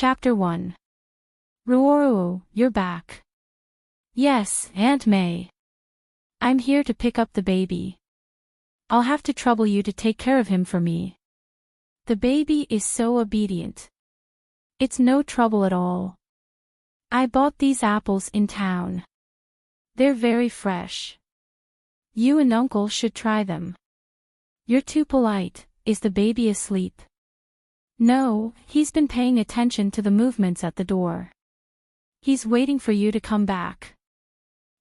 Chapter 1. Ruoro, you're back. Yes, Aunt May. I'm here to pick up the baby. I'll have to trouble you to take care of him for me. The baby is so obedient. It's no trouble at all. I bought these apples in town. They're very fresh. You and Uncle should try them. You're too polite. Is the baby asleep? No, he's been paying attention to the movements at the door. He's waiting for you to come back.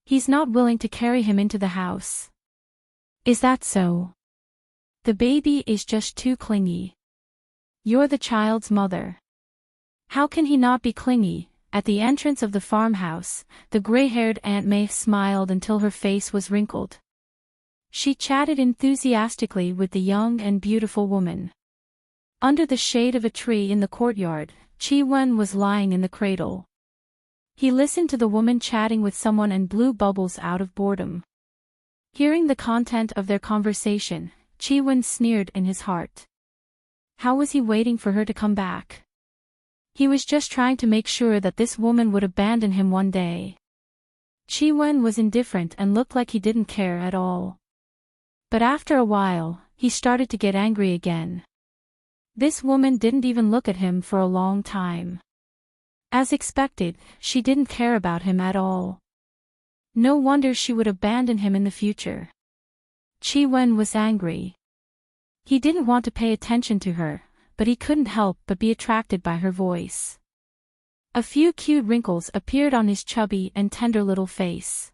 He's not willing to carry him into the house. Is that so? The baby is just too clingy. You're the child's mother. How can he not be clingy? At the entrance of the farmhouse, the gray-haired Aunt May smiled until her face was wrinkled. She chatted enthusiastically with the young and beautiful woman. Under the shade of a tree in the courtyard, Chi-wen was lying in the cradle. He listened to the woman chatting with someone and blew bubbles out of boredom. Hearing the content of their conversation, Chi-wen sneered in his heart. How was he waiting for her to come back? He was just trying to make sure that this woman would abandon him one day. Chi-wen was indifferent and looked like he didn't care at all. But after a while, he started to get angry again. This woman didn't even look at him for a long time. As expected, she didn't care about him at all. No wonder she would abandon him in the future. Chi-wen was angry. He didn't want to pay attention to her, but he couldn't help but be attracted by her voice. A few cute wrinkles appeared on his chubby and tender little face.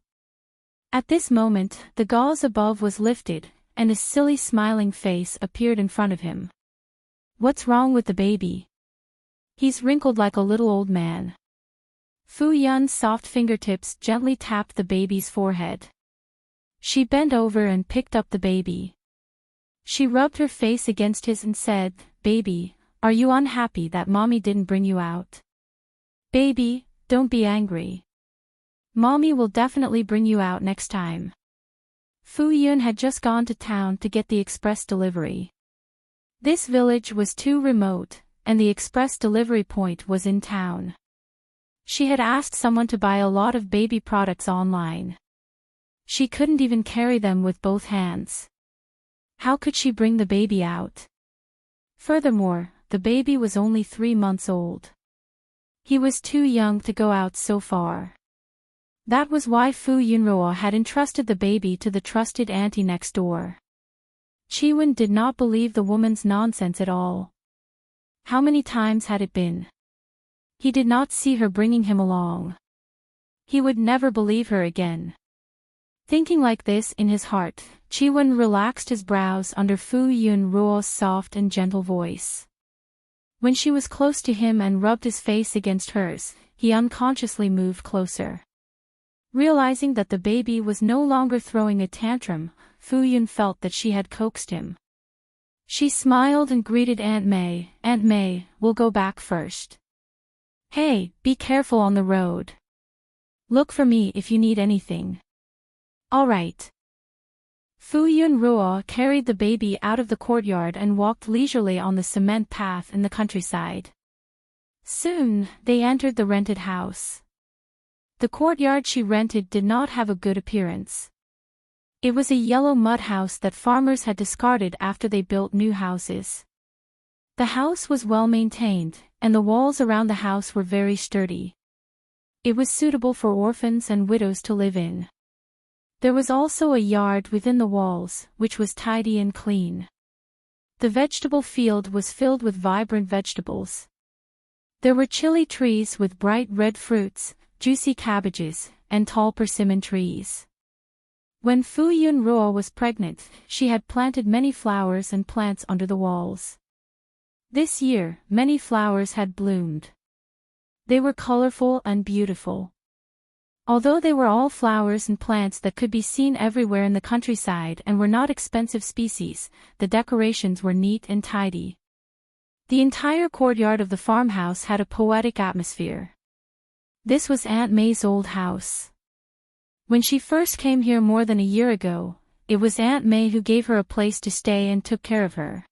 At this moment, the gauze above was lifted, and a silly smiling face appeared in front of him. What's wrong with the baby? He's wrinkled like a little old man. Fu Yun's soft fingertips gently tapped the baby's forehead. She bent over and picked up the baby. She rubbed her face against his and said, "Baby, are you unhappy that Mommy didn't bring you out? Baby, don't be angry. Mommy will definitely bring you out next time." Fu Yun had just gone to town to get the express delivery. This village was too remote, and the express delivery point was in town. She had asked someone to buy a lot of baby products online. She couldn't even carry them with both hands. How could she bring the baby out? Furthermore, the baby was only 3 months old. He was too young to go out so far. That was why Fu Yunroa had entrusted the baby to the trusted auntie next door. Chi-wen did not believe the woman's nonsense at all. How many times had it been? He did not see her bringing him along. He would never believe her again. Thinking like this in his heart, Chi-wen relaxed his brows under Fu Yunroa's soft and gentle voice. When she was close to him and rubbed his face against hers, he unconsciously moved closer. Realizing that the baby was no longer throwing a tantrum, Fu Yun felt that she had coaxed him. She smiled and greeted Aunt May. "Aunt May, we'll go back first. Hey, be careful on the road. Look for me if you need anything." "All right." Fu Yunroa carried the baby out of the courtyard and walked leisurely on the cement path in the countryside. Soon, they entered the rented house. The courtyard she rented did not have a good appearance. It was a yellow mud house that farmers had discarded after they built new houses. The house was well maintained, and the walls around the house were very sturdy. It was suitable for orphans and widows to live in. There was also a yard within the walls, which was tidy and clean. The vegetable field was filled with vibrant vegetables. There were chili trees with bright red fruits, juicy cabbages, and tall persimmon trees. When Fu Yunroa was pregnant, she had planted many flowers and plants under the walls. This year, many flowers had bloomed. They were colorful and beautiful. Although they were all flowers and plants that could be seen everywhere in the countryside and were not expensive species, the decorations were neat and tidy. The entire courtyard of the farmhouse had a poetic atmosphere. This was Aunt May's old house. When she first came here more than a year ago, it was Aunt May who gave her a place to stay and took care of her.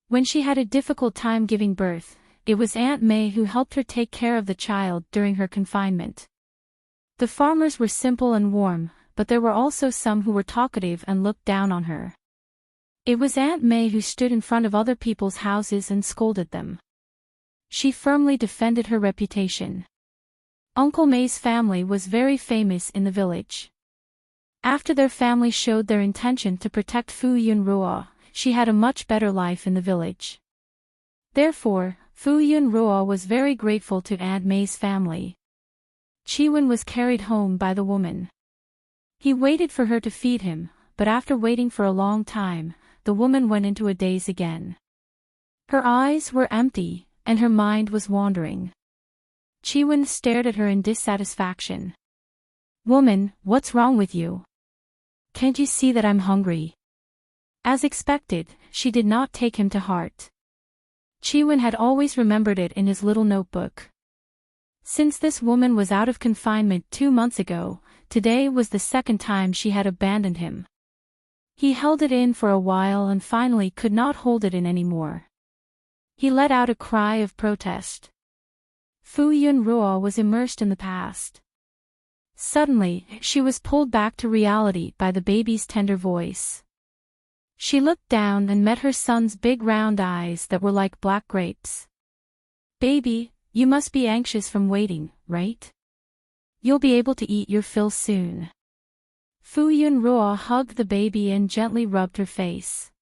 When she had a difficult time giving birth, it was Aunt May who helped her take care of the child during her confinement. The farmers were simple and warm, but there were also some who were talkative and looked down on her. It was Aunt May who stood in front of other people's houses and scolded them. She firmly defended her reputation. Uncle May's family was very famous in the village. After their family showed their intention to protect Fu Yunruo, she had a much better life in the village. Therefore, Fu Yunruo was very grateful to Aunt May's family. Chiwen was carried home by the woman. He waited for her to feed him, but after waiting for a long time, the woman went into a daze again. Her eyes were empty, and her mind was wandering. Chiwen stared at her in dissatisfaction. "Woman, what's wrong with you? Can't you see that I'm hungry?" As expected, she did not take him to heart. Chiwen had always remembered it in his little notebook. Since this woman was out of confinement 2 months ago, today was the second time she had abandoned him. He held it in for a while and finally could not hold it in anymore. He let out a cry of protest. Fu Yunruo was immersed in the past. Suddenly, she was pulled back to reality by the baby's tender voice. She looked down and met her son's big round eyes that were like black grapes. "Baby, you must be anxious from waiting, right? You'll be able to eat your fill soon." Fu Yunruo hugged the baby and gently rubbed her face.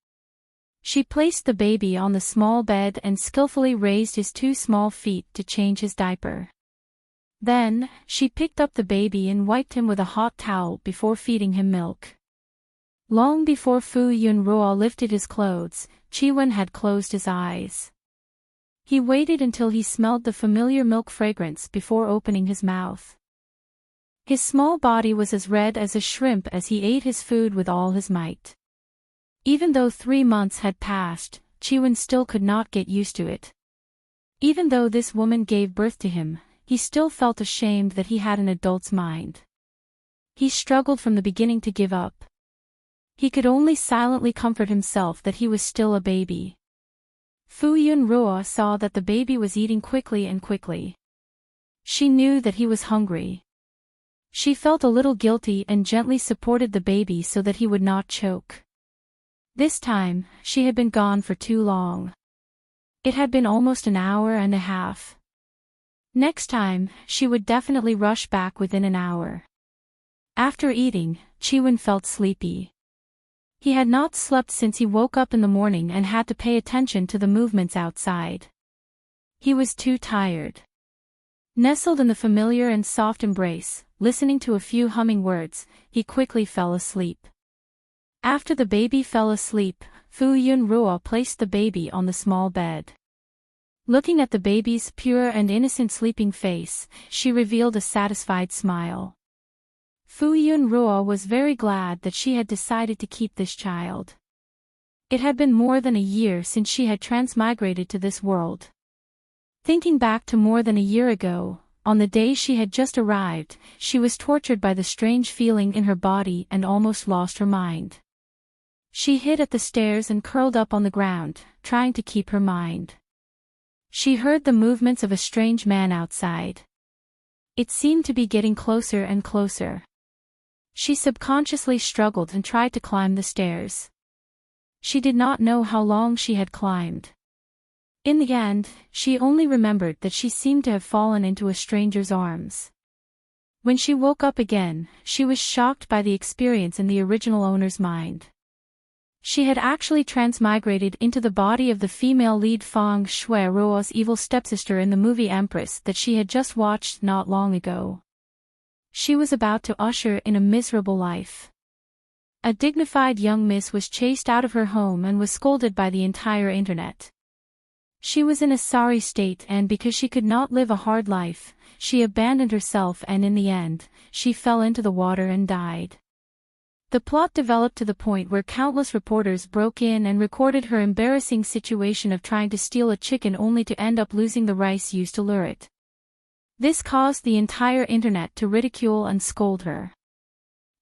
She placed the baby on the small bed and skillfully raised his 2 small feet to change his diaper. Then, she picked up the baby and wiped him with a hot towel before feeding him milk. Long before Fu Yunruo lifted his clothes, Chiwen had closed his eyes. He waited until he smelled the familiar milk fragrance before opening his mouth. His small body was as red as a shrimp as he ate his food with all his might. Even though 3 months had passed, Chiwen still could not get used to it. Even though this woman gave birth to him, he still felt ashamed that he had an adult's mind. He struggled from the beginning to give up. He could only silently comfort himself that he was still a baby. Fu Yunruo saw that the baby was eating quickly and quickly. She knew that he was hungry. She felt a little guilty and gently supported the baby so that he would not choke. This time, she had been gone for too long. It had been almost an hour and a half. Next time, she would definitely rush back within an hour. After eating, Chiwen felt sleepy. He had not slept since he woke up in the morning and had to pay attention to the movements outside. He was too tired. Nestled in the familiar and soft embrace, listening to a few humming words, he quickly fell asleep. After the baby fell asleep, Fu Yunruo placed the baby on the small bed. Looking at the baby's pure and innocent sleeping face, she revealed a satisfied smile. Fu Yunruo was very glad that she had decided to keep this child. It had been more than a year since she had transmigrated to this world. Thinking back to more than a year ago, on the day she had just arrived, she was tortured by the strange feeling in her body and almost lost her mind. She hid at the stairs and curled up on the ground, trying to keep her mind. She heard the movements of a strange man outside. It seemed to be getting closer and closer. She subconsciously struggled and tried to climb the stairs. She did not know how long she had climbed. In the end, she only remembered that she seemed to have fallen into a stranger's arms. When she woke up again, she was shocked by the experience in the original owner's mind. She had actually transmigrated into the body of the female lead Fang Shui-ruo's evil stepsister in the movie Empress that she had just watched not long ago. She was about to usher in a miserable life. A dignified young miss was chased out of her home and was scolded by the entire internet. She was in a sorry state, and because she could not live a hard life, she abandoned herself, and in the end, she fell into the water and died. The plot developed to the point where countless reporters broke in and recorded her embarrassing situation of trying to steal a chicken only to end up losing the rice used to lure it. This caused the entire internet to ridicule and scold her.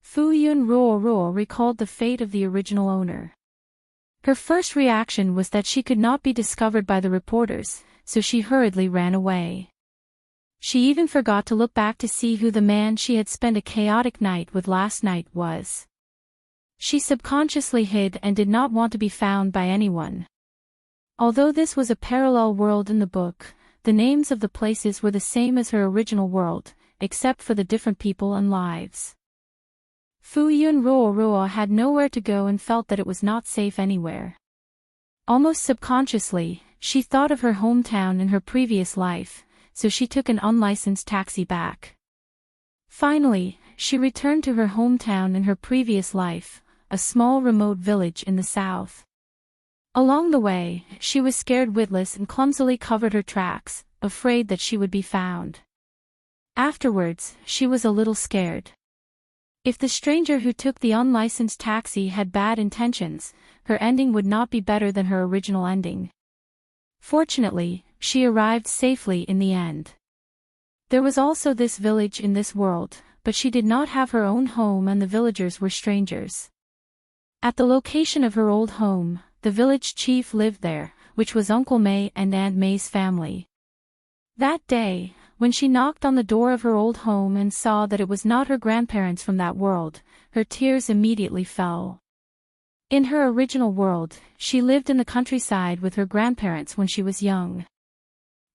Fu Yunruo recalled the fate of the original owner. Her first reaction was that she could not be discovered by the reporters, so she hurriedly ran away. She even forgot to look back to see who the man she had spent a chaotic night with last night was. She subconsciously hid and did not want to be found by anyone. Although this was a parallel world in the book, the names of the places were the same as her original world, except for the different people and lives. Fu Yun Ruo had nowhere to go and felt that it was not safe anywhere. Almost subconsciously, she thought of her hometown in her previous life, so she took an unlicensed taxi back. Finally, she returned to her hometown in her previous life, a small remote village in the south. Along the way, she was scared witless and clumsily covered her tracks, afraid that she would be found. Afterwards, she was a little scared. If the stranger who took the unlicensed taxi had bad intentions, her ending would not be better than her original ending. Fortunately, she arrived safely in the end. There was also this village in this world, but she did not have her own home and the villagers were strangers. At the location of her old home, the village chief lived there, which was Uncle May and Aunt May's family. That day, when she knocked on the door of her old home and saw that it was not her grandparents from that world, her tears immediately fell. In her original world, she lived in the countryside with her grandparents when she was young.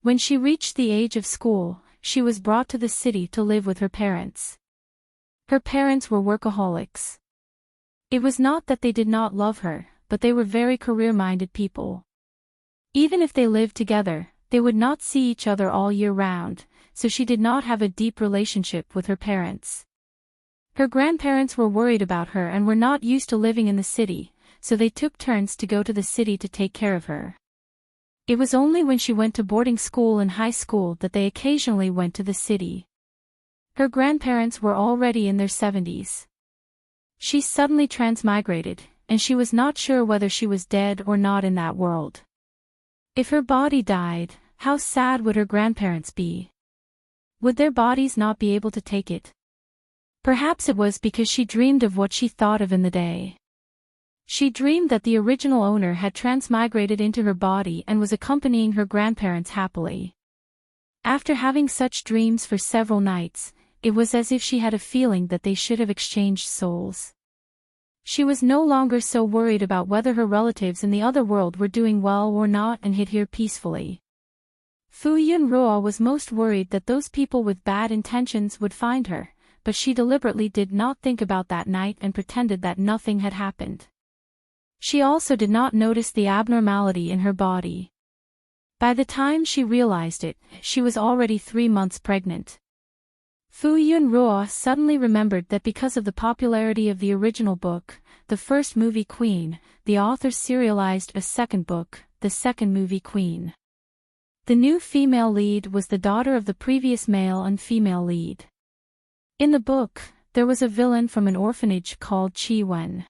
When she reached the age of school, she was brought to the city to live with her parents. Her parents were workaholics. It was not that they did not love her, but they were very career-minded people. Even if they lived together, they would not see each other all year round, so she did not have a deep relationship with her parents. Her grandparents were worried about her and were not used to living in the city, so they took turns to go to the city to take care of her. It was only when she went to boarding school and high school that they occasionally went to the city. Her grandparents were already in their 70s. She suddenly transmigrated, and she was not sure whether she was dead or not in that world. If her body died, how sad would her grandparents be? Would their bodies not be able to take it? Perhaps it was because she dreamed of what she thought of in the day. She dreamed that the original owner had transmigrated into her body and was accompanying her grandparents happily. After having such dreams for several nights, it was as if she had a feeling that they should have exchanged souls. She was no longer so worried about whether her relatives in the other world were doing well or not and hid here peacefully. Fu Yun Ruo was most worried that those people with bad intentions would find her, but she deliberately did not think about that night and pretended that nothing had happened. She also did not notice the abnormality in her body. By the time she realized it, she was already 3 months pregnant. Fu Yun Ruo suddenly remembered that because of the popularity of the original book, the first movie Queen, the author serialized a second book, the second movie Queen. The new female lead was the daughter of the previous male and female lead. In the book, there was a villain from an orphanage called Chi Wen.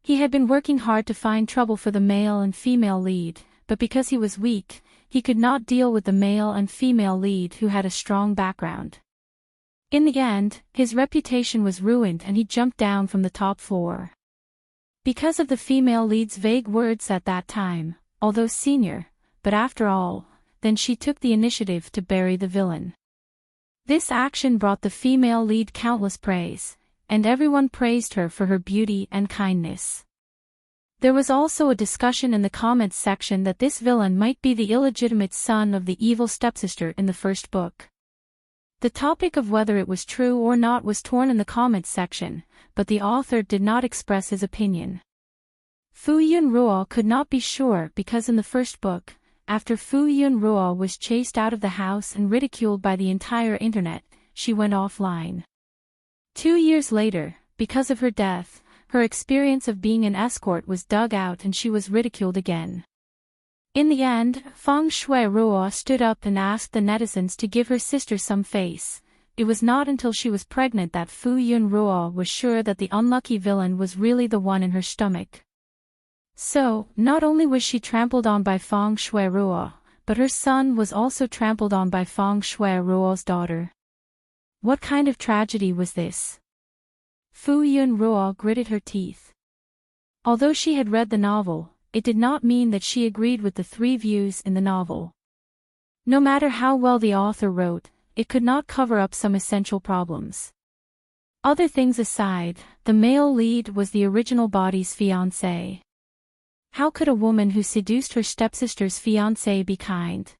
He had been working hard to find trouble for the male and female lead, but because he was weak, he could not deal with the male and female lead who had a strong background. In the end, his reputation was ruined and he jumped down from the top floor. Because of the female lead's vague words at that time, although senior, but after all, then she took the initiative to bury the villain. This action brought the female lead countless praise, and everyone praised her for her beauty and kindness. There was also a discussion in the comments section that this villain might be the illegitimate son of the evil stepsister in the first book. The topic of whether it was true or not was torn in the comments section, but the author did not express his opinion. Fu Yun Ruo could not be sure because in the first book, after Fu Yun Ruo was chased out of the house and ridiculed by the entire internet, she went offline. 2 years later, because of her death, her experience of being an escort was dug out and she was ridiculed again. In the end, Feng Shui Ruo stood up and asked the netizens to give her sister some face. It was not until she was pregnant that Fu Yun Ruo was sure that the unlucky villain was really the one in her stomach. So, not only was she trampled on by Feng Shui Ruo, but her son was also trampled on by Feng Shui Ruo's daughter. What kind of tragedy was this? Fu Yun Ruo gritted her teeth. Although she had read the novel, it did not mean that she agreed with the 3 views in the novel. No matter how well the author wrote, it could not cover up some essential problems. Other things aside, the male lead was the original body's fiancé. How could a woman who seduced her stepsister's fiancé be kind?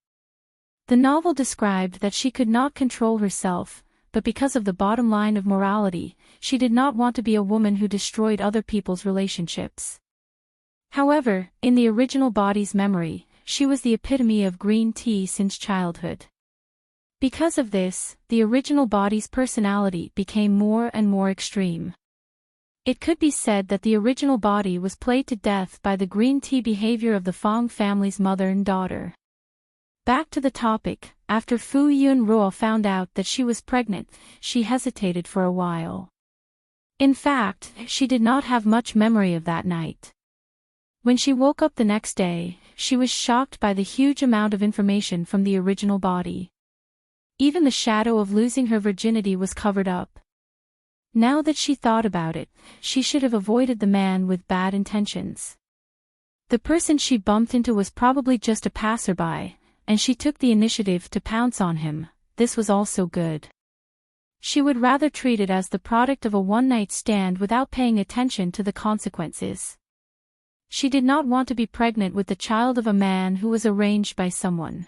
The novel described that she could not control herself, but because of the bottom line of morality, she did not want to be a woman who destroyed other people's relationships. However, in the original body's memory, she was the epitome of green tea since childhood. Because of this, the original body's personality became more and more extreme. It could be said that the original body was played to death by the green tea behavior of the Fong family's mother and daughter. Back to the topic, after Fu Yunruo found out that she was pregnant, she hesitated for a while. In fact, she did not have much memory of that night. When she woke up the next day, she was shocked by the huge amount of information from the original body. Even the shadow of losing her virginity was covered up. Now that she thought about it, she should have avoided the man with bad intentions. The person she bumped into was probably just a passerby, and she took the initiative to pounce on him. This was also good. She would rather treat it as the product of a one-night stand without paying attention to the consequences. She did not want to be pregnant with the child of a man who was arranged by someone.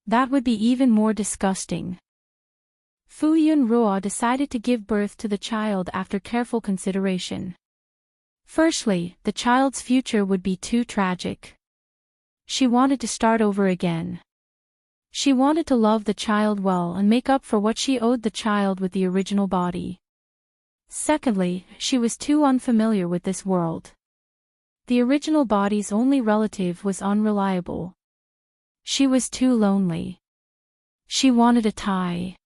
That would be even more disgusting. Fu Yunruo decided to give birth to the child after careful consideration. Firstly, the child's future would be too tragic. She wanted to start over again. She wanted to love the child well and make up for what she owed the child with the original body. Secondly, she was too unfamiliar with this world. The original body's only relative was unreliable. She was too lonely. She wanted a tie.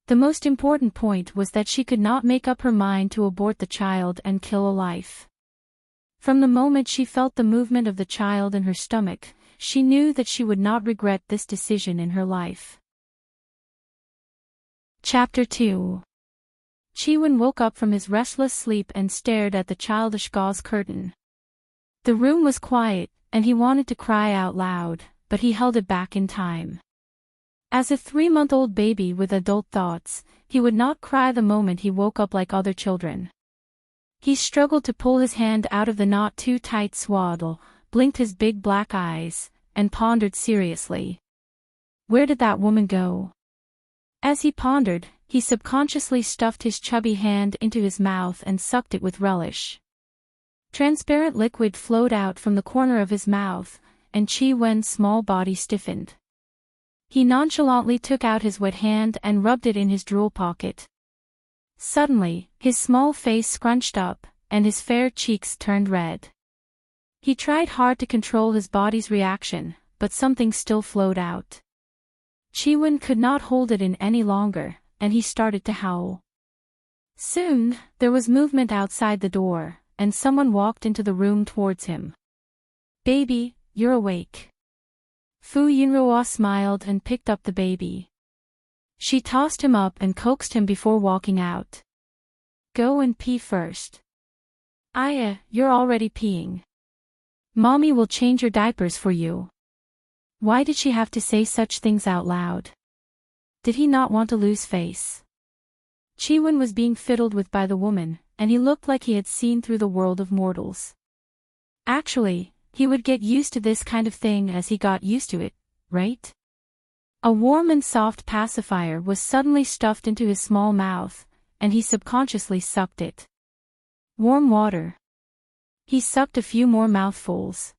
The most important point was that she could not make up her mind to abort the child and kill a life. From the moment she felt the movement of the child in her stomach, she knew that she would not regret this decision in her life. Chapter 2. Chiwon woke up from his restless sleep and stared at the childish gauze curtain. The room was quiet, and he wanted to cry out loud, but he held it back in time. As a 3-month-old baby with adult thoughts, he would not cry the moment he woke up like other children. He struggled to pull his hand out of the not-too-tight swaddle, blinked his big black eyes, and pondered seriously. Where did that woman go? As he pondered, he subconsciously stuffed his chubby hand into his mouth and sucked it with relish. Transparent liquid flowed out from the corner of his mouth, and Chi-Wen's small body stiffened. He nonchalantly took out his wet hand and rubbed it in his drool pocket. Suddenly, his small face scrunched up, and his fair cheeks turned red. He tried hard to control his body's reaction, but something still flowed out. Chi-Wen could not hold it in any longer, and he started to howl. Soon, there was movement outside the door, and someone walked into the room towards him. Baby, you're awake. Fu Yunruo smiled and picked up the baby. She tossed him up and coaxed him before walking out. Go and pee first. Aya, you're already peeing. Mommy will change your diapers for you. Why did she have to say such things out loud? Did he not want to lose face? Chi-Wen was being fiddled with by the woman, and he looked like he had seen through the world of mortals. Actually, he would get used to this kind of thing as he got used to it, right? A warm and soft pacifier was suddenly stuffed into his small mouth, and he subconsciously sucked it. Warm water. He sucked a few more mouthfuls.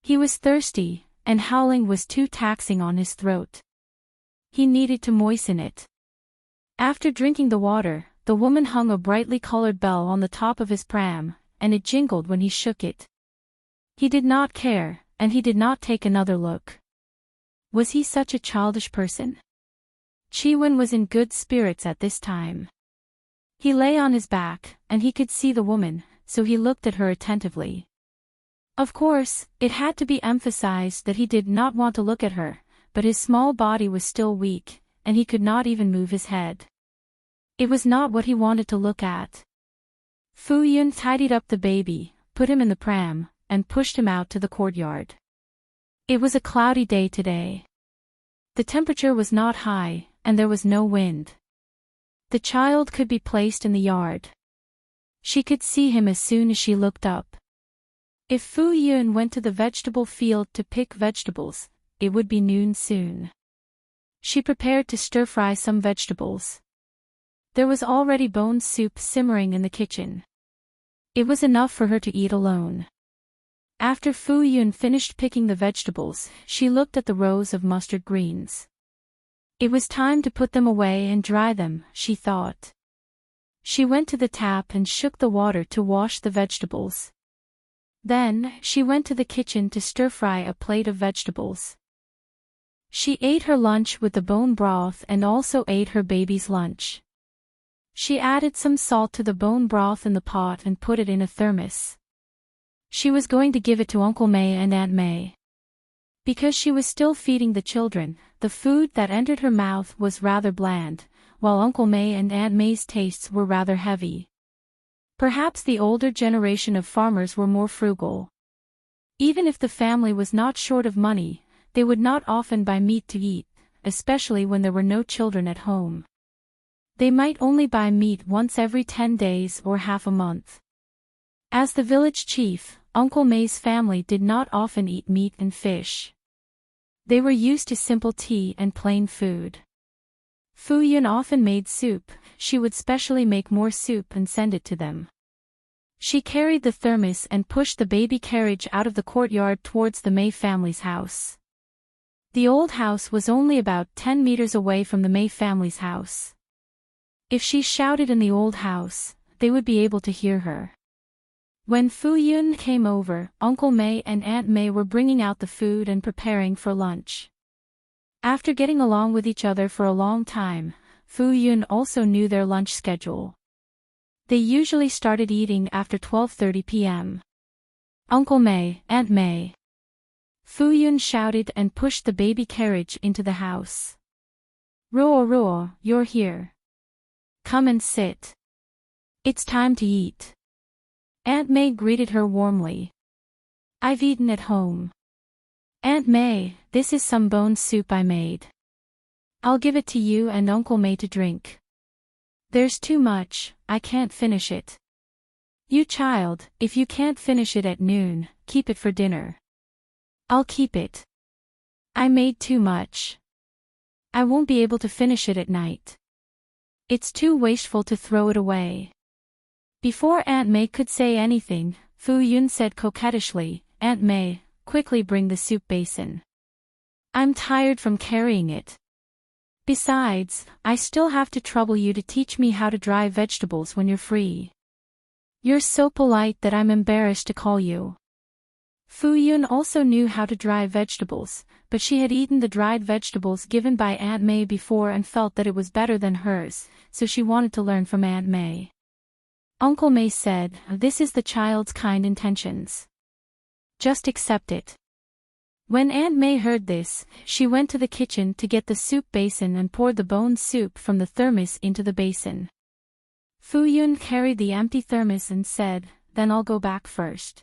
He was thirsty, and howling was too taxing on his throat. He needed to moisten it. After drinking the water, the woman hung a brightly colored bell on the top of his pram, and it jingled when he shook it. He did not care, and he did not take another look. Was he such a childish person? Chi-Wen was in good spirits at this time. He lay on his back, and he could see the woman, so he looked at her attentively. Of course, it had to be emphasized that he did not want to look at her, but his small body was still weak, and he could not even move his head. It was not what he wanted to look at. Fu Yun tidied up the baby, put him in the pram, and pushed him out to the courtyard. It was a cloudy day today. The temperature was not high, and there was no wind. The child could be placed in the yard. She could see him as soon as she looked up. If Fu Yun went to the vegetable field to pick vegetables, it would be noon soon. She prepared to stir-fry some vegetables. There was already bone soup simmering in the kitchen. It was enough for her to eat alone. After Fu Yun finished picking the vegetables, she looked at the rows of mustard greens. It was time to put them away and dry them, she thought. She went to the tap and shook the water to wash the vegetables. Then, she went to the kitchen to stir-fry a plate of vegetables. She ate her lunch with the bone broth and also ate her baby's lunch. She added some salt to the bone broth in the pot and put it in a thermos. She was going to give it to Uncle May and Aunt May. Because she was still feeding the children, the food that entered her mouth was rather bland, while Uncle May and Aunt May's tastes were rather heavy. Perhaps the older generation of farmers were more frugal. Even if the family was not short of money, they would not often buy meat to eat, especially when there were no children at home. They might only buy meat once every 10 days or half a month. As the village chief, Uncle May's family did not often eat meat and fish. They were used to simple tea and plain food. Fu Yun often made soup. She would specially make more soup and send it to them. She carried the thermos and pushed the baby carriage out of the courtyard towards the May family's house. The old house was only about 10 meters away from the May family's house. If she shouted in the old house, they would be able to hear her. When Fu Yun came over, Uncle May and Aunt May were bringing out the food and preparing for lunch. After getting along with each other for a long time, Fu Yun also knew their lunch schedule. They usually started eating after 12:30 p.m. Uncle May, Aunt May. Fu Yun shouted and pushed the baby carriage into the house. Ruo, you're here. Come and sit. It's time to eat. Aunt May greeted her warmly. I've eaten at home. Aunt May, this is some bone soup I made. I'll give it to you and Uncle May to drink. There's too much, I can't finish it. You child, if you can't finish it at noon, keep it for dinner. I'll keep it. I made too much. I won't be able to finish it at night. It's too wasteful to throw it away. Before Aunt May could say anything, Fu Yun said coquettishly, Aunt May, quickly bring the soup basin. I'm tired from carrying it. Besides, I still have to trouble you to teach me how to dry vegetables when you're free. You're so polite that I'm embarrassed to call you. Fu Yun also knew how to dry vegetables, but she had eaten the dried vegetables given by Aunt May before and felt that it was better than hers, so she wanted to learn from Aunt May. Uncle May said, this is the child's kind intentions. Just accept it. When Aunt May heard this, she went to the kitchen to get the soup basin and poured the bone soup from the thermos into the basin. Fu Yun carried the empty thermos and said, then I'll go back first.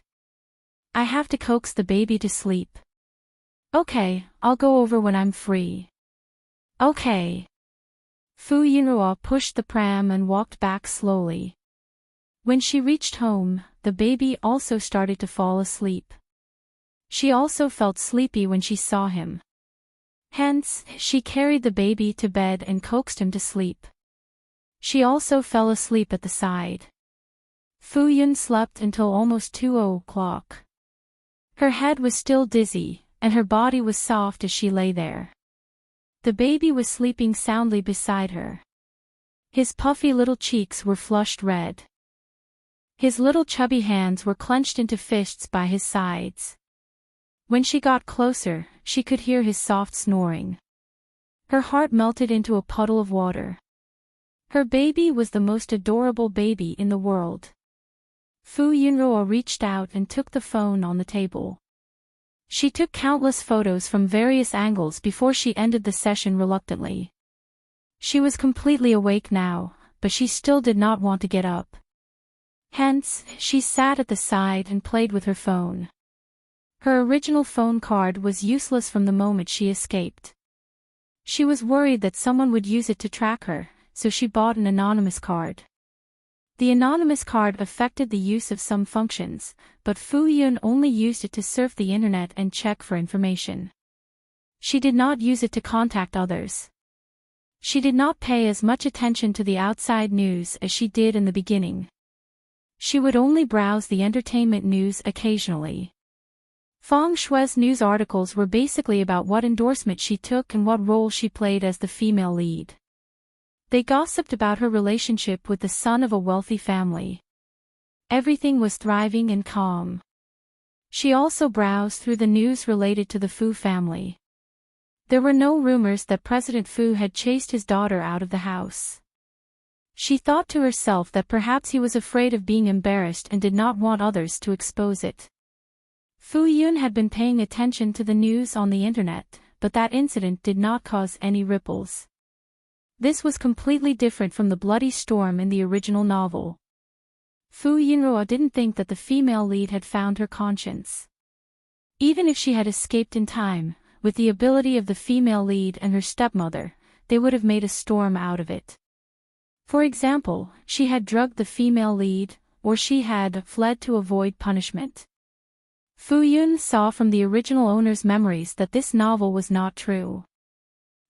I have to coax the baby to sleep. Okay, I'll go over when I'm free. Okay. Fu Yunhua pushed the pram and walked back slowly. When she reached home, the baby also started to fall asleep. She also felt sleepy when she saw him. Hence, she carried the baby to bed and coaxed him to sleep. She also fell asleep at the side. Fu Yun slept until almost 2 o'clock. Her head was still dizzy, and her body was soft as she lay there. The baby was sleeping soundly beside her. His puffy little cheeks were flushed red. His little chubby hands were clenched into fists by his sides. When she got closer, she could hear his soft snoring. Her heart melted into a puddle of water. Her baby was the most adorable baby in the world. Fu Yunhua reached out and took the phone on the table. She took countless photos from various angles before she ended the session reluctantly. She was completely awake now, but she still did not want to get up. Hence, she sat at the side and played with her phone. Her original phone card was useless from the moment she escaped. She was worried that someone would use it to track her, so she bought an anonymous card. The anonymous card affected the use of some functions, but Fu Yun only used it to surf the internet and check for information. She did not use it to contact others. She did not pay as much attention to the outside news as she did in the beginning. She would only browse the entertainment news occasionally. Feng Shui's news articles were basically about what endorsement she took and what role she played as the female lead. They gossiped about her relationship with the son of a wealthy family. Everything was thriving and calm. She also browsed through the news related to the Fu family. There were no rumors that President Fu had chased his daughter out of the house. She thought to herself that perhaps he was afraid of being embarrassed and did not want others to expose it. Fu Yun had been paying attention to the news on the internet, but that incident did not cause any ripples. This was completely different from the bloody storm in the original novel. Fu Yunruo didn't think that the female lead had found her conscience. Even if she had escaped in time, with the ability of the female lead and her stepmother, they would have made a storm out of it. For example, she had drugged the female lead, or she had fled to avoid punishment. Fu Yun saw from the original owner's memories that this novel was not true.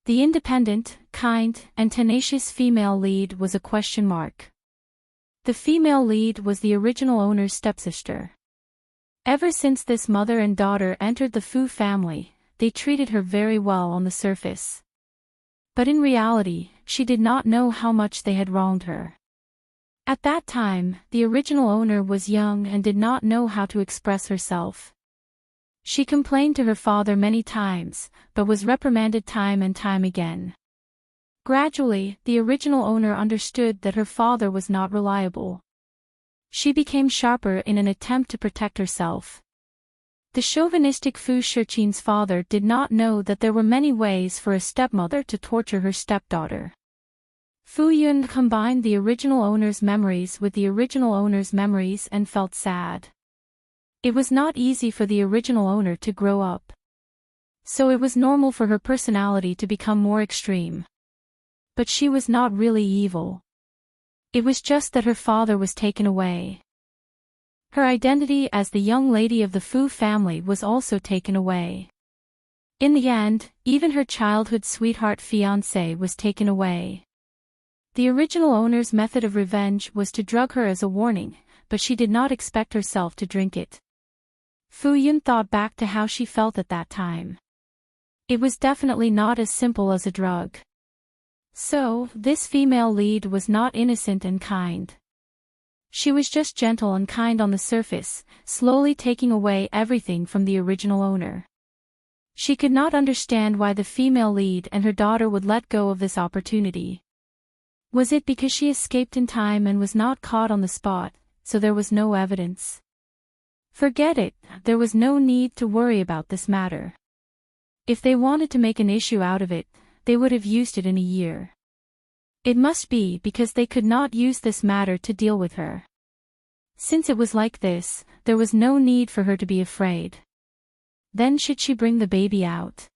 The independent, kind, and tenacious female lead was a question mark. The female lead was the original owner's stepsister. Ever since this mother and daughter entered the Fu family, they treated her very well on the surface. But in reality, she did not know how much they had wronged her. At that time, the original owner was young and did not know how to express herself. She complained to her father many times, but was reprimanded time and time again. Gradually, the original owner understood that her father was not reliable. She became sharper in an attempt to protect herself. The chauvinistic Fu Shiqin's father did not know that there were many ways for a stepmother to torture her stepdaughter. Fu Yun combined the original owner's memories with the original owner's memories and felt sad. It was not easy for the original owner to grow up. So it was normal for her personality to become more extreme. But she was not really evil. It was just that her father was taken away. Her identity as the young lady of the Fu family was also taken away. In the end, even her childhood sweetheart fiancé was taken away. The original owner's method of revenge was to drug her as a warning, but she did not expect herself to drink it. Fu Yun thought back to how she felt at that time. It was definitely not as simple as a drug. So, this female lead was not innocent and kind. She was just gentle and kind on the surface, slowly taking away everything from the original owner. She could not understand why the female lead and her daughter would let go of this opportunity. Was it because she escaped in time and was not caught on the spot, so there was no evidence? Forget it, there was no need to worry about this matter. If they wanted to make an issue out of it, they would have used it in a year. It must be because they could not use this matter to deal with her. Since it was like this, there was no need for her to be afraid. Then should she bring the baby out?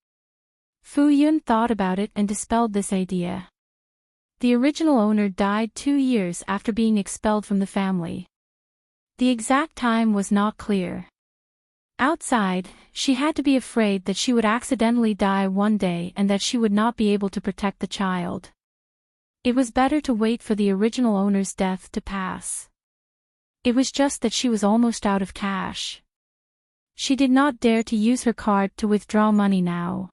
Fu Yun thought about it and dispelled this idea. The original owner died 2 years after being expelled from the family. The exact time was not clear. Outside, she had to be afraid that she would accidentally die one day and that she would not be able to protect the child. It was better to wait for the original owner's death to pass. It was just that she was almost out of cash. She did not dare to use her card to withdraw money now.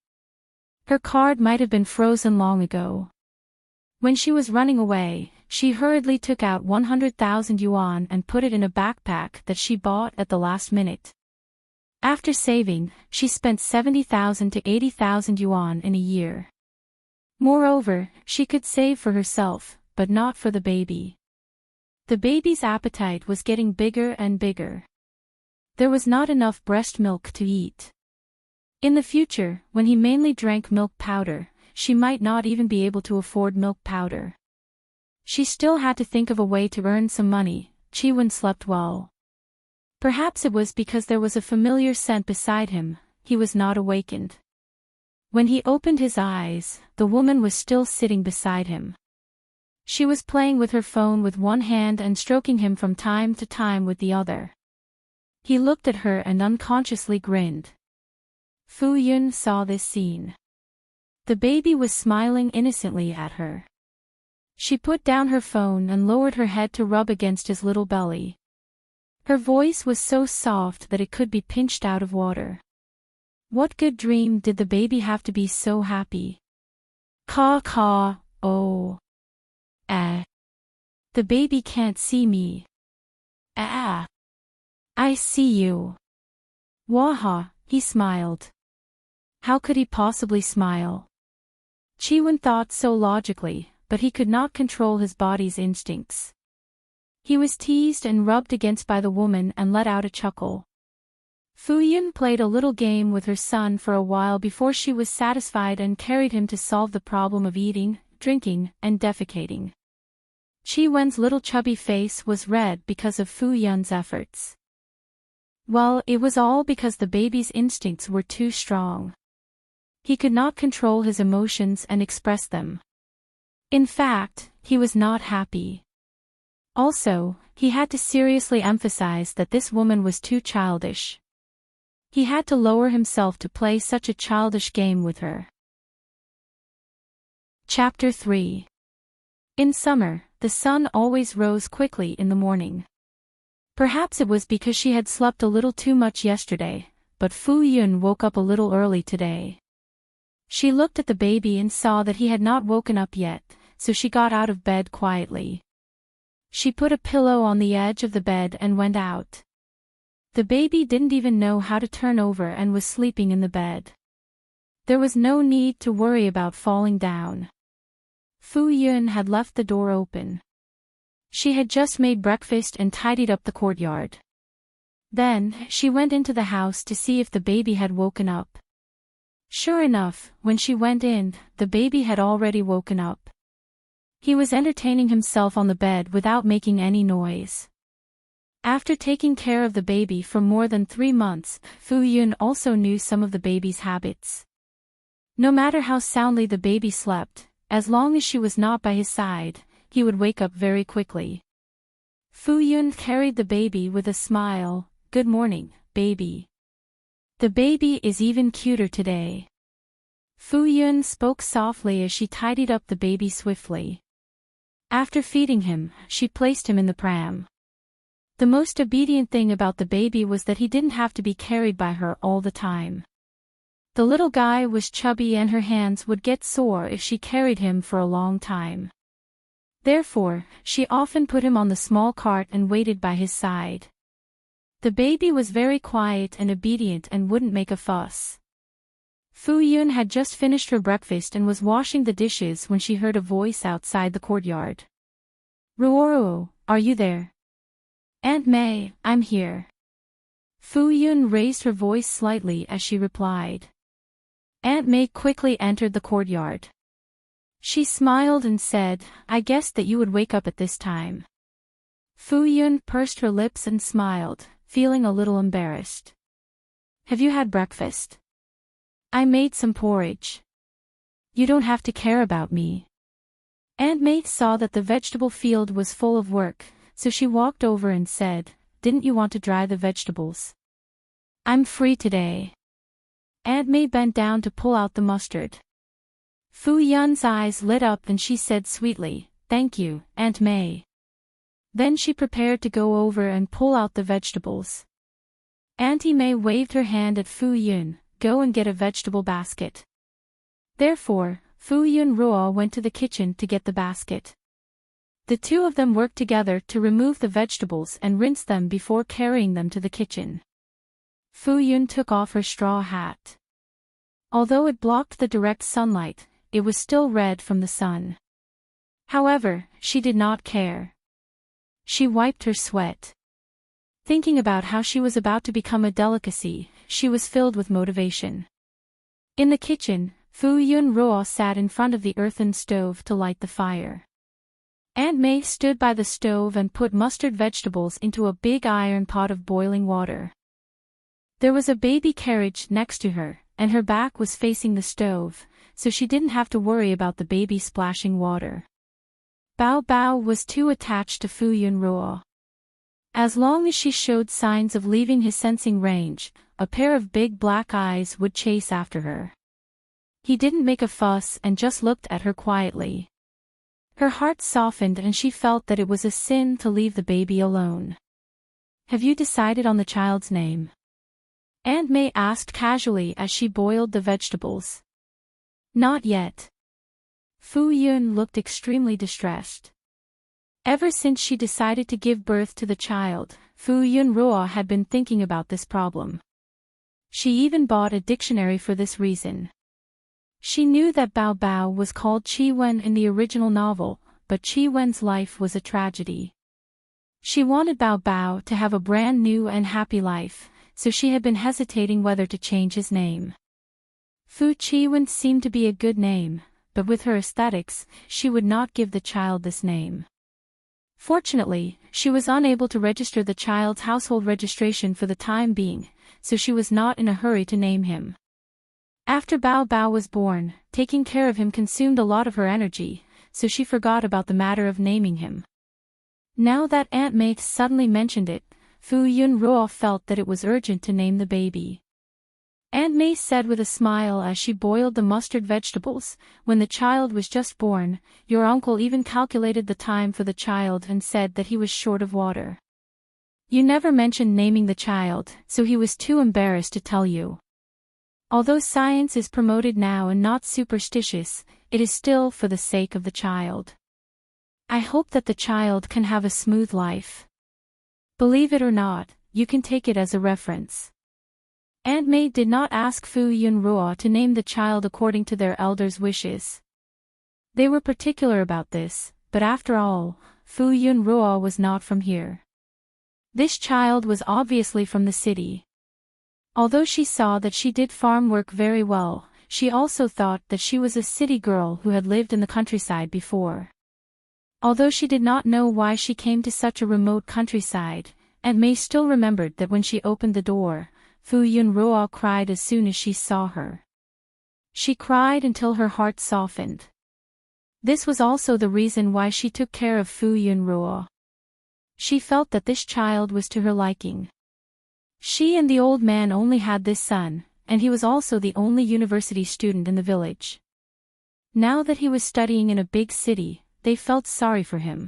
Her card might have been frozen long ago. When she was running away, she hurriedly took out 100,000 yuan and put it in a backpack that she bought at the last minute. After saving, she spent 70,000 to 80,000 yuan in a year. Moreover, she could save for herself, but not for the baby. The baby's appetite was getting bigger and bigger. There was not enough breast milk to eat. In the future, when he mainly drank milk powder, she might not even be able to afford milk powder. She still had to think of a way to earn some money. Chi-Wen slept well. Perhaps it was because there was a familiar scent beside him, he was not awakened. When he opened his eyes, the woman was still sitting beside him. She was playing with her phone with one hand and stroking him from time to time with the other. He looked at her and unconsciously grinned. Fu Yun saw this scene. The baby was smiling innocently at her. She put down her phone and lowered her head to rub against his little belly. Her voice was so soft that it could be pinched out of water. What good dream did the baby have to be so happy? Caw caw, oh. The baby can't see me. I see you. Waha, he smiled. How could he possibly smile? Chiwon thought so logically, but he could not control his body's instincts. He was teased and rubbed against by the woman and let out a chuckle. Fu Yun played a little game with her son for a while before she was satisfied and carried him to solve the problem of eating, drinking, and defecating. Chi Wen's little chubby face was red because of Fu Yun's efforts. Well, it was all because the baby's instincts were too strong. He could not control his emotions and express them. In fact, he was not happy. Also, he had to seriously emphasize that this woman was too childish. He had to lower himself to play such a childish game with her. Chapter 3. In summer, the sun always rose quickly in the morning. Perhaps it was because she had slept a little too much yesterday, but Fu Yun woke up a little early today. She looked at the baby and saw that he had not woken up yet, so she got out of bed quietly. She put a pillow on the edge of the bed and went out. The baby didn't even know how to turn over and was sleeping in the bed. There was no need to worry about falling down. Fu Yun had left the door open. She had just made breakfast and tidied up the courtyard. Then, she went into the house to see if the baby had woken up. Sure enough, when she went in, the baby had already woken up. He was entertaining himself on the bed without making any noise. After taking care of the baby for more than 3 months, Fu Yun also knew some of the baby's habits. No matter how soundly the baby slept, as long as she was not by his side, he would wake up very quickly. Fu Yun carried the baby with a smile. Good morning, baby. The baby is even cuter today. Fu Yun spoke softly as she tidied up the baby swiftly. After feeding him, she placed him in the pram. The most obedient thing about the baby was that he didn't have to be carried by her all the time. The little guy was chubby and her hands would get sore if she carried him for a long time. Therefore, she often put him on the small cart and waited by his side. The baby was very quiet and obedient and wouldn't make a fuss. Fu Yun had just finished her breakfast and was washing the dishes when she heard a voice outside the courtyard. Ruoruo, are you there? Aunt May, I'm here. Fu Yun raised her voice slightly as she replied. Aunt May quickly entered the courtyard. She smiled and said, I guessed that you would wake up at this time. Fu Yun pursed her lips and smiled, feeling a little embarrassed. Have you had breakfast? I made some porridge. You don't have to care about me. Aunt May saw that the vegetable field was full of work, so she walked over and said, Didn't you want to dry the vegetables? I'm free today. Aunt May bent down to pull out the mustard. Fu Yun's eyes lit up and she said sweetly, Thank you, Aunt May. Then she prepared to go over and pull out the vegetables. Auntie May waved her hand at Fu Yun, Go and get a vegetable basket. Therefore, Fu Yun Ruo went to the kitchen to get the basket. The two of them worked together to remove the vegetables and rinse them before carrying them to the kitchen. Fu Yun took off her straw hat. Although it blocked the direct sunlight, it was still red from the sun. However, she did not care. She wiped her sweat. Thinking about how she was about to become a delicacy, she was filled with motivation. In the kitchen, Fu Yun Ruo sat in front of the earthen stove to light the fire. Aunt May stood by the stove and put mustard vegetables into a big iron pot of boiling water. There was a baby carriage next to her, and her back was facing the stove, so she didn't have to worry about the baby splashing water. Bao Bao was too attached to Fu Yunruo. As long as she showed signs of leaving his sensing range, a pair of big black eyes would chase after her. He didn't make a fuss and just looked at her quietly. Her heart softened and she felt that it was a sin to leave the baby alone. "Have you decided on the child's name?" Aunt May asked casually as she boiled the vegetables. "Not yet." Fu Yun looked extremely distressed. Ever since she decided to give birth to the child, Fu Yunruo had been thinking about this problem. She even bought a dictionary for this reason. She knew that Bao Bao was called Qi Wen in the original novel, but Qi Wen's life was a tragedy. She wanted Bao Bao to have a brand new and happy life, so she had been hesitating whether to change his name. Fu Qi Wen seemed to be a good name, but with her aesthetics, she would not give the child this name. Fortunately, she was unable to register the child's household registration for the time being, so she was not in a hurry to name him. After Bao Bao was born, taking care of him consumed a lot of her energy, so she forgot about the matter of naming him. Now that Aunt May suddenly mentioned it, Fu Yunruo felt that it was urgent to name the baby. Aunt May said with a smile as she boiled the mustard vegetables, "When the child was just born, your uncle even calculated the time for the child and said that he was short of water. You never mentioned naming the child, so he was too embarrassed to tell you. Although science is promoted now and not superstitious, it is still for the sake of the child. I hope that the child can have a smooth life. Believe it or not, you can take it as a reference." Aunt May did not ask Fu Yunruo to name the child according to their elders' wishes. They were particular about this, but after all, Fu Yunruo was not from here. This child was obviously from the city. Although she saw that she did farm work very well, she also thought that she was a city girl who had lived in the countryside before. Although she did not know why she came to such a remote countryside, Aunt May still remembered that when she opened the door, Fu Yunruo cried as soon as she saw her. She cried until her heart softened. This was also the reason why she took care of Fu Yunruo. She felt that this child was to her liking. She and the old man only had this son, and he was also the only university student in the village. Now that he was studying in a big city, they felt sorry for him.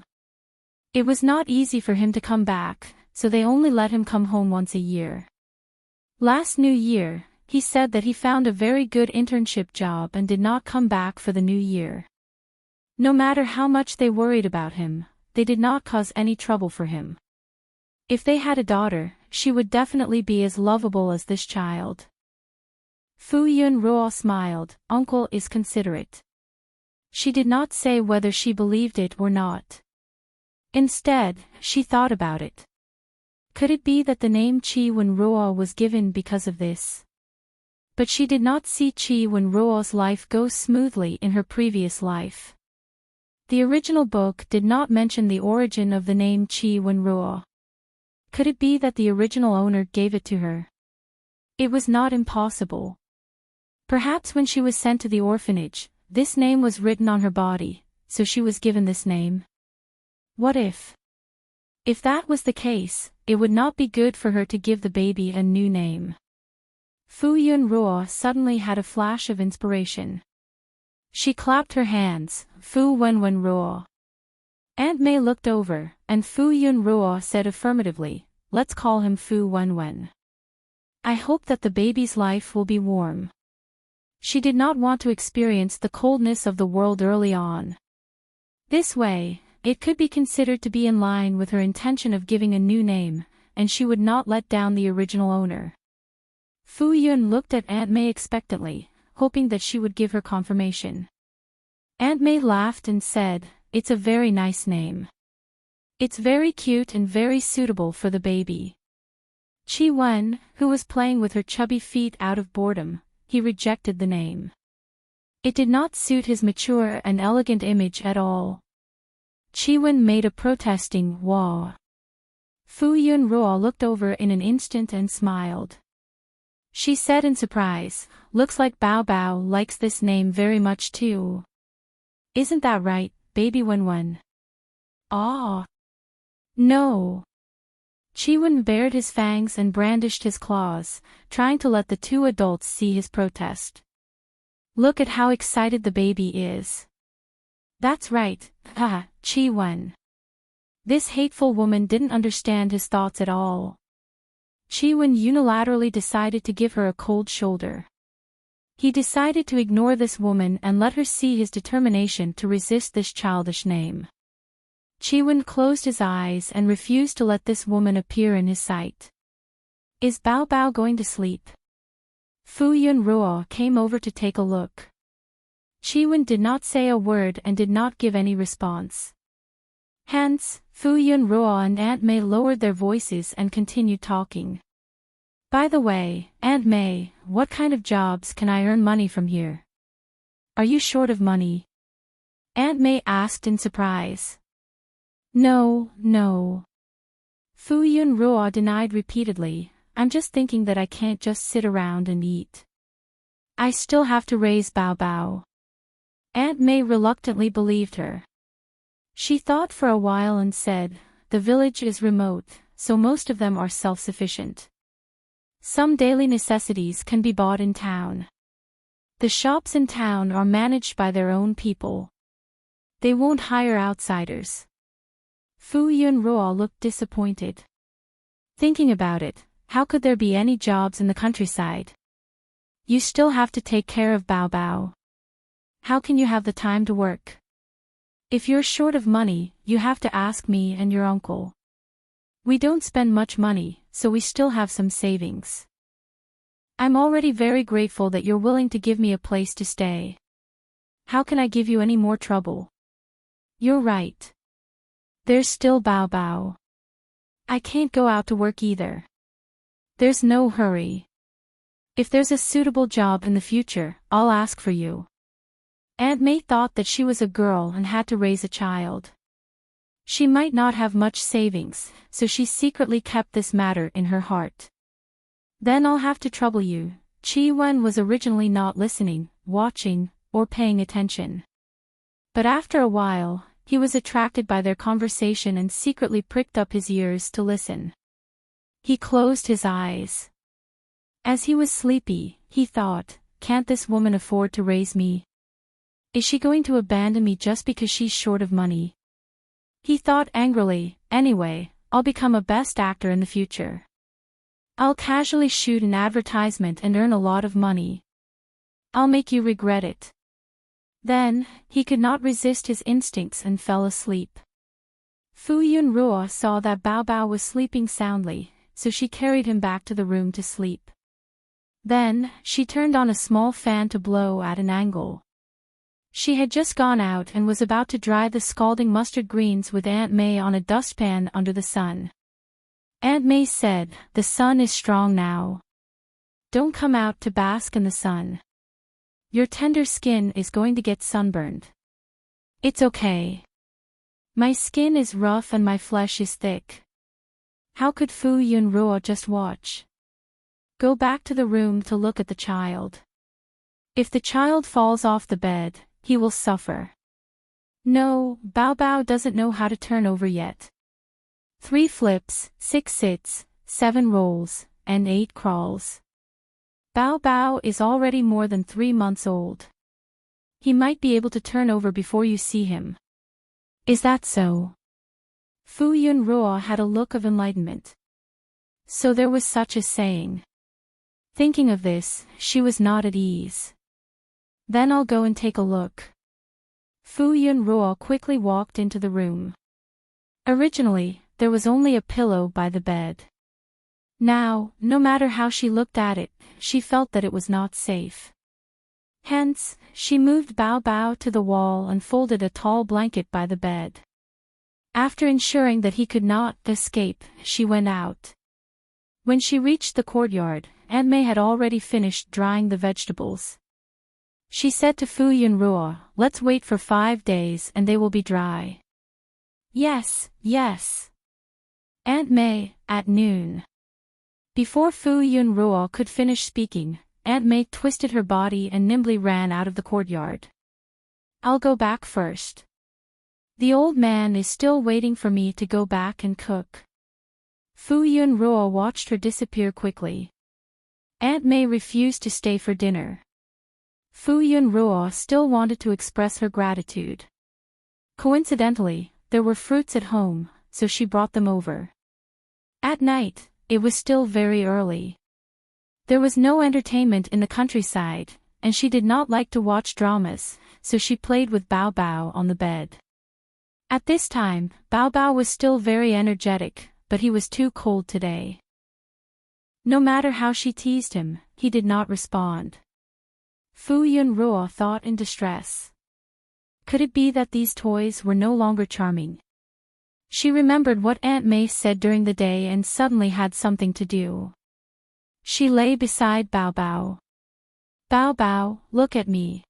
It was not easy for him to come back, so they only let him come home once a year. Last New Year, he said that he found a very good internship job and did not come back for the new year. No matter how much they worried about him, they did not cause any trouble for him. If they had a daughter, she would definitely be as lovable as this child. Fu Yunruo smiled. Uncle is considerate. She did not say whether she believed it or not. Instead, she thought about it. Could it be that the name Qi Wenruo was given because of this? But she did not see Qi Wenruo's life go smoothly in her previous life. The original book did not mention the origin of the name Qi Wenruo. Could it be that the original owner gave it to her? It was not impossible. Perhaps when she was sent to the orphanage, this name was written on her body, so she was given this name. What if? If that was the case, it would not be good for her to give the baby a new name. Fu Yunruo suddenly had a flash of inspiration. She clapped her hands. Fu Wenwenruo. Aunt May looked over, and Fu Yunruo said affirmatively, "Let's call him Fu Wenwen. I hope that the baby's life will be warm." She did not want to experience the coldness of the world early on. This way, it could be considered to be in line with her intention of giving a new name, and she would not let down the original owner. Fu Yun looked at Aunt May expectantly, hoping that she would give her confirmation. Aunt May laughed and said, "It's a very nice name. It's very cute and very suitable for the baby." Qi Wen, who was playing with her chubby feet out of boredom, he rejected the name. It did not suit his mature and elegant image at all. Qi Wen made a protesting "wah." Fu Yunruo looked over in an instant and smiled. she said in surprise. Looks like Bao Bao likes this name very much too. Isn't that right, baby Wen? Aw. No. Chi-Wen bared his fangs and brandished his claws, trying to let the two adults see his protest. Look at how excited the baby is. That's right, Chi-Wen. This hateful woman didn't understand his thoughts at all. Chi-Wen unilaterally decided to give her a cold shoulder. He decided to ignore this woman and let her see his determination to resist this childish name. Chi-Wen closed his eyes and refused to let this woman appear in his sight. Is Bao Bao going to sleep? Fu Yunruo came over to take a look. Chi-Wen did not say a word and did not give any response. Hence, Fu Yunruo and Aunt May lowered their voices and continued talking. By the way, Aunt May, what kind of jobs can I earn money from here? Are you short of money? Aunt May asked in surprise. No. Fu Yunruo denied repeatedly. I'm just thinking that I can't just sit around and eat. I still have to raise Bao Bao. Aunt May reluctantly believed her. She thought for a while and said, the village is remote, so most of them are self-sufficient. Some daily necessities can be bought in town. The shops in town are managed by their own people. They won't hire outsiders. Fu Yunruo looked disappointed. Thinking about it, how could there be any jobs in the countryside? You still have to take care of Bao Bao. How can you have the time to work? If you're short of money, you have to ask me and your uncle. We don't spend much money, so we still have some savings. I'm already very grateful that you're willing to give me a place to stay. How can I give you any more trouble? You're right. There's still Bao Bao. I can't go out to work either. There's no hurry. If there's a suitable job in the future, I'll ask for you. Aunt May thought that she was a girl and had to raise a child. She might not have much savings, so she secretly kept this matter in her heart. Then I'll have to trouble you. Chi-Wen was originally not listening, watching, or paying attention. But after a while, he was attracted by their conversation and secretly pricked up his ears to listen. He closed his eyes. As he was sleepy, he thought, can't this woman afford to raise me? Is she going to abandon me just because she's short of money? He thought angrily, anyway, I'll become a best actor in the future. I'll casually shoot an advertisement and earn a lot of money. I'll make you regret it. Then, he could not resist his instincts and fell asleep. Fu Yunruo saw that Bao Bao was sleeping soundly, so she carried him back to the room to sleep. Then, she turned on a small fan to blow at an angle. She had just gone out and was about to dry the scalding mustard greens with Aunt May on a dustpan under the sun. Aunt May said, the sun is strong now. Don't come out to bask in the sun. Your tender skin is going to get sunburned. It's okay. My skin is rough and my flesh is thick. How could Fu Yunruo just watch? Go back to the room to look at the child. If the child falls off the bed, he will suffer. No, Bao Bao doesn't know how to turn over yet. 3 flips, 6 sits, 7 rolls, and 8 crawls. Bao Bao is already more than 3 months old. He might be able to turn over before you see him. Is that so? Fu Yunruo had a look of enlightenment. So there was such a saying. Thinking of this, she was not at ease. Then I'll go and take a look. Fu Yunruo quickly walked into the room. Originally, there was only a pillow by the bed. Now, no matter how she looked at it, she felt that it was not safe. Hence, she moved Bao Bao to the wall and folded a tall blanket by the bed. After ensuring that he could not escape, she went out. When she reached the courtyard, Aunt May had already finished drying the vegetables. She said to Fu Yunruo, let's wait for 5 days and they will be dry. Yes. Aunt May, at noon. Before Fu Yunruo could finish speaking, Aunt May twisted her body and nimbly ran out of the courtyard. I'll go back first. The old man is still waiting for me to go back and cook. Fu Yunruo watched her disappear quickly. Aunt May refused to stay for dinner. Fu Yunruo still wanted to express her gratitude. Coincidentally, there were fruits at home, so she brought them over. At night, it was still very early. There was no entertainment in the countryside, and she did not like to watch dramas, so she played with Bao Bao on the bed. At this time, Bao Bao was still very energetic, but he was too cold today. No matter how she teased him, he did not respond. Fu Yunruo thought in distress. Could it be that these toys were no longer charming? She remembered what Aunt May said during the day and suddenly had something to do. She lay beside Bao Bao. Bao Bao, look at me.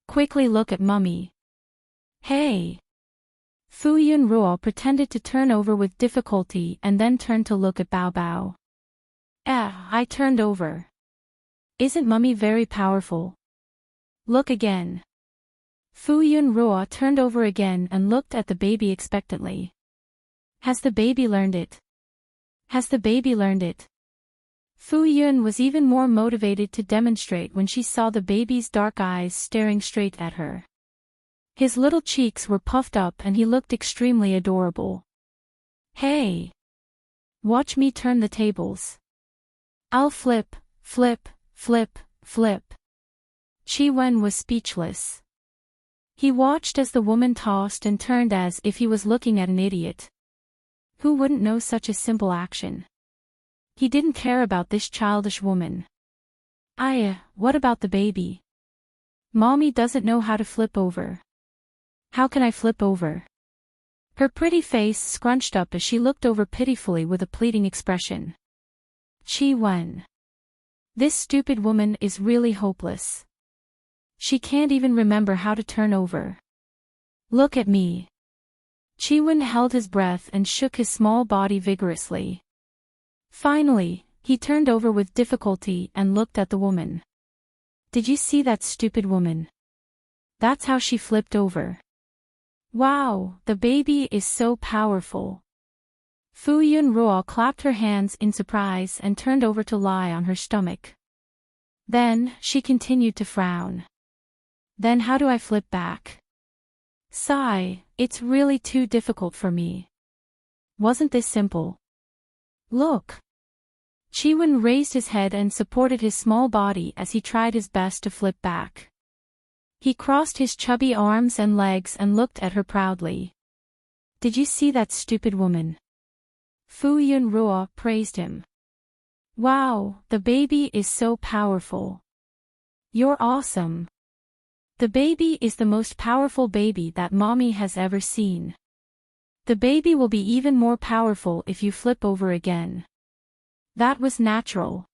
Quickly look at Mummy. Hey! Fu Yunruo pretended to turn over with difficulty and then turned to look at Bao Bao. I turned over. Isn't Mummy very powerful? Look again. Fu Yunruo turned over again and looked at the baby expectantly. Has the baby learned it? Has the baby learned it? Fu Yun was even more motivated to demonstrate when she saw the baby's dark eyes staring straight at her. His little cheeks were puffed up and he looked extremely adorable. Hey! Watch me turn the tables. I'll flip, flip, flip, flip. Qi Wen was speechless. He watched as the woman tossed and turned as if he was looking at an idiot. Who wouldn't know such a simple action? He didn't care about this childish woman. What about the baby? Mommy doesn't know how to flip over. How can I flip over? Her pretty face scrunched up as she looked over pitifully with a pleading expression. Qi Wen. This stupid woman is really hopeless. She can't even remember how to turn over. Look at me. Qi Wen held his breath and shook his small body vigorously. Finally, he turned over with difficulty and looked at the woman. Did you see that stupid woman? That's how she flipped over. Wow, the baby is so powerful. Fu Yunruo clapped her hands in surprise and turned over to lie on her stomach. Then, she continued to frown. Then how do I flip back? Sigh, it's really too difficult for me. Wasn't this simple? Look. Qi Wen raised his head and supported his small body as he tried his best to flip back. He crossed his chubby arms and legs and looked at her proudly. Did you see that stupid woman? Fu Yunruo praised him. Wow, the baby is so powerful. You're awesome. The baby is the most powerful baby that Mommy has ever seen. The baby will be even more powerful if you flip over again. That was natural.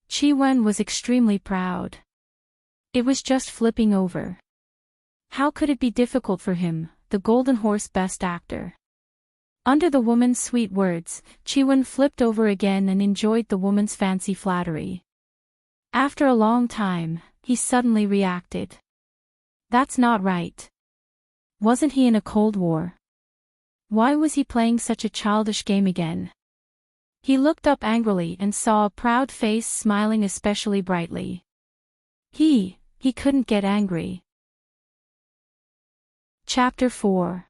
Qi Wen was extremely proud. It was just flipping over. How could it be difficult for him, the Golden Horse Best Actor? Under the woman's sweet words, Qi Wen flipped over again and enjoyed the woman's fancy flattery. After a long time, he suddenly reacted. That's not right. Wasn't he in a Cold War? Why was he playing such a childish game again? He looked up angrily and saw a proud face smiling especially brightly. He couldn't get angry. Chapter 4.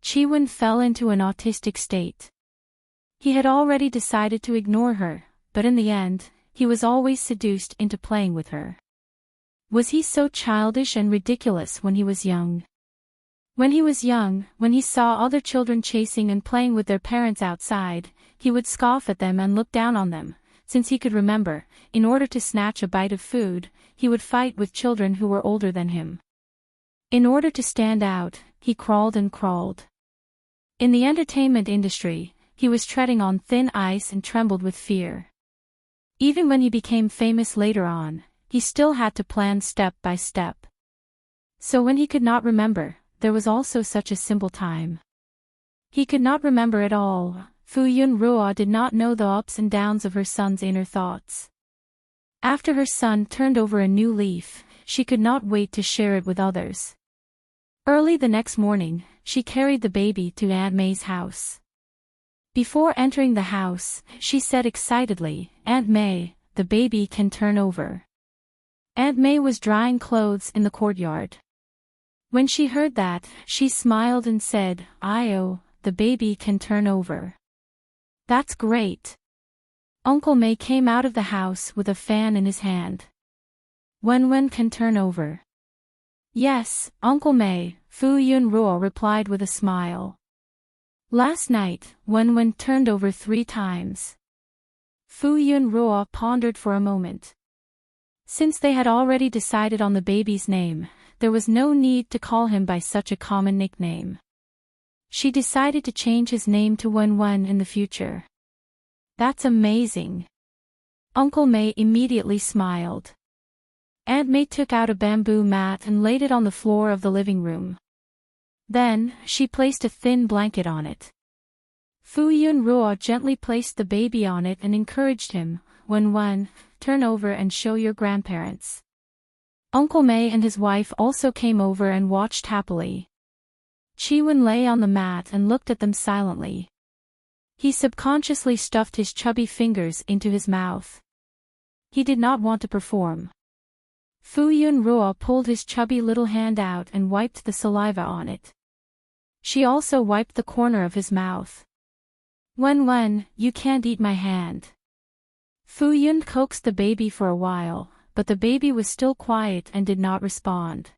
Qi Wen fell into an autistic state. He had already decided to ignore her, but in the end, he was always seduced into playing with her. Was he so childish and ridiculous when he was young? When he was young, when he saw other children chasing and playing with their parents outside, he would scoff at them and look down on them. Since he could remember, in order to snatch a bite of food, he would fight with children who were older than him. In order to stand out, he crawled and crawled. In the entertainment industry, he was treading on thin ice and trembled with fear. Even when he became famous later on, he still had to plan step by step. So when he could not remember, there was also such a simple time. He could not remember at all, Fu Yunruo did not know the ups and downs of her son's inner thoughts. After her son turned over a new leaf, she could not wait to share it with others. Early the next morning, she carried the baby to Aunt May's house. Before entering the house, she said excitedly, "Aunt May, the baby can turn over." Aunt May was drying clothes in the courtyard. When she heard that, she smiled and said, "Oh, the baby can turn over. That's great." Uncle May came out of the house with a fan in his hand. "Wen can turn over." "Yes, Uncle May," Fu Yunruo replied with a smile. "Last night, Wen turned over 3 times. Fu Yunruo pondered for a moment. Since they had already decided on the baby's name, there was no need to call him by such a common nickname. She decided to change his name to Wen in the future. "That's amazing." Uncle May immediately smiled. Aunt May took out a bamboo mat and laid it on the floor of the living room. Then, she placed a thin blanket on it. Fu Yunruo gently placed the baby on it and encouraged him, "Wen, turn over and show your grandparents." Uncle May and his wife also came over and watched happily. Chi-Wen lay on the mat and looked at them silently. He subconsciously stuffed his chubby fingers into his mouth. He did not want to perform. Fu Yunruo pulled his chubby little hand out and wiped the saliva on it. She also wiped the corner of his mouth. "Wen, you can't eat my hand." Fu Yun coaxed the baby for a while, but the baby was still quiet and did not respond.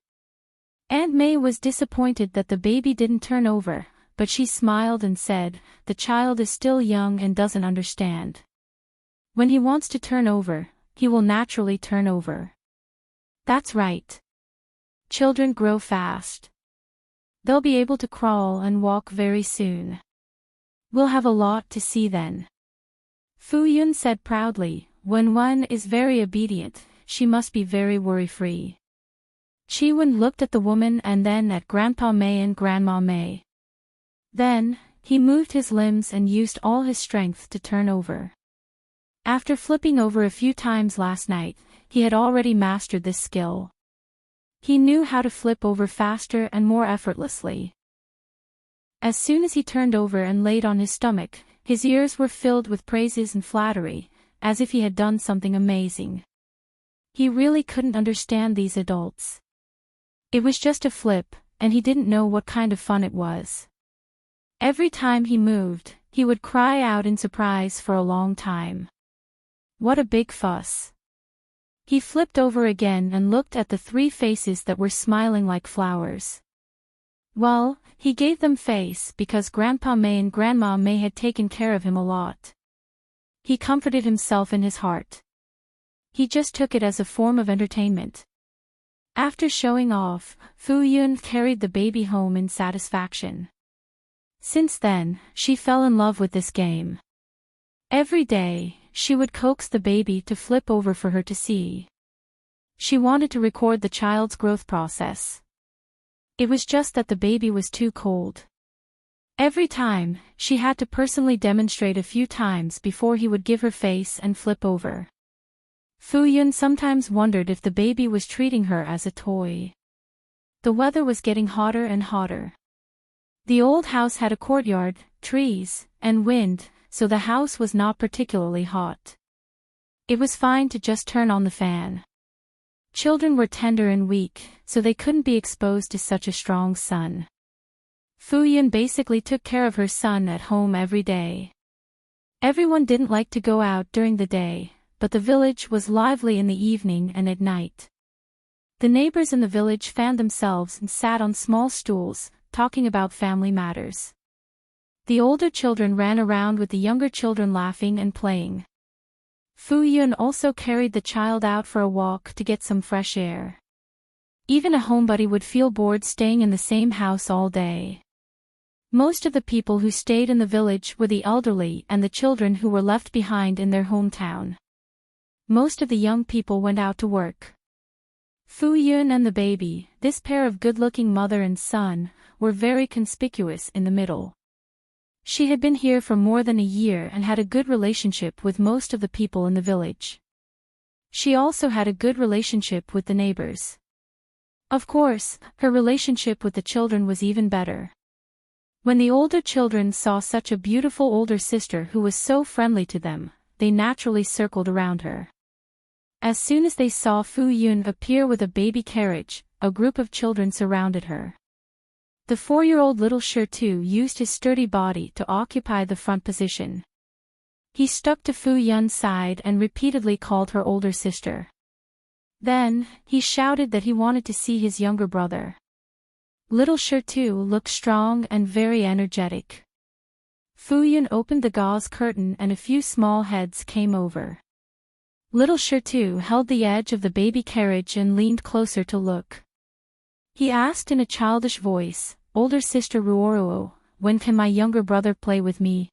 Aunt May was disappointed that the baby didn't turn over, but she smiled and said, "The child is still young and doesn't understand. When he wants to turn over, he will naturally turn over." "That's right. Children grow fast. They'll be able to crawl and walk very soon. We'll have a lot to see then." Fu Yun said proudly, "Wen is very obedient, she must be very worry-free." Chi-Wen looked at the woman and then at Grandpa May and Grandma May. Then, he moved his limbs and used all his strength to turn over. After flipping over a few times last night, he had already mastered this skill. He knew how to flip over faster and more effortlessly. As soon as he turned over and laid on his stomach, his ears were filled with praises and flattery, as if he had done something amazing. He really couldn't understand these adults. It was just a flip, and he didn't know what kind of fun it was. Every time he moved, he would cry out in surprise for a long time. "What a big fuss." He flipped over again and looked at the 3 faces that were smiling like flowers. Well, he gave them face because Grandpa May and Grandma May had taken care of him a lot. He comforted himself in his heart. He just took it as a form of entertainment. After showing off, Fu Yun carried the baby home in satisfaction. Since then, she fell in love with this game. Every day, she would coax the baby to flip over for her to see. She wanted to record the child's growth process. It was just that the baby was too cold. Every time, she had to personally demonstrate a few times before he would give her face and flip over. Fu Yun sometimes wondered if the baby was treating her as a toy. The weather was getting hotter and hotter. The old house had a courtyard, trees, and wind, so the house was not particularly hot. It was fine to just turn on the fan. Children were tender and weak, so they couldn't be exposed to such a strong sun. Fu Yun basically took care of her son at home every day. Everyone didn't like to go out during the day, but the village was lively in the evening and at night. The neighbors in the village fanned themselves and sat on small stools, talking about family matters. The older children ran around with the younger children laughing and playing. Fu Yun also carried the child out for a walk to get some fresh air. Even a homebody would feel bored staying in the same house all day. Most of the people who stayed in the village were the elderly and the children who were left behind in their hometown. Most of the young people went out to work. Fu Yun and the baby, this pair of good-looking mother and son, were very conspicuous in the middle. She had been here for more than a year and had a good relationship with most of the people in the village. She also had a good relationship with the neighbors. Of course, her relationship with the children was even better. When the older children saw such a beautiful older sister who was so friendly to them, they naturally circled around her. As soon as they saw Fu Yun appear with a baby carriage, a group of children surrounded her. The 4-year-old little Shirtu used his sturdy body to occupy the front position. He stuck to Fu Yun's side and repeatedly called her older sister. Then, he shouted that he wanted to see his younger brother. Little Shirtu looked strong and very energetic. Fu Yun opened the gauze curtain and a few small heads came over. Little Shirtu held the edge of the baby carriage and leaned closer to look. He asked in a childish voice, "Older sister Ruoruo, when can my younger brother play with me?"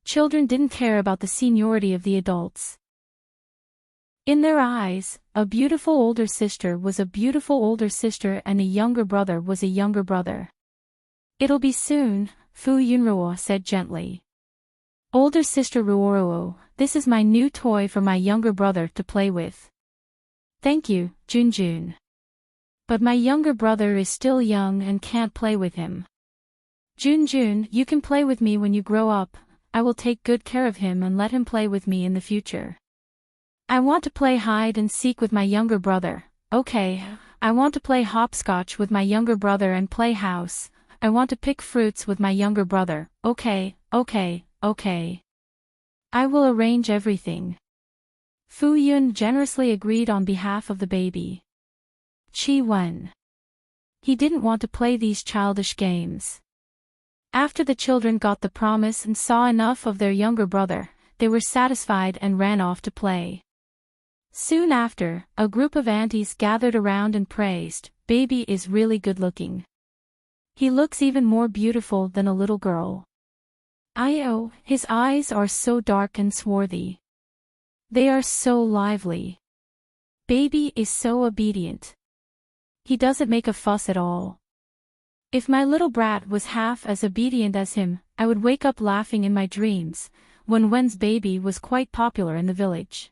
Children didn't care about the seniority of the adults. In their eyes, a beautiful older sister was a beautiful older sister and a younger brother was a younger brother. "It'll be soon," Fu Yunruo said gently. "Older sister Ruoruo, this is my new toy for my younger brother to play with." "Thank you, Junjun. But my younger brother is still young and can't play with him." "Junjun, you can play with me when you grow up. I will take good care of him and let him play with me in the future." "I want to play hide and seek with my younger brother." "Okay, I want to play hopscotch with my younger brother and play house. I want to pick fruits with my younger brother." "Okay, okay, okay. I will arrange everything." Fu Yun generously agreed on behalf of the baby. Chi Wen. He didn't want to play these childish games. After the children got the promise and saw enough of their younger brother, they were satisfied and ran off to play. Soon after, a group of aunties gathered around and praised, "Baby is really good looking. He looks even more beautiful than a little girl. His eyes are so dark and swarthy. They are so lively. Baby is so obedient. He doesn't make a fuss at all. If my little brat was half as obedient as him, I would wake up laughing in my dreams." When Wen's baby was quite popular in the village.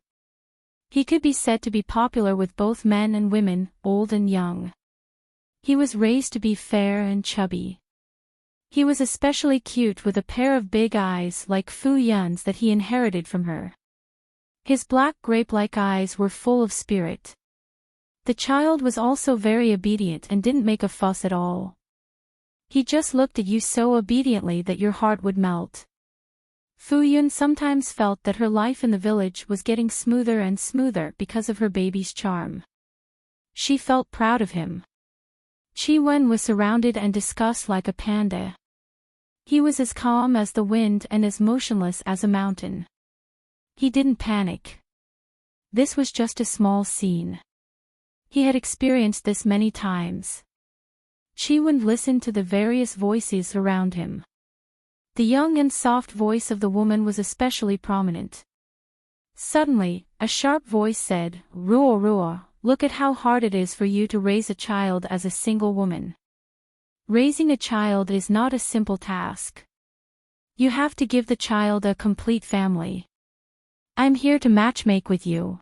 He could be said to be popular with both men and women, old and young. He was raised to be fair and chubby. He was especially cute with a pair of big eyes like Fu Yun's that he inherited from her. His black grape-like eyes were full of spirit. The child was also very obedient and didn't make a fuss at all. He just looked at you so obediently that your heart would melt. Fu Yun sometimes felt that her life in the village was getting smoother and smoother because of her baby's charm. She felt proud of him. Chi Wen was surrounded and discussed like a panda. He was as calm as the wind and as motionless as a mountain. He didn't panic. This was just a small scene. He had experienced this many times. Chi Wen listened to the various voices around him. The young and soft voice of the woman was especially prominent. Suddenly, a sharp voice said, "Ruo Ruo, look at how hard it is for you to raise a child as a single woman. Raising a child is not a simple task. You have to give the child a complete family. I'm here to matchmake with you.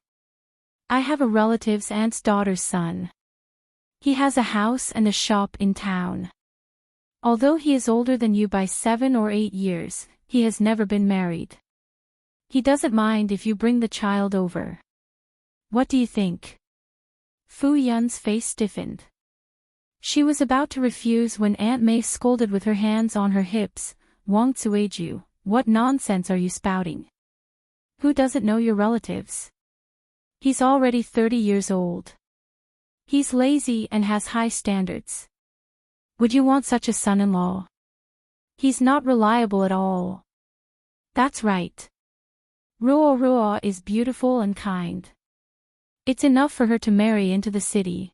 I have a relative's aunt's daughter's son. He has a house and a shop in town. Although he is older than you by 7 or 8 years, he has never been married. He doesn't mind if you bring the child over. What do you think?" Fu Yun's face stiffened. She was about to refuse when Aunt May scolded with her hands on her hips. "Wang Zueju, what nonsense are you spouting? Who doesn't know your relatives? He's already 30 years old. He's lazy and has high standards. Would you want such a son-in-law? He's not reliable at all." "That's right. Ruo Ruo is beautiful and kind. It's enough for her to marry into the city.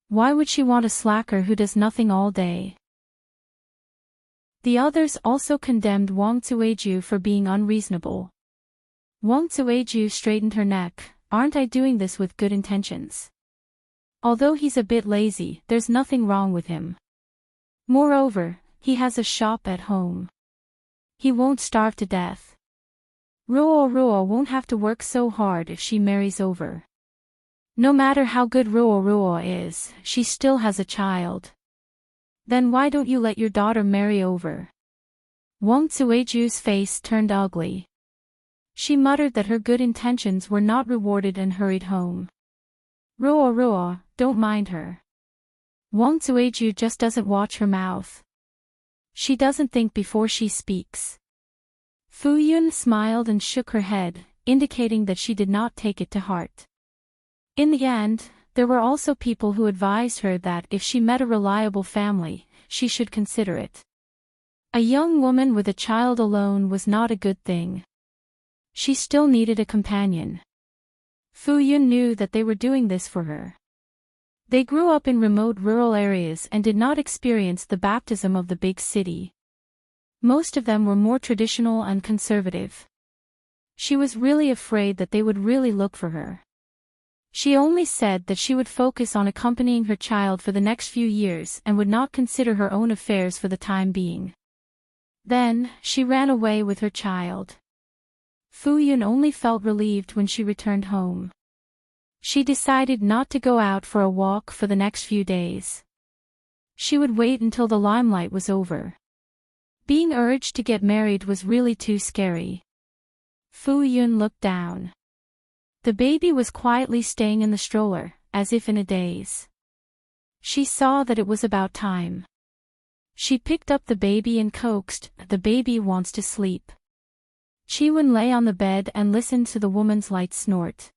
Why would she want a slacker who does nothing all day?" The others also condemned Wang Zueju for being unreasonable. Wang Zueju straightened her neck. "Aren't I doing this with good intentions? Although he's a bit lazy, there's nothing wrong with him. Moreover, he has a shop at home. He won't starve to death. Ruo won't have to work so hard if she marries over. No matter how good Ruo is, she still has a child. Then why don't you let your daughter marry over? Wang Zuiju's face turned ugly. She muttered that her good intentions were not rewarded and hurried home. Ruo, don't mind her. Wang Zuiju just doesn't watch her mouth. She doesn't think before she speaks. Fu Yun smiled and shook her head, indicating that she did not take it to heart. In the end, there were also people who advised her that if she met a reliable family, she should consider it. A young woman with a child alone was not a good thing. She still needed a companion. Fu Yun knew that they were doing this for her. They grew up in remote rural areas and did not experience the baptism of the big city. Most of them were more traditional and conservative. She was really afraid that they would really look for her. She only said that she would focus on accompanying her child for the next few years and would not consider her own affairs for the time being. Then, she ran away with her child. Fu Yun only felt relieved when she returned home. She decided not to go out for a walk for the next few days. She would wait until the limelight was over. Being urged to get married was really too scary. Fu Yun looked down. The baby was quietly staying in the stroller, as if in a daze. She saw that it was about time. She picked up the baby and coaxed, "The baby wants to sleep." Chi-Wen lay on the bed and listened to the woman's light snort.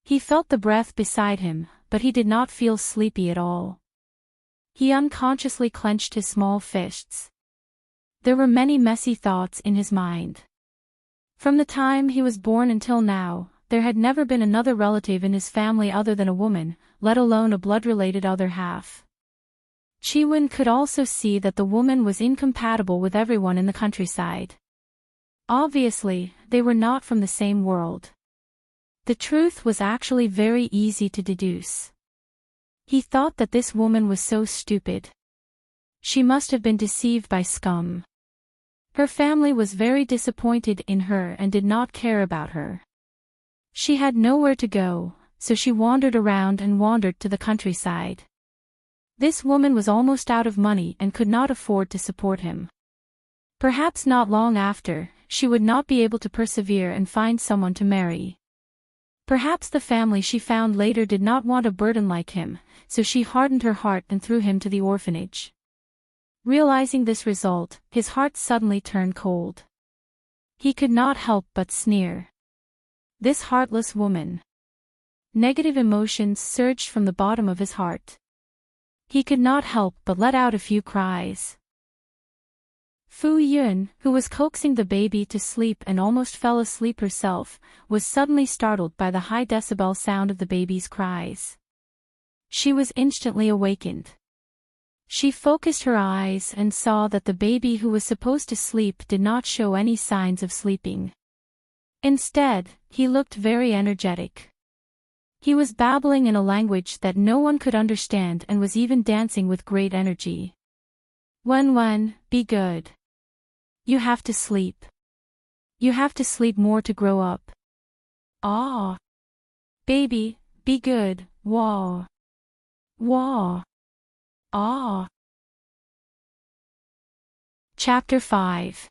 He felt the breath beside him, but he did not feel sleepy at all. He unconsciously clenched his small fists. There were many messy thoughts in his mind. From the time he was born until now, there had never been another relative in his family other than a woman, let alone a blood-related other half. Chi-Wen could also see that the woman was incompatible with everyone in the countryside. Obviously, they were not from the same world. The truth was actually very easy to deduce. He thought that this woman was so stupid. She must have been deceived by scum. Her family was very disappointed in her and did not care about her. She had nowhere to go, so she wandered around and wandered to the countryside. This woman was almost out of money and could not afford to support him. Perhaps not long after, she would not be able to persevere and find someone to marry. Perhaps the family she found later did not want a burden like him, so she hardened her heart and threw him to the orphanage. Realizing this result, his heart suddenly turned cold. He could not help but sneer. This heartless woman. Negative emotions surged from the bottom of his heart. He could not help but let out a few cries. Fu Yun, who was coaxing the baby to sleep and almost fell asleep herself, was suddenly startled by the high decibel sound of the baby's cries. She was instantly awakened. She focused her eyes and saw that the baby who was supposed to sleep did not show any signs of sleeping. Instead, he looked very energetic. He was babbling in a language that no one could understand and was even dancing with great energy. Wen, be good. You have to sleep. You have to sleep more to grow up. Ah. Baby, be good, wah. Wah. Ah. Chapter 5.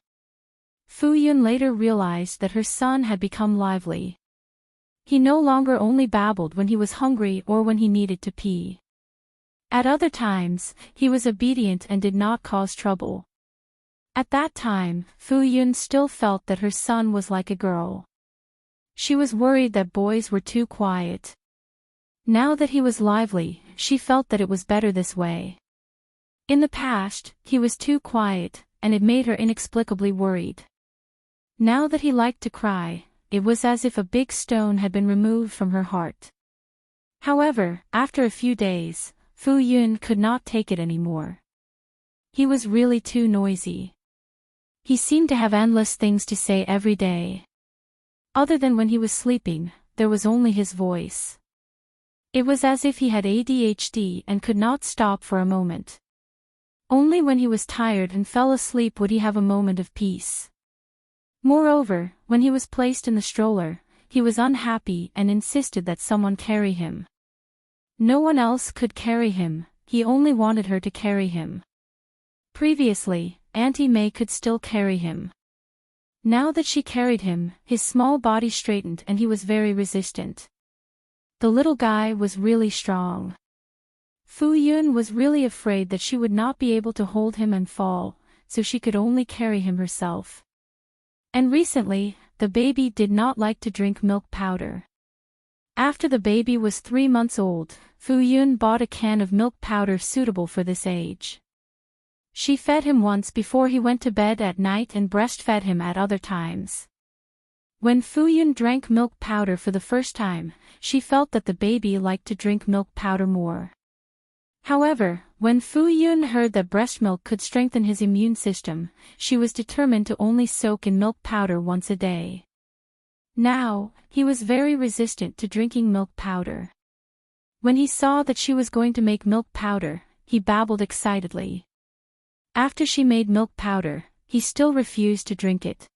Fu Yun later realized that her son had become lively. He no longer only babbled when he was hungry or when he needed to pee. At other times, he was obedient and did not cause trouble. At that time, Fu Yun still felt that her son was like a girl. She was worried that boys were too quiet. Now that he was lively, she felt that it was better this way. In the past, he was too quiet, and it made her inexplicably worried. Now that he liked to cry, it was as if a big stone had been removed from her heart. However, after a few days, Fu Yun could not take it anymore. He was really too noisy. He seemed to have endless things to say every day. Other than when he was sleeping, there was only his voice. It was as if he had ADHD and could not stop for a moment. Only when he was tired and fell asleep would he have a moment of peace. Moreover, when he was placed in the stroller, he was unhappy and insisted that someone carry him. No one else could carry him, he only wanted her to carry him. Previously, Auntie May could still carry him. Now that she carried him, his small body straightened and he was very resistant. The little guy was really strong. Fu Yun was really afraid that she would not be able to hold him and fall, so she could only carry him herself. And recently, the baby did not like to drink milk powder. After the baby was 3 months old, Fu Yun bought a can of milk powder suitable for this age. She fed him once before he went to bed at night and breastfed him at other times. When Fu Yun drank milk powder for the first time, she felt that the baby liked to drink milk powder more. However, when Fu Yun heard that breast milk could strengthen his immune system, she was determined to only soak in milk powder once a day. Now, he was very resistant to drinking milk powder. When he saw that she was going to make milk powder, he babbled excitedly. After she made milk powder, he still refused to drink it.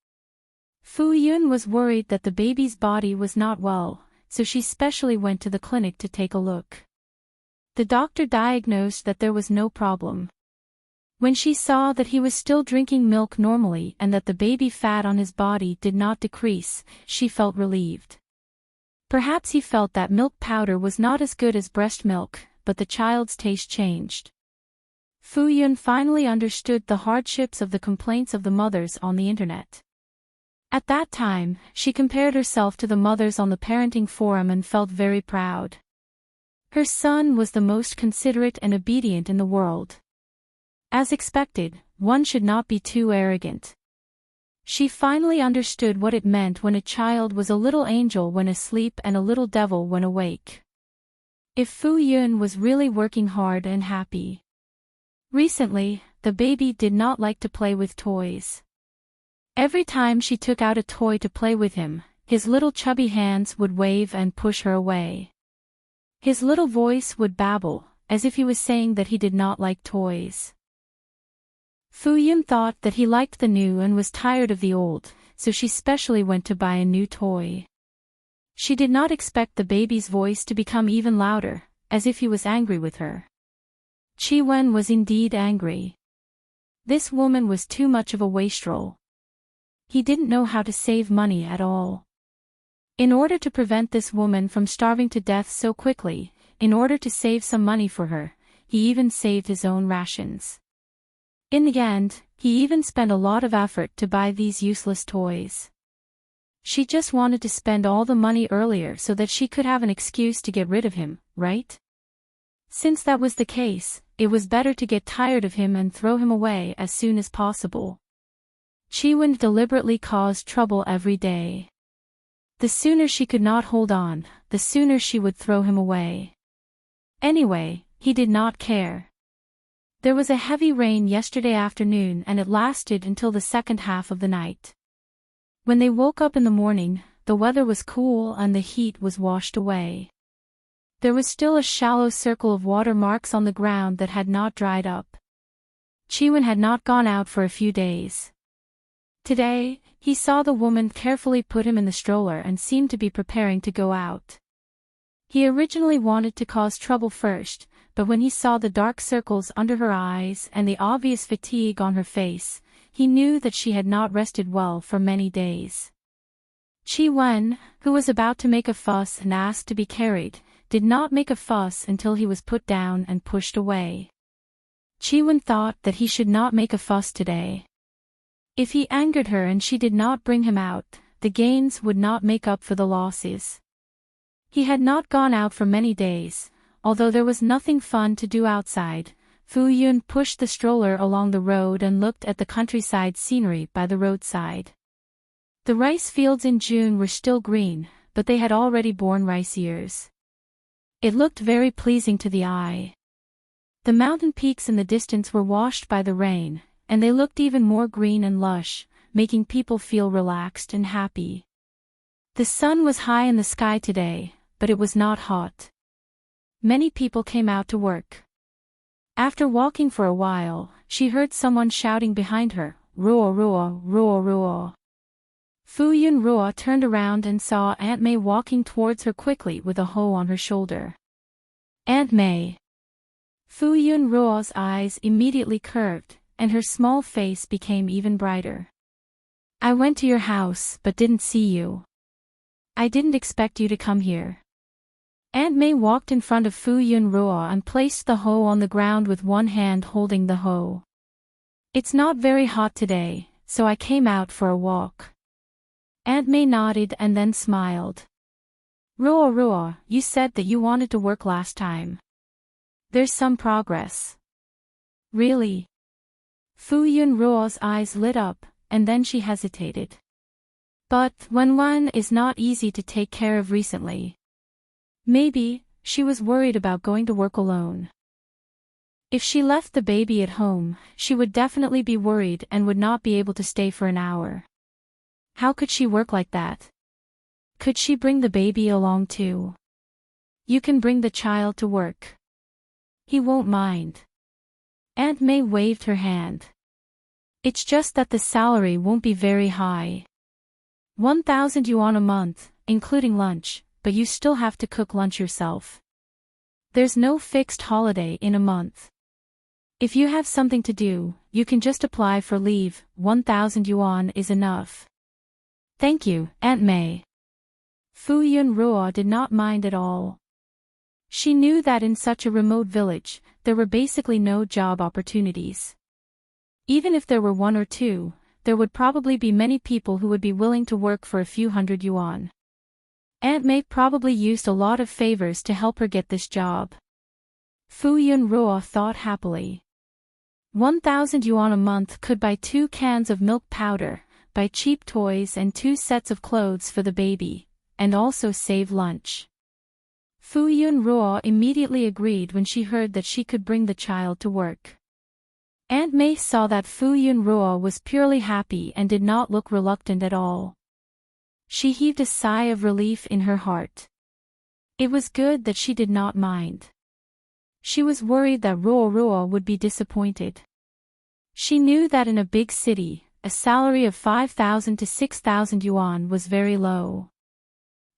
Fu Yun was worried that the baby's body was not well, so she specially went to the clinic to take a look. The doctor diagnosed that there was no problem. When she saw that he was still drinking milk normally and that the baby fat on his body did not decrease, she felt relieved. Perhaps he felt that milk powder was not as good as breast milk, but the child's taste changed. Fu Yun finally understood the hardships of the complaints of the mothers on the internet. At that time, she compared herself to the mothers on the parenting forum and felt very proud. Her son was the most considerate and obedient in the world. As expected, one should not be too arrogant. She finally understood what it meant when a child was a little angel when asleep and a little devil when awake. If Fu Yun was really working hard and happy. Recently, the baby did not like to play with toys. Every time she took out a toy to play with him, his little chubby hands would wave and push her away. His little voice would babble, as if he was saying that he did not like toys. Fu Yun thought that he liked the new and was tired of the old, so she specially went to buy a new toy. She did not expect the baby's voice to become even louder, as if he was angry with her. Chi Wen was indeed angry. This woman was too much of a wastrel. He didn't know how to save money at all. In order to prevent this woman from starving to death so quickly, in order to save some money for her, he even saved his own rations. In the end, he even spent a lot of effort to buy these useless toys. She just wanted to spend all the money earlier so that she could have an excuse to get rid of him, right? Since that was the case, it was better to get tired of him and throw him away as soon as possible. Chi Wen deliberately caused trouble every day. The sooner she could not hold on, the sooner she would throw him away. Anyway, he did not care. There was a heavy rain yesterday afternoon and it lasted until the second half of the night. When they woke up in the morning, the weather was cool and the heat was washed away. There was still a shallow circle of water marks on the ground that had not dried up. Chi Wen had not gone out for a few days. Today, he saw the woman carefully put him in the stroller and seemed to be preparing to go out. He originally wanted to cause trouble first, but when he saw the dark circles under her eyes and the obvious fatigue on her face, he knew that she had not rested well for many days. Chi Wen, who was about to make a fuss and asked to be carried, did not make a fuss until he was put down and pushed away. Chi Wen thought that he should not make a fuss today. If he angered her and she did not bring him out, the gains would not make up for the losses. He had not gone out for many days, although there was nothing fun to do outside. Fu Yun pushed the stroller along the road and looked at the countryside scenery by the roadside. The rice fields in June were still green, but they had already borne rice ears. It looked very pleasing to the eye. The mountain peaks in the distance were washed by the rain, and they looked even more green and lush, making people feel relaxed and happy. The sun was high in the sky today, but it was not hot. Many people came out to work. After walking for a while, she heard someone shouting behind her, "Roar, roar, roar, roar." Fu Yun Ruo turned around and saw Aunt May walking towards her quickly with a hoe on her shoulder. Aunt May. Fu Yun Ruo's eyes immediately curved, and her small face became even brighter. "I went to your house but didn't see you. I didn't expect you to come here." Aunt May walked in front of Fu Yun Ruo and placed the hoe on the ground with one hand holding the hoe. "It's not very hot today, so I came out for a walk." Aunt May nodded and then smiled. "Ruo Ruo, you said that you wanted to work last time. There's some progress." "Really?" Fu Yun Ruo's eyes lit up, and then she hesitated. But when one is not easy to take care of recently. Maybe, she was worried about going to work alone. If she left the baby at home, she would definitely be worried and would not be able to stay for an hour. How could she work like that? Could she bring the baby along too? "You can bring the child to work. He won't mind." Aunt May waved her hand. "It's just that the salary won't be very high. 1,000 yuan a month, including lunch, but you still have to cook lunch yourself. There's no fixed holiday in a month. If you have something to do, you can just apply for leave. 1,000 yuan is enough." "Thank you, Aunt May." Fu Yun Ruo did not mind at all. She knew that in such a remote village, there were basically no job opportunities. Even if there were one or two, there would probably be many people who would be willing to work for a few hundred yuan. Aunt May probably used a lot of favors to help her get this job. Fu Yun Ruo thought happily. 1,000 yuan a month could buy 2 cans of milk powder, buy cheap toys and 2 sets of clothes for the baby, and also save lunch. Fu Yun Ruo immediately agreed when she heard that she could bring the child to work. Aunt May saw that Fu Yun Ruo was purely happy and did not look reluctant at all. She heaved a sigh of relief in her heart. It was good that she did not mind. She was worried that Ruo Ruo would be disappointed. She knew that in a big city, a salary of 5,000 to 6,000 yuan was very low.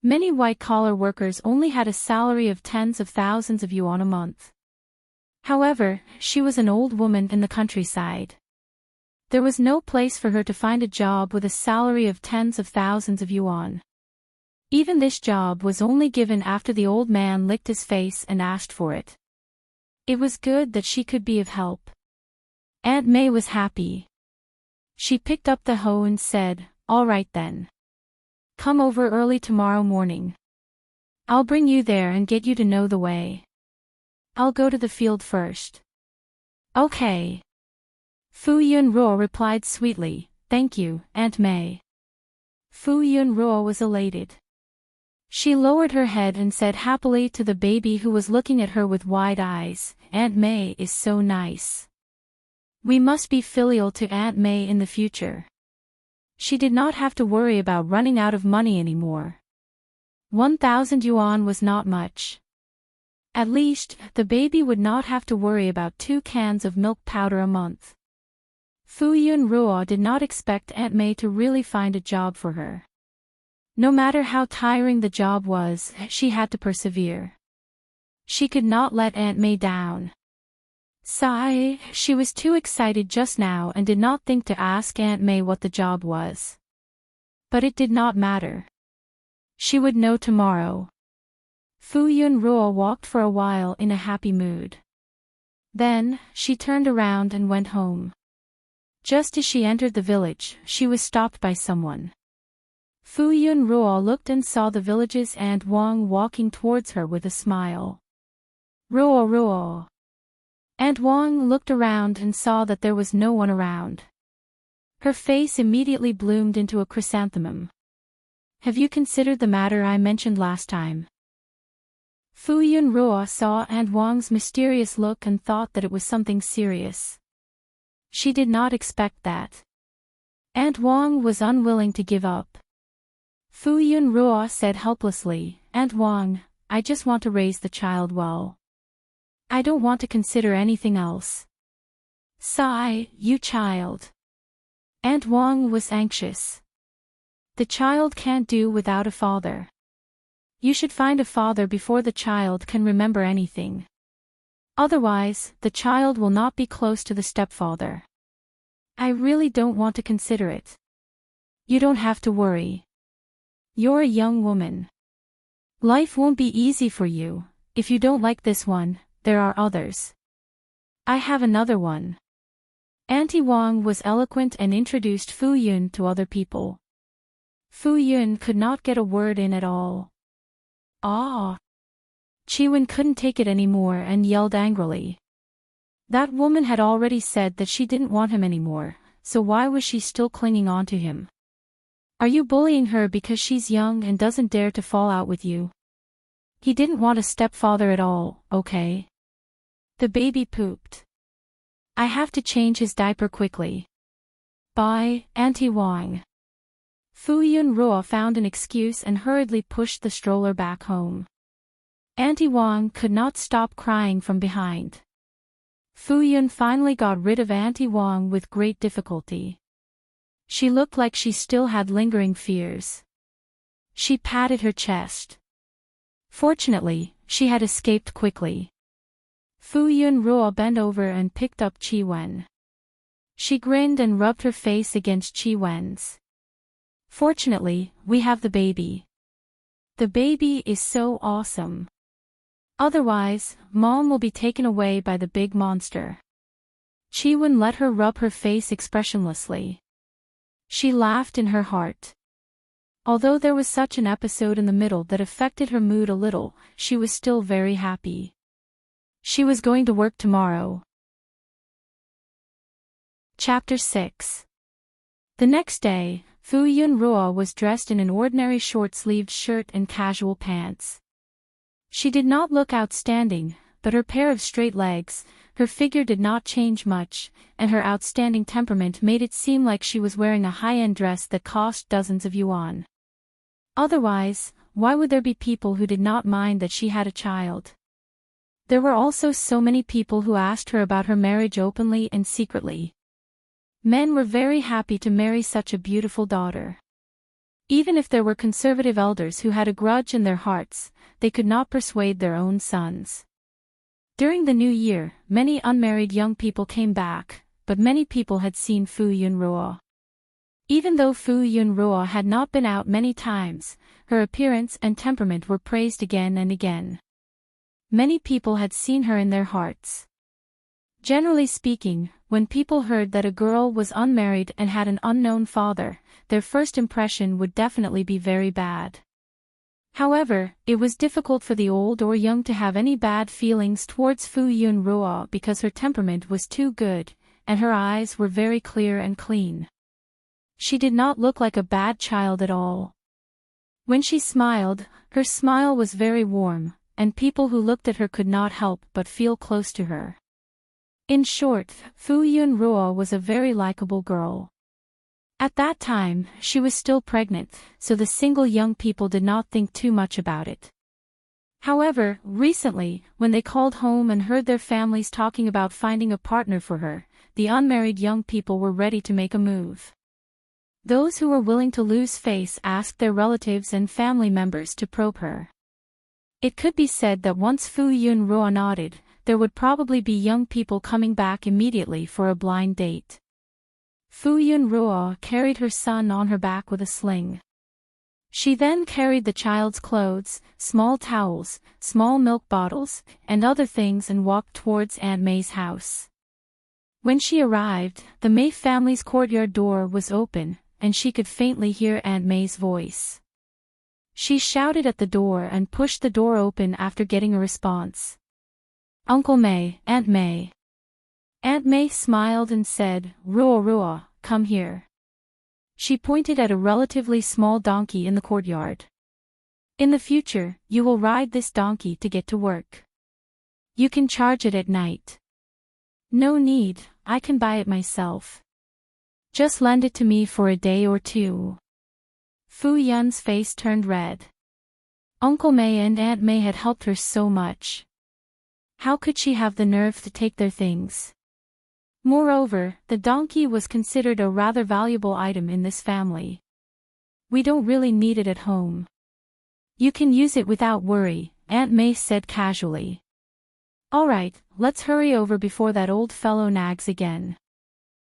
Many white-collar workers only had a salary of tens of thousands of yuan a month. However, she was an old woman in the countryside. There was no place for her to find a job with a salary of tens of thousands of yuan. Even this job was only given after the old man licked his face and asked for it. It was good that she could be of help. Aunt May was happy. She picked up the hoe and said, "All right then. Come over early tomorrow morning. I'll bring you there and get you to know the way. I'll go to the field first." "Okay." Fu Yun Ruo replied sweetly, "Thank you, Aunt May." Fu Yun Ruo was elated. She lowered her head and said happily to the baby who was looking at her with wide eyes, "Aunt May is so nice. We must be filial to Aunt May in the future." She did not have to worry about running out of money anymore. 1,000 yuan was not much. At least, the baby would not have to worry about 2 cans of milk powder a month. Fu Yun Ruo did not expect Aunt May to really find a job for her. No matter how tiring the job was, she had to persevere. She could not let Aunt May down. Sigh, she was too excited just now and did not think to ask Aunt May what the job was. But it did not matter. She would know tomorrow. Fu Yun Ruo walked for a while in a happy mood. Then, she turned around and went home. Just as she entered the village, she was stopped by someone. Fu Yun Ruo looked and saw the village's Aunt Wang walking towards her with a smile. "Ruo Ruo." Aunt Wang looked around and saw that there was no one around. Her face immediately bloomed into a chrysanthemum. "Have you considered the matter I mentioned last time?" Fu Yun Ruo saw Aunt Wang's mysterious look and thought that it was something serious. She did not expect that. Aunt Wang was unwilling to give up. Fu Yun Ruo said helplessly, "Aunt Wang, I just want to raise the child well. I don't want to consider anything else. Sigh, you child. Aunt Wang was anxious. The child can't do without a father. You should find a father before the child can remember anything. Otherwise, the child will not be close to the stepfather. I really don't want to consider it. You don't have to worry. You're a young woman. Life won't be easy for you. If you don't like this one, there are others. I have another one. Auntie Wang was eloquent and introduced Fu Yun to other people. Fu Yun could not get a word in at all. Ah! Chi-Wen couldn't take it anymore and yelled angrily. That woman had already said that she didn't want him anymore, so why was she still clinging on to him? Are you bullying her because she's young and doesn't dare to fall out with you? He didn't want a stepfather at all, okay? The baby pooped. I have to change his diaper quickly. Bye, Auntie Wang. Fu Yun Ruo found an excuse and hurriedly pushed the stroller back home. Auntie Wang could not stop crying from behind. Fu Yun finally got rid of Auntie Wang with great difficulty. She looked like she still had lingering fears. She patted her chest. Fortunately, she had escaped quickly. Fu Yun Ruo bent over and picked up Chi-Wen. She grinned and rubbed her face against Chi-Wen's. Fortunately, we have the baby. The baby is so awesome. Otherwise, Mom will be taken away by the big monster. Chi-Wen let her rub her face expressionlessly. She laughed in her heart. Although there was such an episode in the middle that affected her mood a little, she was still very happy. She was going to work tomorrow. Chapter 6. The next day, Fu Yun Ruo was dressed in an ordinary short-sleeved shirt and casual pants. She did not look outstanding, but her pair of straight legs, her figure did not change much, and her outstanding temperament made it seem like she was wearing a high-end dress that cost dozens of yuan. Otherwise, why would there be people who did not mind that she had a child? There were also so many people who asked her about her marriage openly and secretly. Men were very happy to marry such a beautiful daughter. Even if there were conservative elders who had a grudge in their hearts, they could not persuade their own sons. During the new year, many unmarried young people came back, but many people had seen Fu Yun Ruo. Even though Fu Yun Ruo had not been out many times, her appearance and temperament were praised again and again. Many people had seen her in their hearts. Generally speaking, when people heard that a girl was unmarried and had an unknown father, their first impression would definitely be very bad. However, it was difficult for the old or young to have any bad feelings towards Fu Yun Ruo because her temperament was too good, and her eyes were very clear and clean. She did not look like a bad child at all. When she smiled, her smile was very warm, and people who looked at her could not help but feel close to her. In short, Fu Yun Ruo was a very likable girl. At that time, she was still pregnant, so the single young people did not think too much about it. However, recently, when they called home and heard their families talking about finding a partner for her, the unmarried young people were ready to make a move. Those who were willing to lose face asked their relatives and family members to probe her. It could be said that once Fu Yun Ruo nodded, there would probably be young people coming back immediately for a blind date. Fu Yun Ruo carried her son on her back with a sling. She then carried the child's clothes, small towels, small milk bottles, and other things and walked towards Aunt May's house. When she arrived, the May family's courtyard door was open, and she could faintly hear Aunt May's voice. She shouted at the door and pushed the door open after getting a response. "Uncle May, Aunt May." Aunt May smiled and said, "Ruo Ruo, come here." She pointed at a relatively small donkey in the courtyard. "In the future, you will ride this donkey to get to work. You can charge it at night." "No need, I can buy it myself. Just lend it to me for a day or two." Fu Yun's face turned red. Uncle May and Aunt May had helped her so much. How could she have the nerve to take their things? Moreover, the donkey was considered a rather valuable item in this family. We don't really need it at home. You can use it without worry, Aunt May said casually. All right, let's hurry over before that old fellow nags again.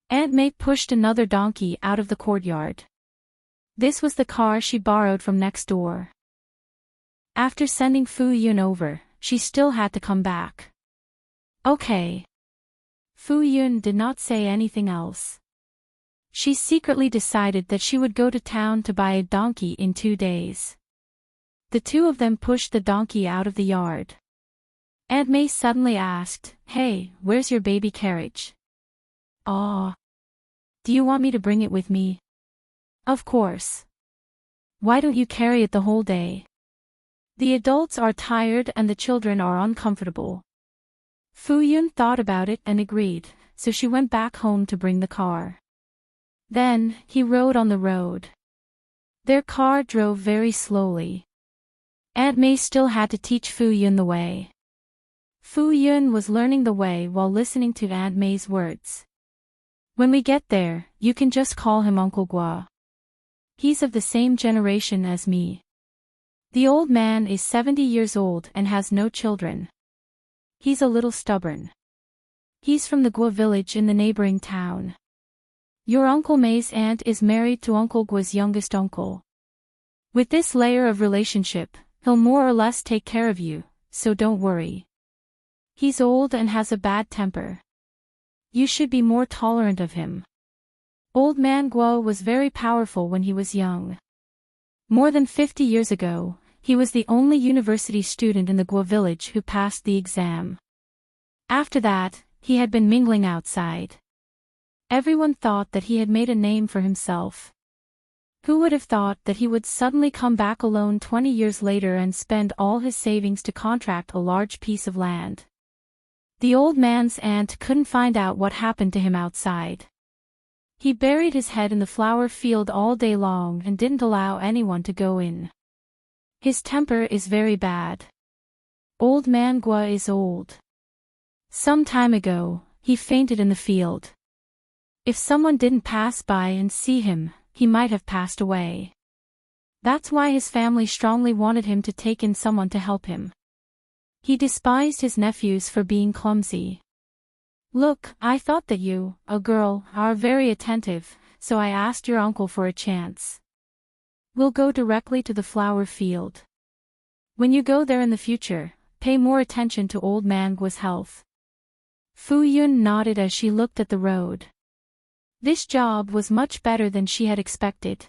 Aunt May pushed another donkey out of the courtyard. This was the car she borrowed from next door. After sending Fu Yun over, she still had to come back. Okay. Fu Yun did not say anything else. She secretly decided that she would go to town to buy a donkey in 2 days. The two of them pushed the donkey out of the yard. Aunt May suddenly asked, "Hey, where's your baby carriage?" "Aw. Do you want me to bring it with me?" "Of course. Why don't you carry it the whole day?" The adults are tired and the children are uncomfortable. Fu Yun thought about it and agreed, so she went back home to bring the car. Then, he rode on the road. Their car drove very slowly. Aunt May still had to teach Fu Yun the way. Fu Yun was learning the way while listening to Aunt May's words. "When we get there, you can just call him Uncle Gua. He's of the same generation as me. The old man is 70 years old and has no children. He's a little stubborn. He's from the Gua village in the neighboring town. Your Uncle May's aunt is married to Uncle Gua's youngest uncle. With this layer of relationship, he'll more or less take care of you, so don't worry. He's old and has a bad temper. You should be more tolerant of him. Old man Gua was very powerful when he was young. More than 50 years ago, he was the only university student in the Gua village who passed the exam. After that, he had been mingling outside. Everyone thought that he had made a name for himself. Who would have thought that he would suddenly come back alone 20 years later and spend all his savings to contract a large piece of land? The old man's aunt couldn't find out what happened to him outside. He buried his head in the flower field all day long and didn't allow anyone to go in. His temper is very bad. Old man Gua is old. Some time ago, he fainted in the field. If someone didn't pass by and see him, he might have passed away. That's why his family strongly wanted him to take in someone to help him. He despised his nephews for being clumsy. Look, I thought that you, a girl, are very attentive, so I asked your uncle for a chance. We'll go directly to the flower field. When you go there in the future, pay more attention to old man Gua's health." Fu Yun nodded as she looked at the road. This job was much better than she had expected.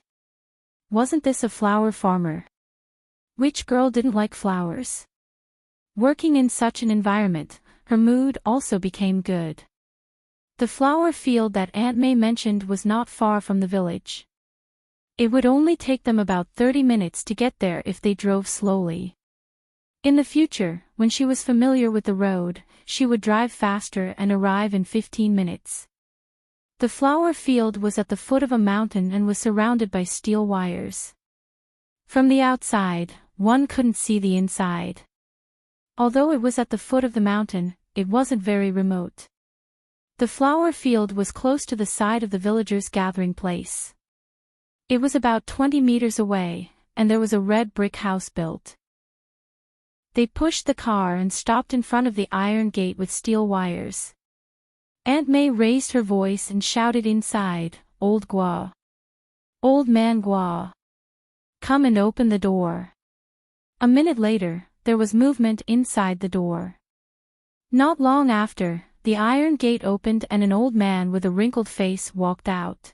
Wasn't this a flower farmer? Which girl didn't like flowers? Working in such an environment, her mood also became good. The flower field that Aunt May mentioned was not far from the village. It would only take them about 30 minutes to get there if they drove slowly. In the future, when she was familiar with the road, she would drive faster and arrive in 15 minutes. The flower field was at the foot of a mountain and was surrounded by steel wires. From the outside, one couldn't see the inside. Although it was at the foot of the mountain, it wasn't very remote. The flower field was close to the side of the villagers' gathering place. It was about 20 meters away, and there was a red brick house built. They pushed the car and stopped in front of the iron gate with steel wires. Aunt May raised her voice and shouted inside, "Old Gua. Old man Gua. Come and open the door." A minute later, there was movement inside the door. Not long after, the iron gate opened and an old man with a wrinkled face walked out.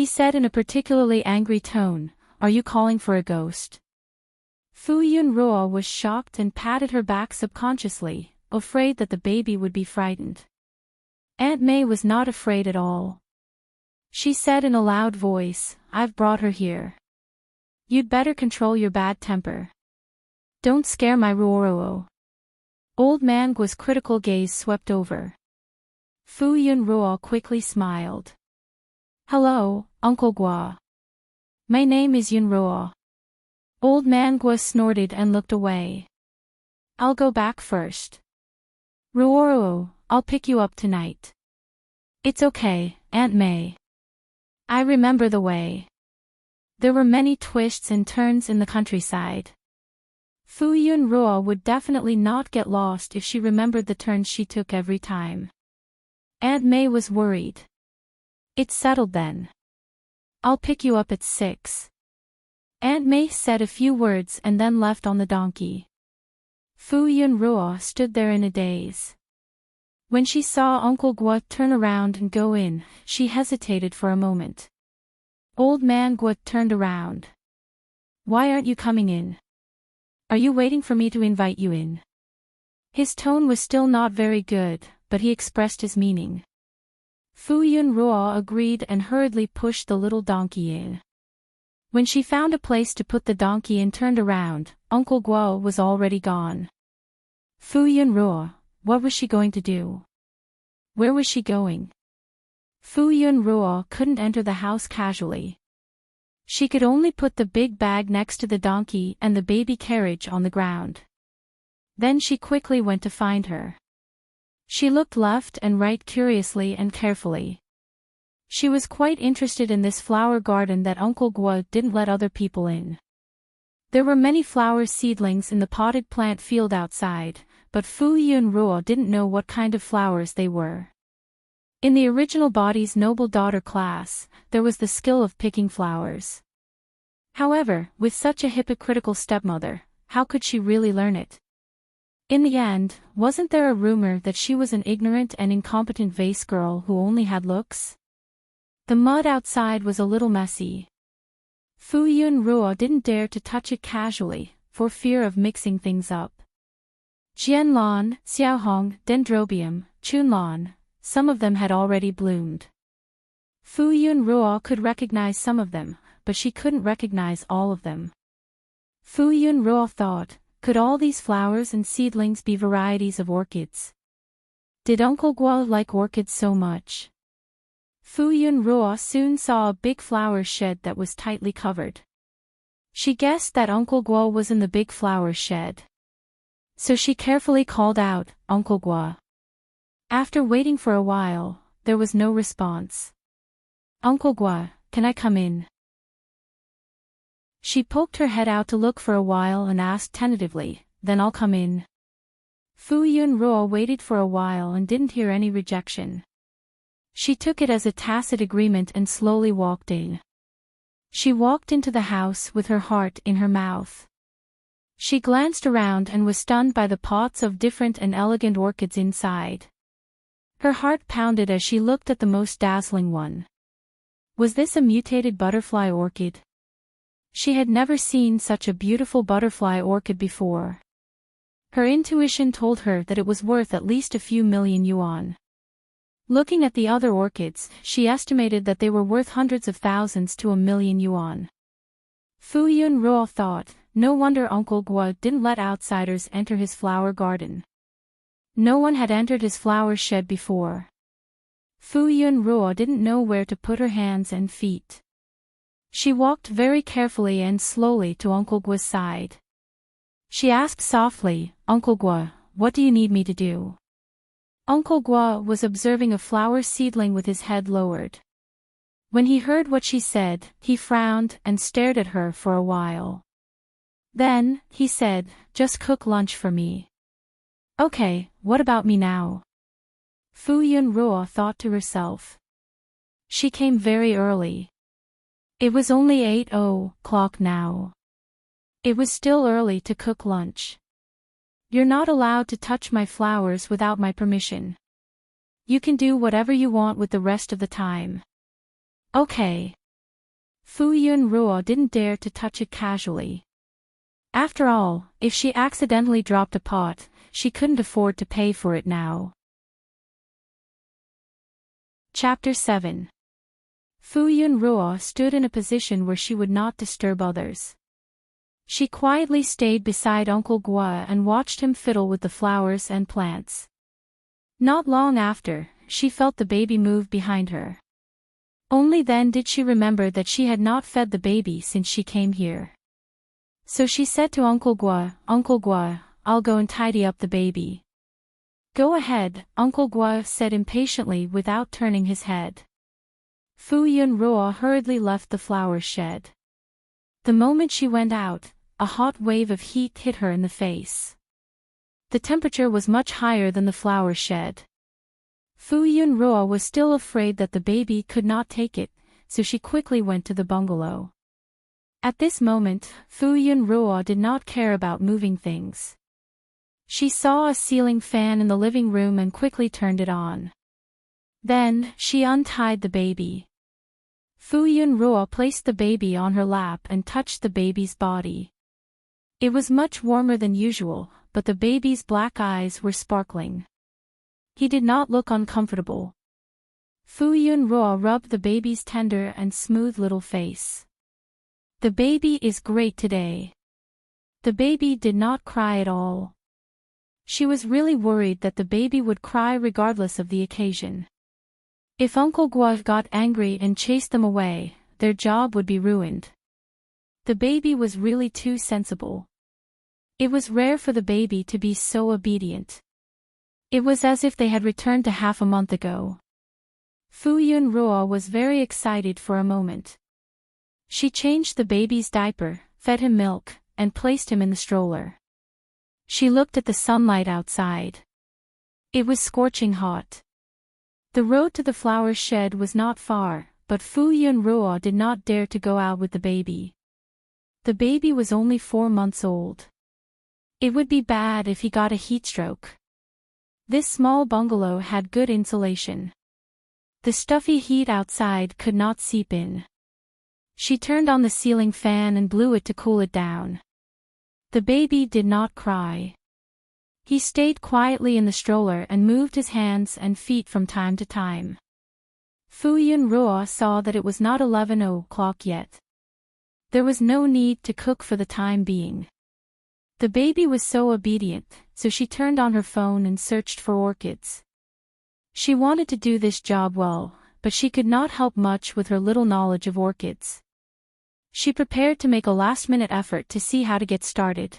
He said in a particularly angry tone, "Are you calling for a ghost?" Fu Yun Ruo was shocked and patted her back subconsciously, afraid that the baby would be frightened. Aunt May was not afraid at all. She said in a loud voice, "I've brought her here. You'd better control your bad temper. Don't scare my Ruo." Old man Gua's critical gaze swept over. Fu Yun Ruo quickly smiled. "Hello, Uncle Gua. My name is Yun Ruo." Old man Gua snorted and looked away. "I'll go back first. Ruoro, I'll pick you up tonight. It's okay, Aunt May. I remember the way. There were many twists and turns in the countryside. Fu Yun Ruo would definitely not get lost if she remembered the turns she took every time. Aunt May was worried. It's settled then. I'll pick you up at 6. Aunt May said a few words and then left on the donkey. Fu Yun Ruo stood there in a daze. When she saw Uncle Guo turn around and go in, she hesitated for a moment. Old man Guo turned around. Why aren't you coming in? Are you waiting for me to invite you in? His tone was still not very good, but he expressed his meaning. Fu Yun Ruo agreed and hurriedly pushed the little donkey in. When she found a place to put the donkey and turned around, Uncle Guo was already gone. Fu Yun Ruo, what was she going to do? Where was she going? Fu Yun Ruo couldn't enter the house casually. She could only put the big bag next to the donkey and the baby carriage on the ground. Then she quickly went to find her. She looked left and right curiously and carefully. She was quite interested in this flower garden that Uncle Guo didn't let other people in. There were many flower seedlings in the potted plant field outside, but Fu Yun Ruo didn't know what kind of flowers they were. In the original body's noble daughter class, there was the skill of picking flowers. However, with such a hypocritical stepmother, how could she really learn it? In the end, wasn't there a rumor that she was an ignorant and incompetent vase girl who only had looks? The mud outside was a little messy. Fu Yun Ruo didn't dare to touch it casually, for fear of mixing things up. Jianlan, Xiaohong, Dendrobium, Chunlan, some of them had already bloomed. Fu Yun Ruo could recognize some of them, but she couldn't recognize all of them. Fu Yun Ruo thought, could all these flowers and seedlings be varieties of orchids? Did Uncle Guo like orchids so much? Fu Yun Ruo soon saw a big flower shed that was tightly covered. She guessed that Uncle Guo was in the big flower shed. So she carefully called out, Uncle Guo. After waiting for a while, there was no response. Uncle Guo, can I come in? She poked her head out to look for a while and asked tentatively, then I'll come in. Fu Yun Ruo waited for a while and didn't hear any rejection. She took it as a tacit agreement and slowly walked in. She walked into the house with her heart in her mouth. She glanced around and was stunned by the pots of different and elegant orchids inside. Her heart pounded as she looked at the most dazzling one. Was this a mutated butterfly orchid? She had never seen such a beautiful butterfly orchid before. Her intuition told her that it was worth at least a few million yuan. Looking at the other orchids, she estimated that they were worth hundreds of thousands to 1,000,000 yuan. Fu Yun Ruo thought, no wonder Uncle Guo didn't let outsiders enter his flower garden. No one had entered his flower shed before. Fu Yun Ruo didn't know where to put her hands and feet. She walked very carefully and slowly to Uncle Guo's side. She asked softly, Uncle Guo, what do you need me to do? Uncle Guo was observing a flower seedling with his head lowered. When he heard what she said, he frowned and stared at her for a while. Then, he said, just cook lunch for me. Okay, what about me now? Fu Yun Ruo thought to herself. She came very early. It was only 8:00 now. It was still early to cook lunch. You're not allowed to touch my flowers without my permission. You can do whatever you want with the rest of the time. Okay. Fu Yun Ruo didn't dare to touch it casually. After all, if she accidentally dropped a pot, she couldn't afford to pay for it now. Chapter 7. Fu Yun Ruo stood in a position where she would not disturb others. She quietly stayed beside Uncle Guo and watched him fiddle with the flowers and plants. Not long after, she felt the baby move behind her. Only then did she remember that she had not fed the baby since she came here. So she said to Uncle Guo, Uncle Guo, I'll go and tidy up the baby. Go ahead, Uncle Gua said impatiently without turning his head. Fu Yunruo hurriedly left the flower shed. The moment she went out, a hot wave of heat hit her in the face. The temperature was much higher than the flower shed. Fu Yunruo was still afraid that the baby could not take it, so she quickly went to the bungalow. At this moment, Fu Yunruo did not care about moving things. She saw a ceiling fan in the living room and quickly turned it on. Then, she untied the baby. Fu Yunruo placed the baby on her lap and touched the baby's body. It was much warmer than usual, but the baby's black eyes were sparkling. He did not look uncomfortable. Fu Yunruo rubbed the baby's tender and smooth little face. The baby is great today. The baby did not cry at all. She was really worried that the baby would cry regardless of the occasion. If Uncle Gua got angry and chased them away, their job would be ruined. The baby was really too sensible. It was rare for the baby to be so obedient. It was as if they had returned to half a month ago. Fu Yunruo was very excited for a moment. She changed the baby's diaper, fed him milk, and placed him in the stroller. She looked at the sunlight outside. It was scorching hot. The road to the flower shed was not far, but Fu Yunruo did not dare to go out with the baby. The baby was only 4 months old. It would be bad if he got a heat stroke. This small bungalow had good insulation. The stuffy heat outside could not seep in. She turned on the ceiling fan and blew it to cool it down. The baby did not cry. He stayed quietly in the stroller and moved his hands and feet from time to time. Fu Yunruo saw that it was not 11 o'clock yet. There was no need to cook for the time being. The baby was so obedient, so she turned on her phone and searched for orchids. She wanted to do this job well, but she could not help much with her little knowledge of orchids. She prepared to make a last-minute effort to see how to get started.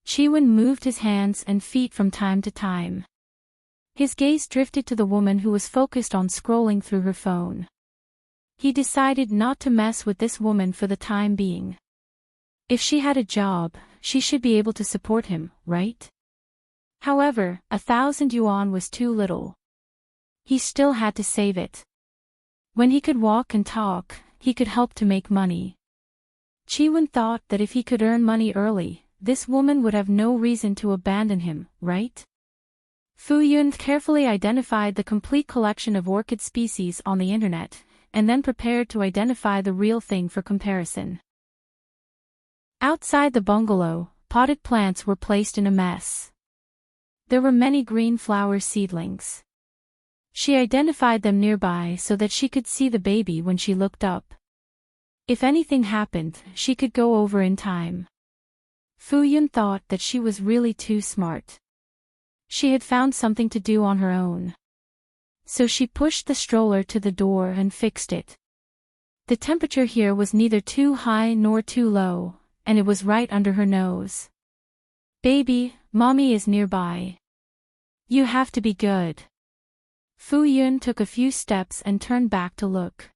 Chiwen moved his hands and feet from time to time. His gaze drifted to the woman who was focused on scrolling through her phone. He decided not to mess with this woman for the time being. If she had a job, she should be able to support him, right? However, 1,000 yuan was too little. He still had to save it. When he could walk and talk, he could help to make money. Chiwen thought that if he could earn money early, this woman would have no reason to abandon him, right? Fu Yun carefully identified the complete collection of orchid species on the internet, and then prepared to identify the real thing for comparison. Outside the bungalow, potted plants were placed in a mess. There were many green flower seedlings. She identified them nearby so that she could see the baby when she looked up. If anything happened, she could go over in time. Fu Yun thought that she was really too smart. She had found something to do on her own. So she pushed the stroller to the door and fixed it. The temperature here was neither too high nor too low, and it was right under her nose. Baby, mommy is nearby. You have to be good. Fu Yun took a few steps and turned back to look.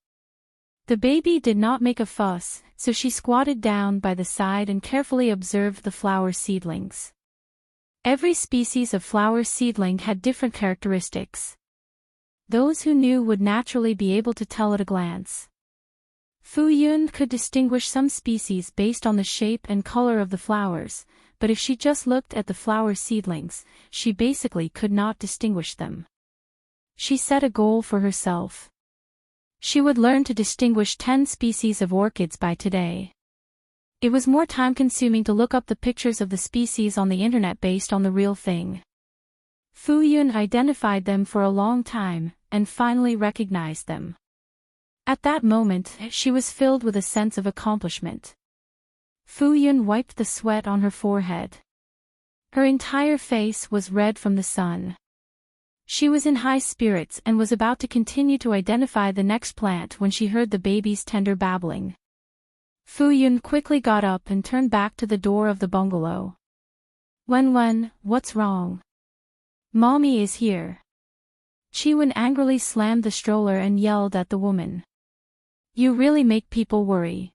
The baby did not make a fuss, so she squatted down by the side and carefully observed the flower seedlings. Every species of flower seedling had different characteristics. Those who knew would naturally be able to tell at a glance. Fu Yun could distinguish some species based on the shape and color of the flowers, but if she just looked at the flower seedlings, she basically could not distinguish them. She set a goal for herself. She would learn to distinguish 10 species of orchids by today. It was more time-consuming to look up the pictures of the species on the internet based on the real thing. Fu Yun identified them for a long time, and finally recognized them. At that moment, she was filled with a sense of accomplishment. Fu Yun wiped the sweat on her forehead. Her entire face was red from the sun. She was in high spirits and was about to continue to identify the next plant when she heard the baby's tender babbling. Fu Yun quickly got up and turned back to the door of the bungalow. Wen, what's wrong? Mommy is here. Chiwon angrily slammed the stroller and yelled at the woman. You really make people worry.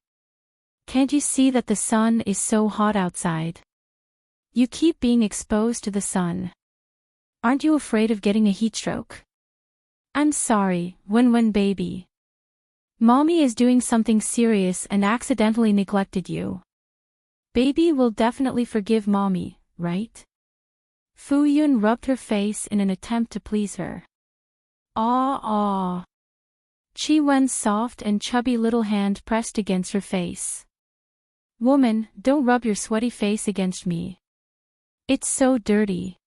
Can't you see that the sun is so hot outside? You keep being exposed to the sun. Aren't you afraid of getting a heatstroke? I'm sorry, Wen baby. Mommy is doing something serious and accidentally neglected you. Baby will definitely forgive Mommy, right? Fu Yun rubbed her face in an attempt to please her. Aw. Chi Wen's soft and chubby little hand pressed against her face. Woman, don't rub your sweaty face against me. It's so dirty.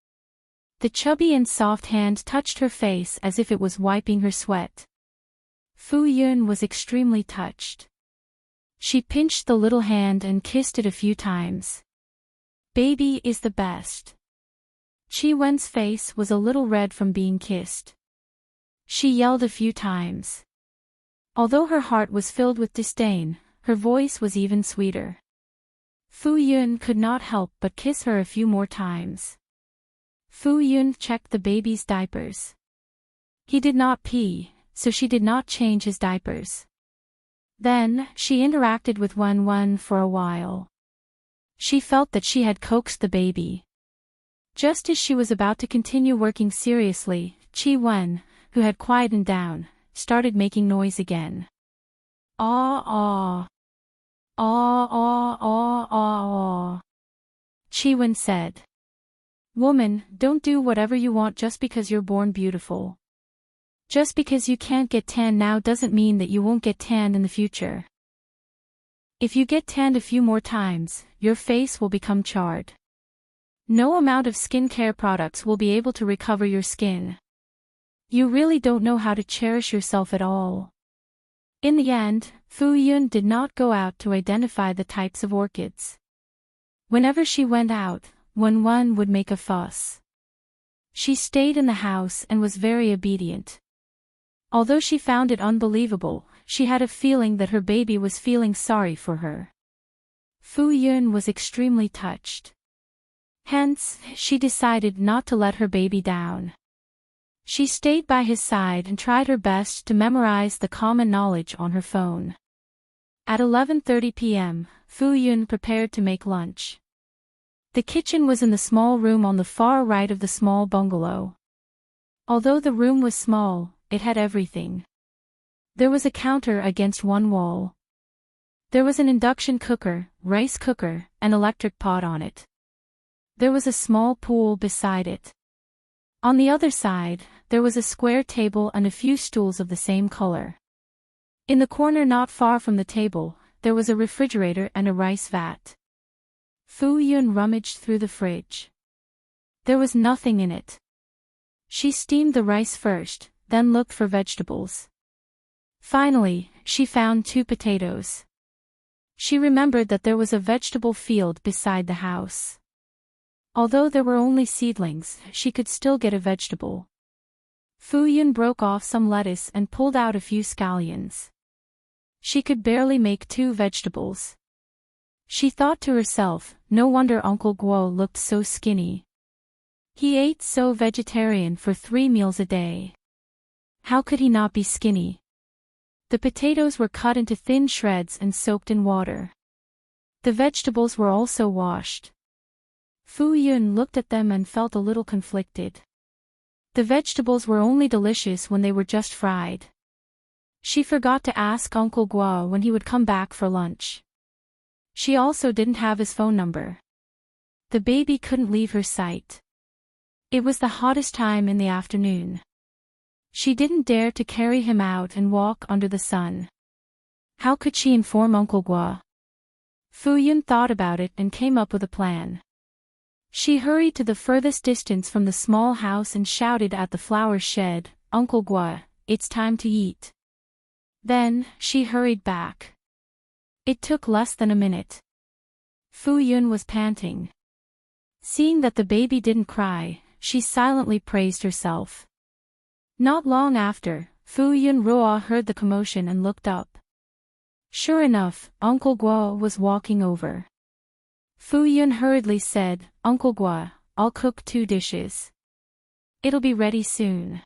The chubby and soft hand touched her face as if it was wiping her sweat. Fu Yun was extremely touched. She pinched the little hand and kissed it a few times. Baby is the best. Chi Wen's face was a little red from being kissed. She yelled a few times. Although her heart was filled with disdain, her voice was even sweeter. Fu Yun could not help but kiss her a few more times. Fu Yun checked the baby's diapers. He did not pee, so she did not change his diapers. Then, she interacted with Wen for a while. She felt that she had coaxed the baby. Just as she was about to continue working seriously, Chi Wen, who had quietened down, started making noise again. Aw. Chi Wen said. Woman, don't do whatever you want just because you're born beautiful. Just because you can't get tan now doesn't mean that you won't get tanned in the future. If you get tanned a few more times, your face will become charred. No amount of skincare products will be able to recover your skin. You really don't know how to cherish yourself at all. In the end, Fu Yun did not go out to identify the types of orchids. Whenever she went out, Wen would make a fuss. She stayed in the house and was very obedient. Although she found it unbelievable, she had a feeling that her baby was feeling sorry for her. Fu Yun was extremely touched. Hence, she decided not to let her baby down. She stayed by his side and tried her best to memorize the common knowledge on her phone. At 11:30 p.m., Fu Yun prepared to make lunch. The kitchen was in the small room on the far right of the small bungalow. Although the room was small, it had everything. There was a counter against one wall. There was an induction cooker, rice cooker, and electric pot on it. There was a small pool beside it. On the other side, there was a square table and a few stools of the same color. In the corner not far from the table, there was a refrigerator and a rice vat. Fu Yun rummaged through the fridge. There was nothing in it. She steamed the rice first, then looked for vegetables. Finally, she found 2 potatoes. She remembered that there was a vegetable field beside the house. Although there were only seedlings, she could still get a vegetable. Fu Yun broke off some lettuce and pulled out a few scallions. She could barely make 2 vegetables. She thought to herself, no wonder Uncle Guo looked so skinny. He ate so vegetarian for 3 meals a day. How could he not be skinny? The potatoes were cut into thin shreds and soaked in water. The vegetables were also washed. Fu Yun looked at them and felt a little conflicted. The vegetables were only delicious when they were just fried. She forgot to ask Uncle Guo when he would come back for lunch. She also didn't have his phone number. The baby couldn't leave her sight. It was the hottest time in the afternoon. She didn't dare to carry him out and walk under the sun. How could she inform Uncle Guo? Fu Yun thought about it and came up with a plan. She hurried to the furthest distance from the small house and shouted at the flower shed, Uncle Guo, it's time to eat. Then, she hurried back. It took less than a minute. Fu Yun was panting. Seeing that the baby didn't cry, she silently praised herself. Not long after, Fu Yun Ruo heard the commotion and looked up. Sure enough, Uncle Guo was walking over. Fu Yun hurriedly said, Uncle Guo, I'll cook 2 dishes. It'll be ready soon.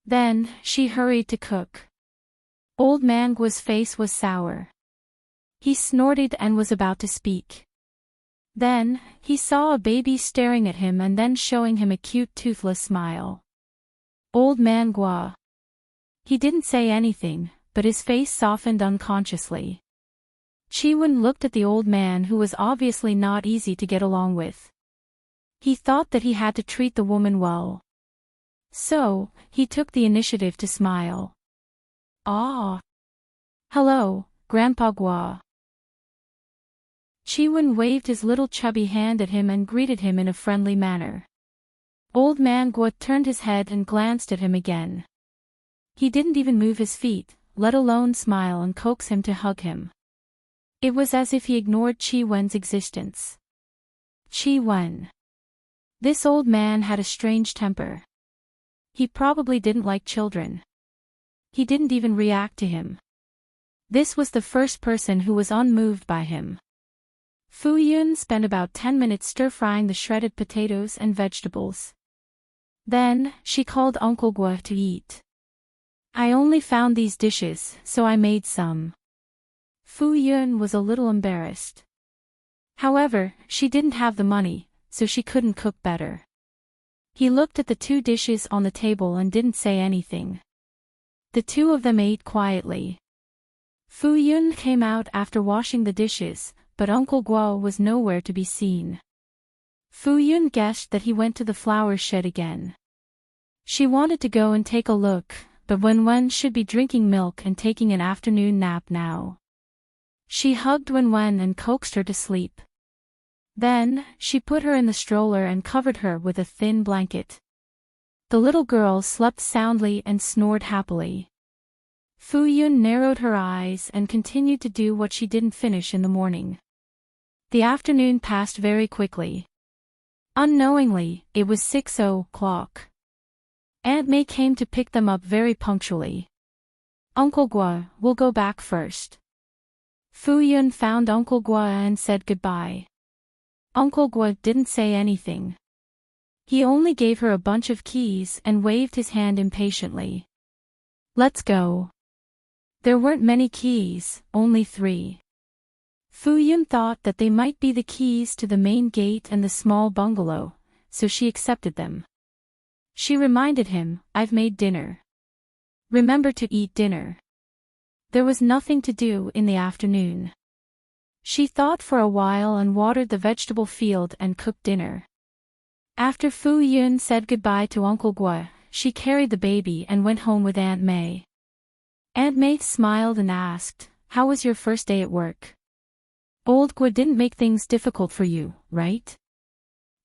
Then, she hurried to cook. Old Man Gua's face was sour. He snorted and was about to speak. Then, he saw a baby staring at him and then showing him a cute toothless smile. Old Man Gua. He didn't say anything, but his face softened unconsciously. Chi-Wen looked at the old man who was obviously not easy to get along with. He thought that he had to treat the woman well. So, he took the initiative to smile. Ah. Hello, Grandpa Gua. Chi-Wen waved his little chubby hand at him and greeted him in a friendly manner. Old Man Gua turned his head and glanced at him again. He didn't even move his feet, let alone smile and coax him to hug him. It was as if he ignored Chi-Wen's existence. Chi-Wen. This old man had a strange temper. He probably didn't like children. He didn't even react to him. This was the first person who was unmoved by him. Fu Yun spent about 10 minutes stir-frying the shredded potatoes and vegetables. Then, she called Uncle Gua to eat. I only found these dishes, so I made some. Fu Yun was a little embarrassed. However, she didn't have the money, so she couldn't cook better. He looked at the 2 dishes on the table and didn't say anything. The 2 of them ate quietly. Fu Yun came out after washing the dishes, but Uncle Gua was nowhere to be seen. Fu Yun guessed that he went to the flower shed again. She wanted to go and take a look, but Wen should be drinking milk and taking an afternoon nap now. She hugged Wen and coaxed her to sleep. Then, she put her in the stroller and covered her with a thin blanket. The little girl slept soundly and snored happily. Fu Yun narrowed her eyes and continued to do what she didn't finish in the morning. The afternoon passed very quickly. Unknowingly, it was 6:00. Aunt May came to pick them up very punctually. Uncle Gua, we'll go back first. Fu Yun found Uncle Gua and said goodbye. Uncle Gua didn't say anything. He only gave her a bunch of keys and waved his hand impatiently. Let's go. There weren't many keys, only 3. Fu Yun thought that they might be the keys to the main gate and the small bungalow, so she accepted them. She reminded him, I've made dinner. Remember to eat dinner. There was nothing to do in the afternoon. She thought for a while and watered the vegetable field and cooked dinner. After Fu Yun said goodbye to Uncle Gua, she carried the baby and went home with Aunt May. Aunt May smiled and asked, how was your first day at work? Old Gua didn't make things difficult for you, right?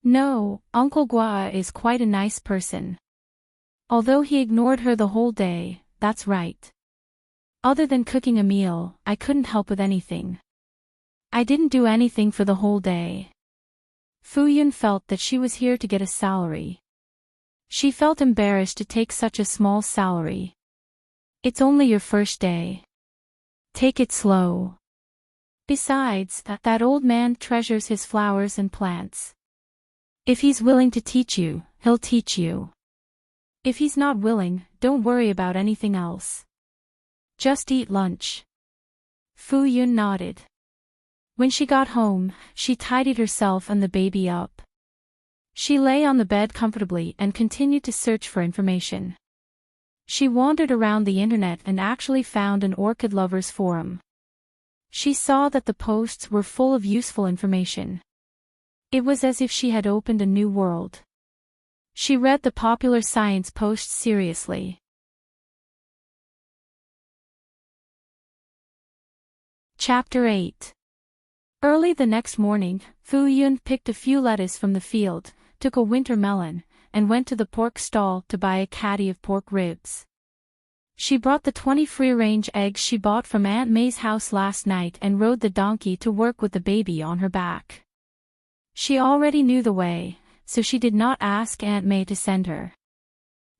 No, Uncle Gua is quite a nice person. Although he ignored her the whole day, that's right. Other than cooking a meal, I couldn't help with anything. I didn't do anything for the whole day. Fu Yun felt that she was here to get a salary. She felt embarrassed to take such a small salary. It's only your first day. Take it slow. Besides, that old man treasures his flowers and plants. If he's willing to teach you, he'll teach you. If he's not willing, don't worry about anything else. Just eat lunch. Fu Yun nodded. When she got home, she tidied herself and the baby up. She lay on the bed comfortably and continued to search for information. She wandered around the internet and actually found an orchid lovers forum. She saw that the posts were full of useful information. It was as if she had opened a new world. She read the popular science posts seriously. Chapter 8. Early the next morning, Fu Yun picked a few lettuce from the field, took a winter melon, and went to the pork stall to buy a caddy of pork ribs. She brought the 20 free-range eggs she bought from Aunt May's house last night and rode the donkey to work with the baby on her back. She already knew the way, so she did not ask Aunt May to send her.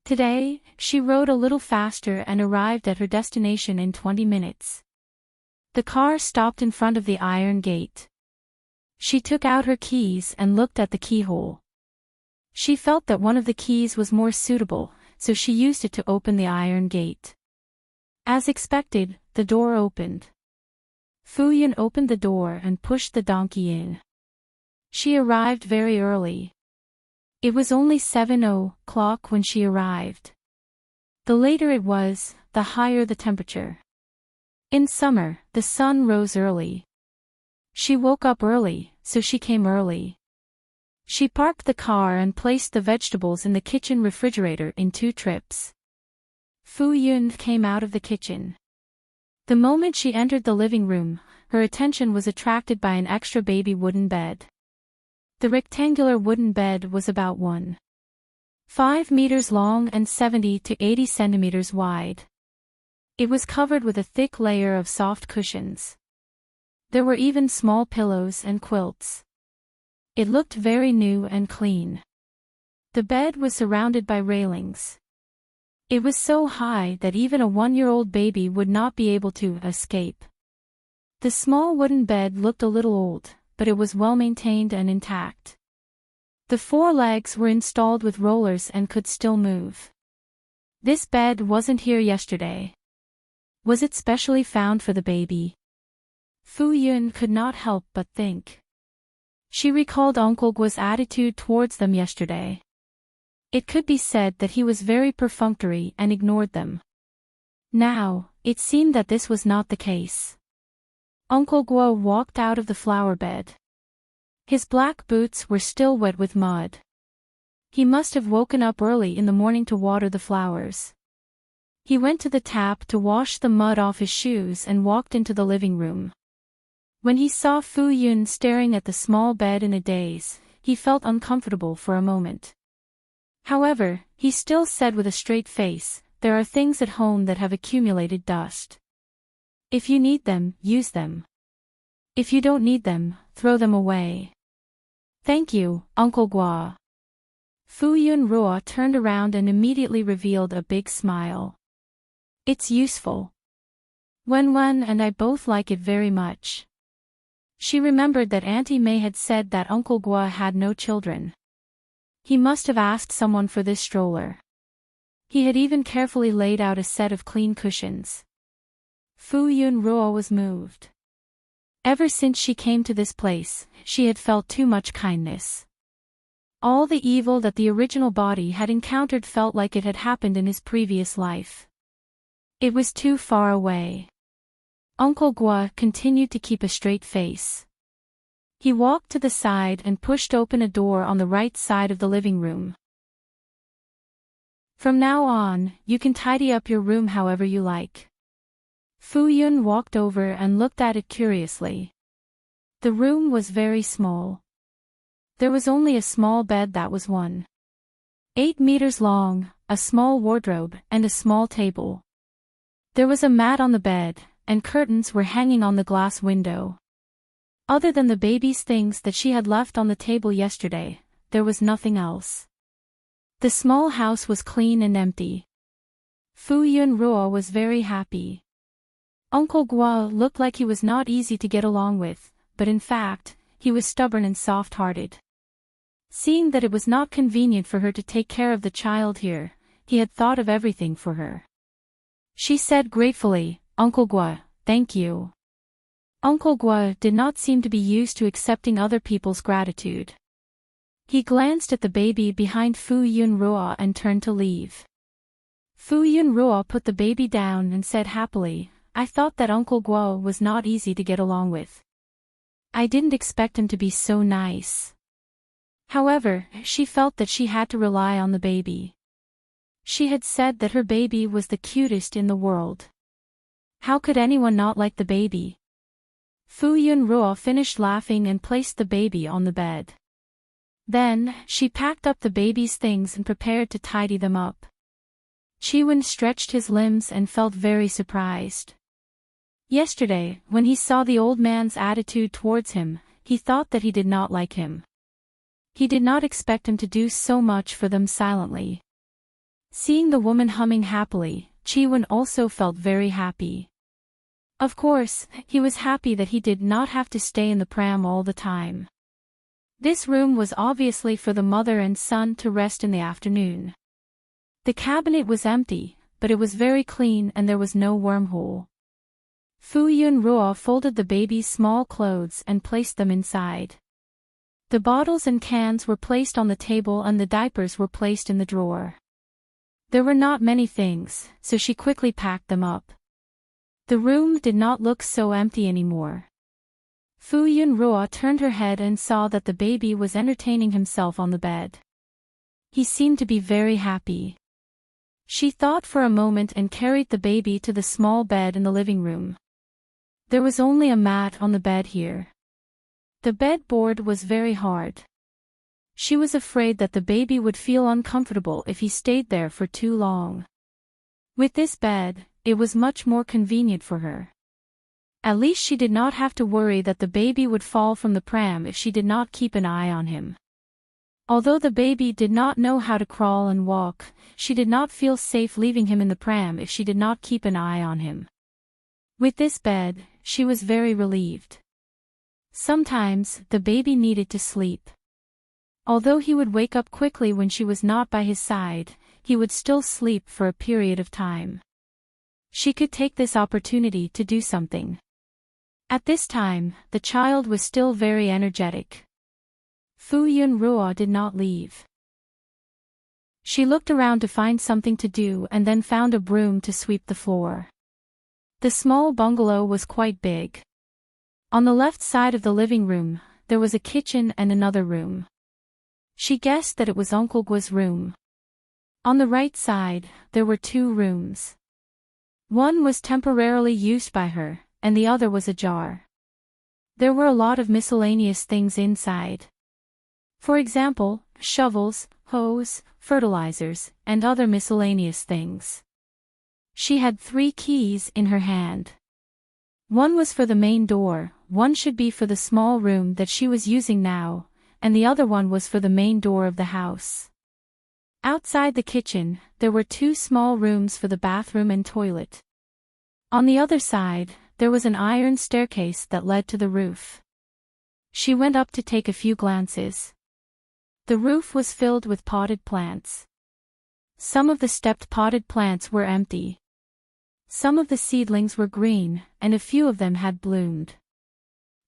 Today, she rode a little faster and arrived at her destination in 20 minutes. The car stopped in front of the iron gate. She took out her keys and looked at the keyhole. She felt that one of the keys was more suitable, so she used it to open the iron gate. As expected, the door opened. Fu Yun opened the door and pushed the donkey in. She arrived very early. It was only 7:00 when she arrived. The later it was, the higher the temperature. In summer, the sun rose early. She woke up early, so she came early. She parked the car and placed the vegetables in the kitchen refrigerator in 2 trips. Fu Yun came out of the kitchen. The moment she entered the living room, her attention was attracted by an extra baby wooden bed. The rectangular wooden bed was about 1.5 meters long and 70 to 80 centimeters wide. It was covered with a thick layer of soft cushions. There were even small pillows and quilts. It looked very new and clean. The bed was surrounded by railings. It was so high that even a 1-year-old baby would not be able to escape. The small wooden bed looked a little old, but it was well maintained and intact. The 4 legs were installed with rollers and could still move. This bed wasn't here yesterday. Was it specially found for the baby? Fu Yun could not help but think. She recalled Uncle Guo's attitude towards them yesterday. It could be said that he was very perfunctory and ignored them. Now, it seemed that this was not the case. Uncle Guo walked out of the flower bed. His black boots were still wet with mud. He must have woken up early in the morning to water the flowers. He went to the tap to wash the mud off his shoes and walked into the living room. When he saw Fu Yun staring at the small bed in a daze, he felt uncomfortable for a moment. However, he still said with a straight face, "There are things at home that have accumulated dust. If you need them, use them. If you don't need them, throw them away." "Thank you, Uncle Guo." Fu Yun Ruo turned around and immediately revealed a big smile. "It's useful. Wen and I both like it very much." She remembered that Auntie May had said that Uncle Guo had no children. He must have asked someone for this stroller. He had even carefully laid out a set of clean cushions. Fu Yun Ruo was moved. Ever since she came to this place, she had felt too much kindness. All the evil that the original body had encountered felt like it had happened in his previous life. It was too far away. Uncle Guo continued to keep a straight face. He walked to the side and pushed open a door on the right side of the living room. "From now on, you can tidy up your room however you like." Fu Yun walked over and looked at it curiously. The room was very small. There was only a small bed that was 1.8 meters long, a small wardrobe, and a small table. There was a mat on the bed, and curtains were hanging on the glass window. Other than the baby's things that she had left on the table yesterday, there was nothing else. The small house was clean and empty. Fu Yun Ruo was very happy. Uncle Guo looked like he was not easy to get along with, but in fact, he was stubborn and soft-hearted. Seeing that it was not convenient for her to take care of the child here, he had thought of everything for her. She said gratefully, "Uncle Guo, thank you." Uncle Guo did not seem to be used to accepting other people's gratitude. He glanced at the baby behind Fu Yun Ruo and turned to leave. Fu Yun Ruo put the baby down and said happily, "I thought that Uncle Guo was not easy to get along with. I didn't expect him to be so nice." However, she felt that she had to rely on the baby. She had said that her baby was the cutest in the world. How could anyone not like the baby? Fu Yun Ruo finished laughing and placed the baby on the bed. Then, she packed up the baby's things and prepared to tidy them up. Chiwen stretched his limbs and felt very surprised. Yesterday, when he saw the old man's attitude towards him, he thought that he did not like him. He did not expect him to do so much for them silently. Seeing the woman humming happily, Chiwen also felt very happy. Of course, he was happy that he did not have to stay in the pram all the time. This room was obviously for the mother and son to rest in the afternoon. The cabinet was empty, but it was very clean and there was no wormhole. Fu Yunruo folded the baby's small clothes and placed them inside. The bottles and cans were placed on the table and the diapers were placed in the drawer. There were not many things, so she quickly packed them up. The room did not look so empty anymore. Fu Yunruo turned her head and saw that the baby was entertaining himself on the bed. He seemed to be very happy. She thought for a moment and carried the baby to the small bed in the living room. There was only a mat on the bed here. The bed board was very hard. She was afraid that the baby would feel uncomfortable if he stayed there for too long. With this bed, it was much more convenient for her. At least she did not have to worry that the baby would fall from the pram if she did not keep an eye on him. Although the baby did not know how to crawl and walk, she did not feel safe leaving him in the pram if she did not keep an eye on him. With this bed, she was very relieved. Sometimes, the baby needed to sleep. Although he would wake up quickly when she was not by his side, he would still sleep for a period of time. She could take this opportunity to do something. At this time, the child was still very energetic. Fu Yunruo did not leave. She looked around to find something to do and then found a broom to sweep the floor. The small bungalow was quite big. On the left side of the living room, there was a kitchen and another room. She guessed that it was Uncle Guo's room. On the right side, there were two rooms. One was temporarily used by her, and the other was ajar. There were a lot of miscellaneous things inside. For example, shovels, hose, fertilizers, and other miscellaneous things. She had 3 keys in her hand. One was for the main door, one should be for the small room that she was using now, and the other one was for the main door of the house. Outside the kitchen, there were 2 small rooms for the bathroom and toilet. On the other side, there was an iron staircase that led to the roof. She went up to take a few glances. The roof was filled with potted plants. Some of the stepped potted plants were empty. Some of the seedlings were green, and a few of them had bloomed.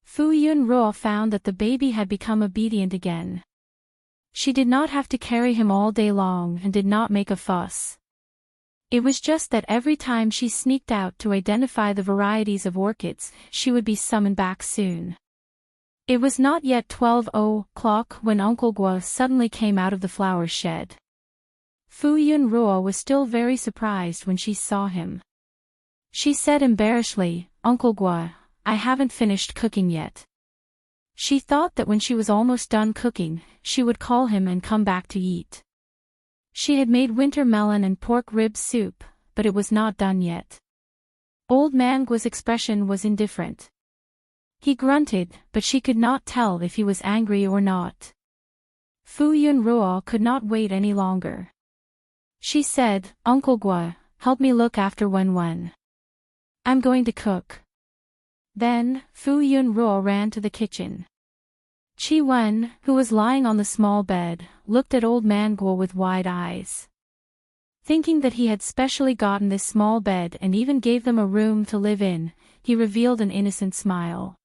Fu Yunruo found that the baby had become obedient again. She did not have to carry him all day long and did not make a fuss. It was just that every time she sneaked out to identify the varieties of orchids, she would be summoned back soon. It was not yet 12 o'clock when Uncle Guo suddenly came out of the flower shed. Fu Yunruo was still very surprised when she saw him. She said embarrassedly, "Uncle Guo, I haven't finished cooking yet." She thought that when she was almost done cooking, she would call him and come back to eat. She had made winter melon and pork rib soup, but it was not done yet. Old Man Guo's expression was indifferent. He grunted, but she could not tell if he was angry or not. Fu Yunruo could not wait any longer. She said, "Uncle Guo, help me look after Wen. I'm going to cook." Then, Fu Yunruo ran to the kitchen. Qi Wen, who was lying on the small bed, looked at Old Man Guo with wide eyes. Thinking that he had specially gotten this small bed and even gave them a room to live in, he revealed an innocent smile.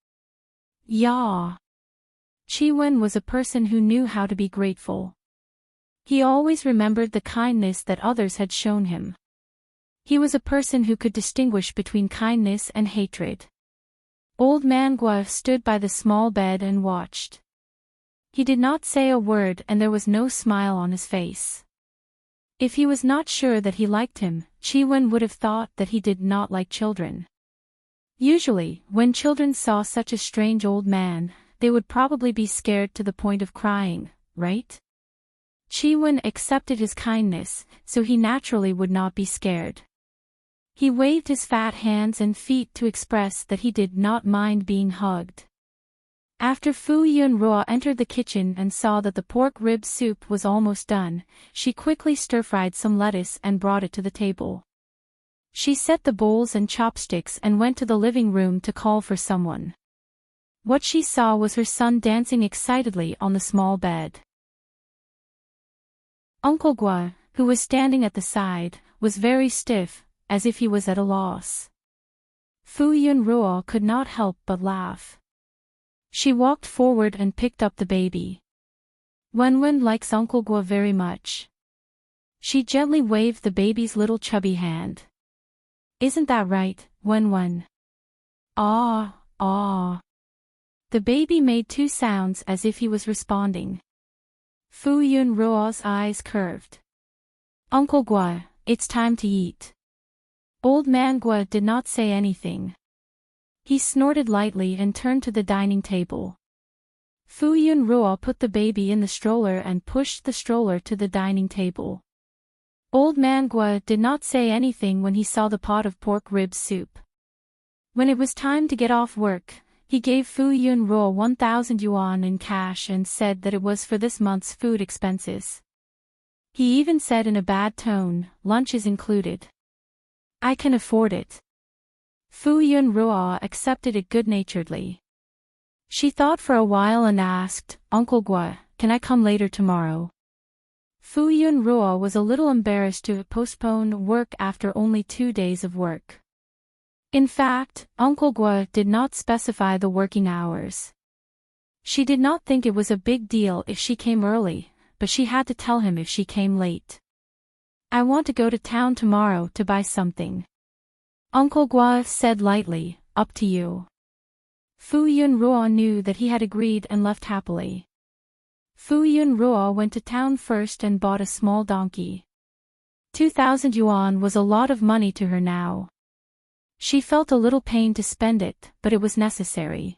"Yeah." Qi Wen was a person who knew how to be grateful. He always remembered the kindness that others had shown him. He was a person who could distinguish between kindness and hatred. Old Man Guo stood by the small bed and watched. He did not say a word and there was no smile on his face. If he was not sure that he liked him, Qi Wen would have thought that he did not like children. Usually, when children saw such a strange old man, they would probably be scared to the point of crying, right? Qi Wen accepted his kindness, so he naturally would not be scared. He waved his fat hands and feet to express that he did not mind being hugged. After Fu Yunruo entered the kitchen and saw that the pork rib soup was almost done, she quickly stir-fried some lettuce and brought it to the table. She set the bowls and chopsticks and went to the living room to call for someone. What she saw was her son dancing excitedly on the small bed. Uncle Gua, who was standing at the side, was very stiff, as if he was at a loss. Fu Yunruo could not help but laugh. She walked forward and picked up the baby. Wenwen likes Uncle Gua very much. She gently waved the baby's little chubby hand. Isn't that right, Wenwen? Ah, ah. The baby made two sounds as if he was responding. Fu Yunruo's eyes curved. Uncle Gua, it's time to eat. Old man Gua did not say anything. He snorted lightly and turned to the dining table. Fu Yunruo put the baby in the stroller and pushed the stroller to the dining table. Old man Gua did not say anything when he saw the pot of pork rib soup. When it was time to get off work, he gave Fu Yunruo 1,000 yuan in cash and said that it was for this month's food expenses. He even said in a bad tone, lunch is included. I can afford it. Fu Yunruo accepted it good-naturedly. She thought for a while and asked, Uncle Gua, can I come later tomorrow? Fu Yunruo was a little embarrassed to postpone work after only 2 days of work. In fact, Uncle Gua did not specify the working hours. She did not think it was a big deal if she came early, but she had to tell him if she came late. I want to go to town tomorrow to buy something. Uncle Gua said lightly, up to you. Fu Yunruo knew that he had agreed and left happily. Fu Yunruo went to town first and bought a small donkey. 2,000 yuan was a lot of money to her now. She felt a little pain to spend it, but it was necessary.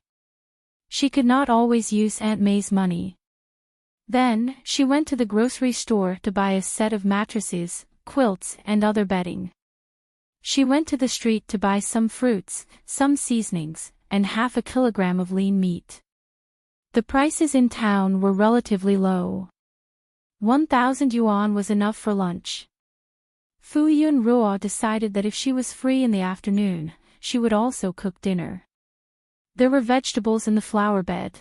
She could not always use Aunt May's money. Then, she went to the grocery store to buy a set of mattresses, quilts, and other bedding. She went to the street to buy some fruits, some seasonings, and half a kilogram of lean meat. The prices in town were relatively low. 1,000 yuan was enough for lunch. Fu Yunruo decided that if she was free in the afternoon, she would also cook dinner. There were vegetables in the flower bed.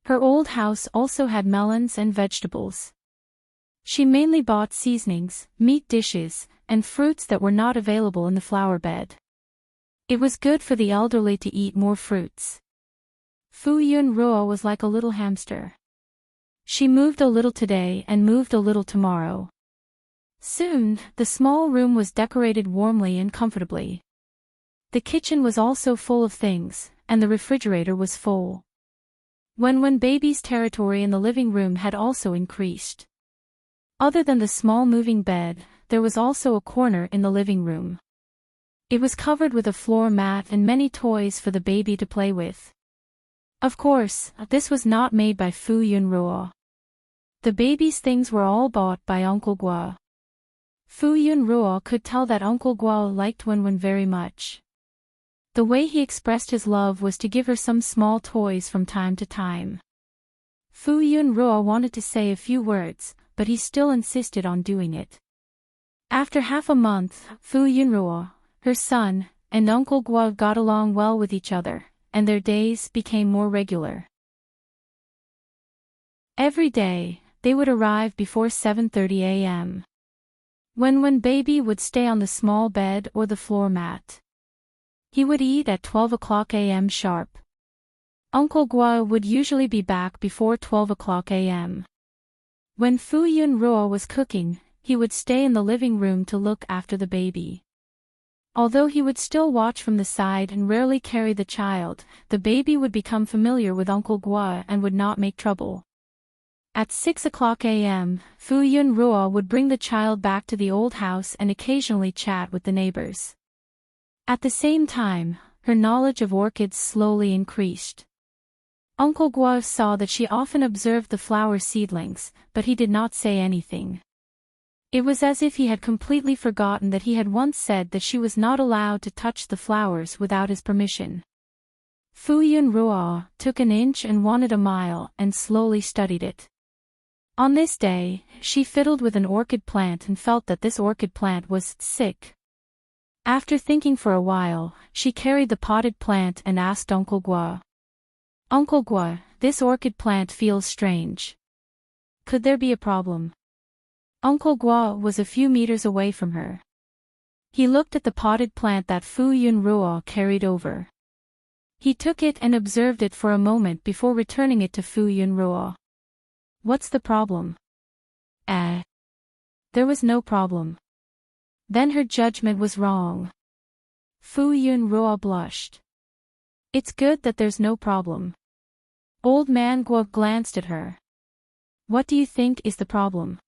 Her old house also had melons and vegetables. She mainly bought seasonings, meat dishes, and fruits that were not available in the flower bed. It was good for the elderly to eat more fruits. Fu Yunruo was like a little hamster. She moved a little today and moved a little tomorrow. Soon, the small room was decorated warmly and comfortably. The kitchen was also full of things, and the refrigerator was full. When baby's territory in the living room had also increased. Other than the small moving bed, there was also a corner in the living room. It was covered with a floor mat and many toys for the baby to play with. Of course, this was not made by Fu Yunruo. The baby's things were all bought by Uncle Gua. Fu Yunruo could tell that Uncle Gua liked Wenwen very much. The way he expressed his love was to give her some small toys from time to time. Fu Yunruo wanted to say a few words, but he still insisted on doing it. After half a month, Fu Yunruo, her son, and Uncle Gua got along well with each other, and their days became more regular. Every day, they would arrive before 7:30 a.m. When baby would stay on the small bed or the floor mat. He would eat at 12 o'clock a.m. sharp. Uncle Gua would usually be back before 12 o'clock a.m. When Fu Yunruo was cooking, he would stay in the living room to look after the baby. Although he would still watch from the side and rarely carry the child, the baby would become familiar with Uncle Gua and would not make trouble. At 6 o'clock a.m., Fu Yunruo would bring the child back to the old house and occasionally chat with the neighbors. At the same time, her knowledge of orchids slowly increased. Uncle Gua saw that she often observed the flower seedlings, but he did not say anything. It was as if he had completely forgotten that he had once said that she was not allowed to touch the flowers without his permission. Fu Yunruo took an inch and wanted a mile and slowly studied it. On this day, she fiddled with an orchid plant and felt that this orchid plant was sick. After thinking for a while, she carried the potted plant and asked Uncle Gua. Uncle Gua, this orchid plant feels strange. Could there be a problem? Uncle Gua was a few meters away from her. He looked at the potted plant that Fu Yunruo carried over. He took it and observed it for a moment before returning it to Fu Yunruo. What's the problem? There was no problem. Then her judgment was wrong. Fu Yunruo blushed. It's good that there's no problem. Old man Guo glanced at her. What do you think is the problem?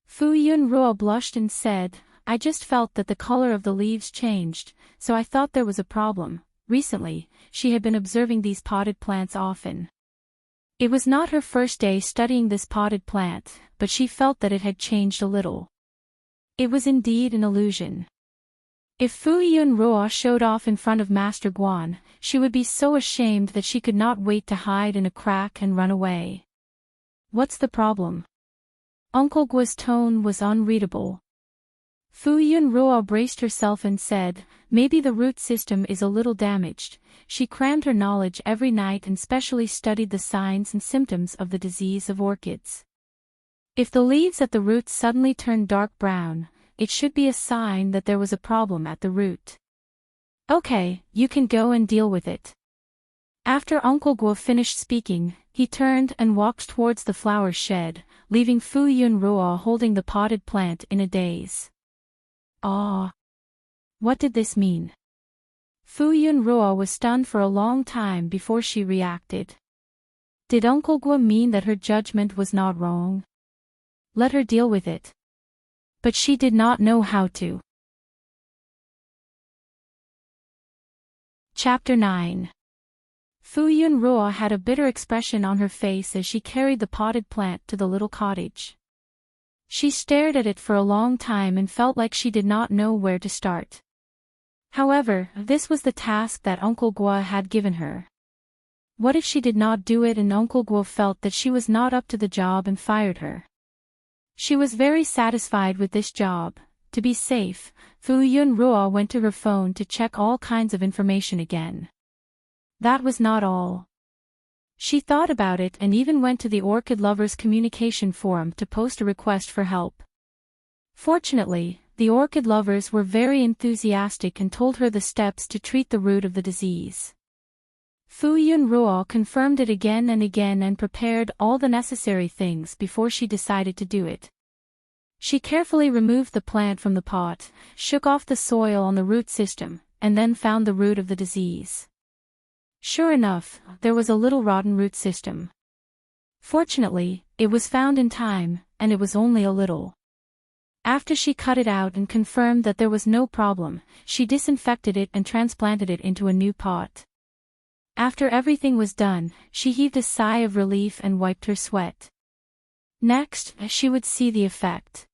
Fu Yunruo blushed and said, I just felt that the color of the leaves changed, so I thought there was a problem. Recently, she had been observing these potted plants often. It was not her first day studying this potted plant, but she felt that it had changed a little. It was indeed an illusion. If Fu Yunruo showed off in front of Master Guan, she would be so ashamed that she could not wait to hide in a crack and run away. What's the problem? Uncle Gua's tone was unreadable. Fu Yunruo braced herself and said, maybe the root system is a little damaged. She crammed her knowledge every night and specially studied the signs and symptoms of the disease of orchids. If the leaves at the root suddenly turned dark brown, it should be a sign that there was a problem at the root. Okay, you can go and deal with it. After Uncle Guo finished speaking, he turned and walked towards the flower shed, leaving Fu Yunruo holding the potted plant in a daze. What did this mean? Fu Yunruo was stunned for a long time before she reacted. Did Uncle Guo mean that her judgment was not wrong? Let her deal with it. But she did not know how to. Chapter 9. Fu Yunruo had a bitter expression on her face as she carried the potted plant to the little cottage. She stared at it for a long time and felt like she did not know where to start. However, this was the task that Uncle Guo had given her. What if she did not do it and Uncle Guo felt that she was not up to the job and fired her? She was very satisfied with this job. To be safe, Fu Yunruo went to her phone to check all kinds of information again. That was not all. She thought about it and even went to the Orchid Lovers Communication Forum to post a request for help. Fortunately, the Orchid Lovers were very enthusiastic and told her the steps to treat the root of the disease. Fu Yunruo confirmed it again and prepared all the necessary things before she decided to do it. She carefully removed the plant from the pot, shook off the soil on the root system, and then found the root of the disease. Sure enough, there was a little rotten root system. Fortunately, it was found in time, and it was only a little. After she cut it out and confirmed that there was no problem, she disinfected it and transplanted it into a new pot. After everything was done, she heaved a sigh of relief and wiped her sweat. Next, she would see the effect.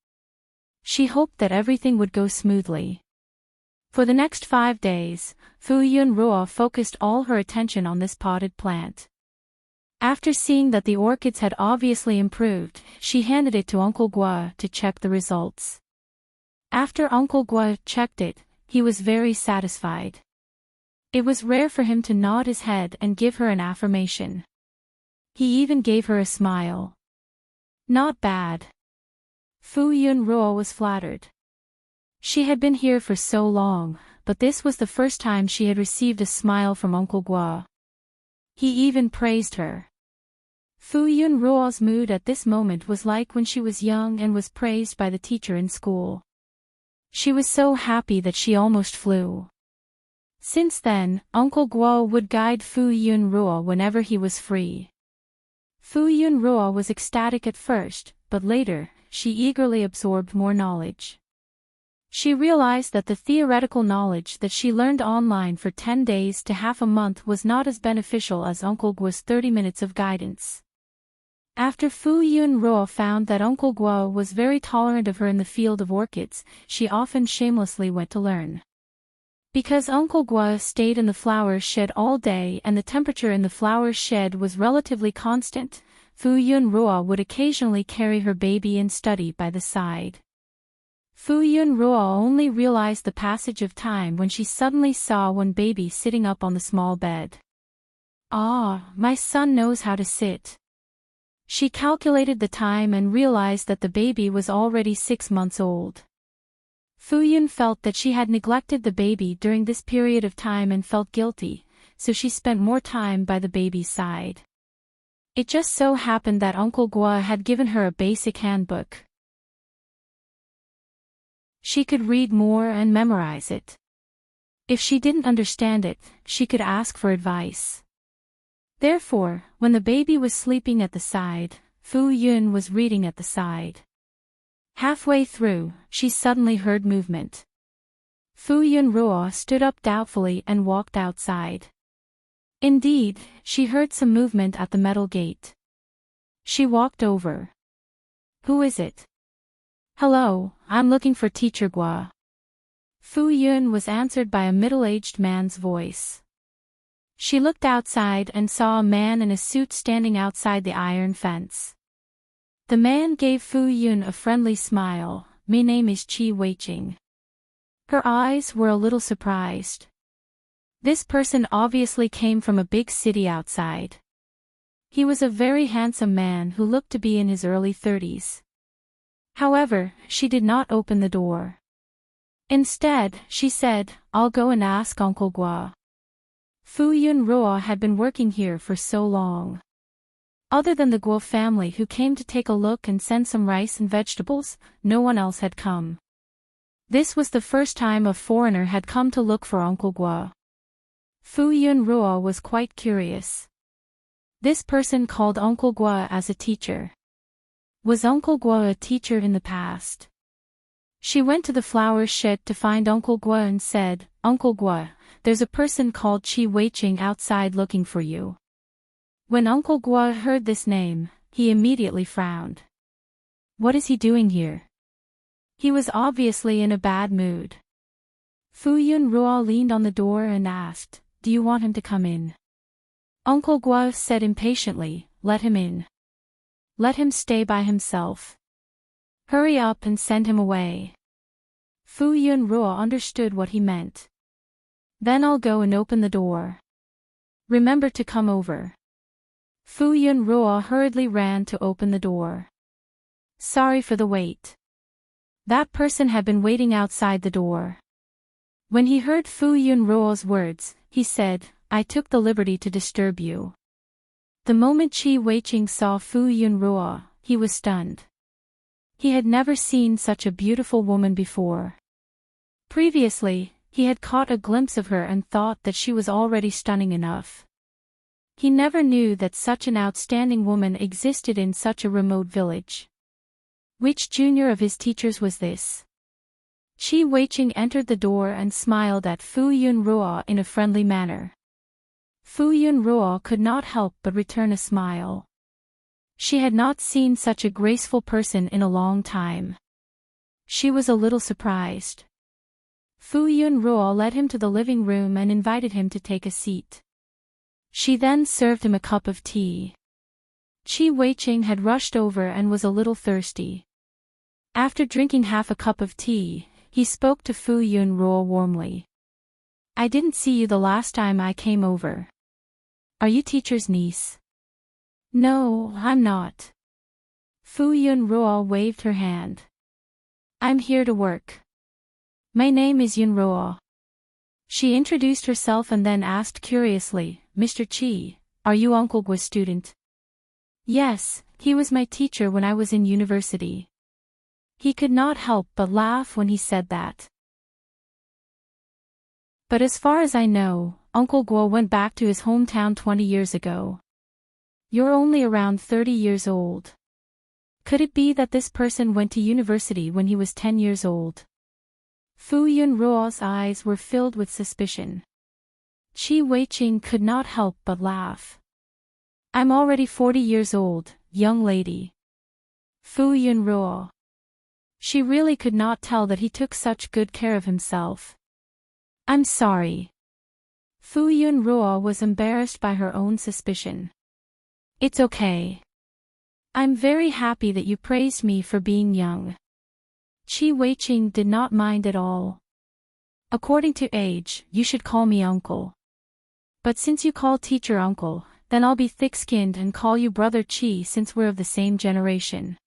She hoped that everything would go smoothly. For the next 5 days, Fu Yunruo focused all her attention on this potted plant. After seeing that the orchids had obviously improved, she handed it to Uncle Guo to check the results. After Uncle Guo checked it, he was very satisfied. It was rare for him to nod his head and give her an affirmation. He even gave her a smile. Not bad. Fu Yunruo was flattered. She had been here for so long, but this was the first time she had received a smile from Uncle Guo. He even praised her. Fu Yunruo's mood at this moment was like when she was young and was praised by the teacher in school. She was so happy that she almost flew. Since then, Uncle Guo would guide Fu Yunruo whenever he was free. Fu Yunruo was ecstatic at first, but later, she eagerly absorbed more knowledge. She realized that the theoretical knowledge that she learned online for 10 days to half a month was not as beneficial as Uncle Guo's 30 minutes of guidance. After Fu Yunruo found that Uncle Guo was very tolerant of her in the field of orchids, she often shamelessly went to learn. Because Uncle Guo stayed in the flower shed all day and the temperature in the flower shed was relatively constant, Fu Yunruo would occasionally carry her baby and study by the side. Fu Yunruo only realized the passage of time when she suddenly saw one baby sitting up on the small bed. Ah, my son knows how to sit. She calculated the time and realized that the baby was already 6 months old. Fu Yun felt that she had neglected the baby during this period of time and felt guilty, so she spent more time by the baby's side. It just so happened that Uncle Gua had given her a basic handbook. She could read more and memorize it. If she didn't understand it, she could ask for advice. Therefore, when the baby was sleeping at the side, Fu Yun was reading at the side. Halfway through, she suddenly heard movement. Fu Yun Ruo stood up doubtfully and walked outside. Indeed, she heard some movement at the metal gate. She walked over. Who is it? Hello, I'm looking for Teacher Gua. Fu Yun was answered by a middle-aged man's voice. She looked outside and saw a man in a suit standing outside the iron fence. The man gave Fu Yun a friendly smile. My name is Chi Weiqing. Her eyes were a little surprised. This person obviously came from a big city outside. He was a very handsome man who looked to be in his early 30s. However, she did not open the door. Instead, she said, I'll go and ask Uncle Gua. Fu Yun Ruo had been working here for so long. Other than the Guo family who came to take a look and send some rice and vegetables, no one else had come. This was the first time a foreigner had come to look for Uncle Gua. Fu Yun Ruo was quite curious. This person called Uncle Gua as a teacher. Was Uncle Gua a teacher in the past? She went to the flower shed to find Uncle Gua and said, Uncle Gua, there's a person called Chi Weiqing outside looking for you. When Uncle Gua heard this name, he immediately frowned. What is he doing here? He was obviously in a bad mood. Fu Yun Ruo leaned on the door and asked, Do you want him to come in? Uncle Gua said impatiently, Let him in. Let him stay by himself. Hurry up and send him away. Fu Yun Ruo understood what he meant. Then I'll go and open the door. Remember to come over. Fu Yun Ruo hurriedly ran to open the door. Sorry for the wait. That person had been waiting outside the door. When he heard Fu Yun Ruo's words, he said, I took the liberty to disturb you. The moment Chi Weiqing saw Fu Yun Ruo, he was stunned. He had never seen such a beautiful woman before. Previously, he had caught a glimpse of her and thought that she was already stunning enough. He never knew that such an outstanding woman existed in such a remote village. Which junior of his teachers was this? Chi Weiqing entered the door and smiled at Fu Yun Ruo in a friendly manner. Fu Yun Ruo could not help but return a smile. She had not seen such a graceful person in a long time. She was a little surprised. Fu Yun Ruo led him to the living room and invited him to take a seat. She then served him a cup of tea. Chi Weiqing had rushed over and was a little thirsty. After drinking half a cup of tea, he spoke to Fu Yun Ruo warmly. I didn't see you the last time I came over. Are you teacher's niece? No, I'm not. Fu Yun Ruo waved her hand. I'm here to work. My name is Yun Ruo. She introduced herself and then asked curiously, Mr. Chi, are you Uncle Gua's student? Yes, he was my teacher when I was in university. He could not help but laugh when he said that. But as far as I know, Uncle Gua went back to his hometown 20 years ago. You're only around 30 years old. Could it be that this person went to university when he was 10 years old? Fu Yun Ruo's eyes were filled with suspicion. Chi Weiqing could not help but laugh. I'm already 40 years old, young lady. Fu Yun Ruo. She really could not tell that he took such good care of himself. I'm sorry. Fu Yun Ruo was embarrassed by her own suspicion. It's okay. I'm very happy that you praised me for being young. Chi Weiqing did not mind at all. According to age, you should call me uncle. But since you call teacher uncle, then I'll be thick-skinned and call you Brother Chi since we're of the same generation.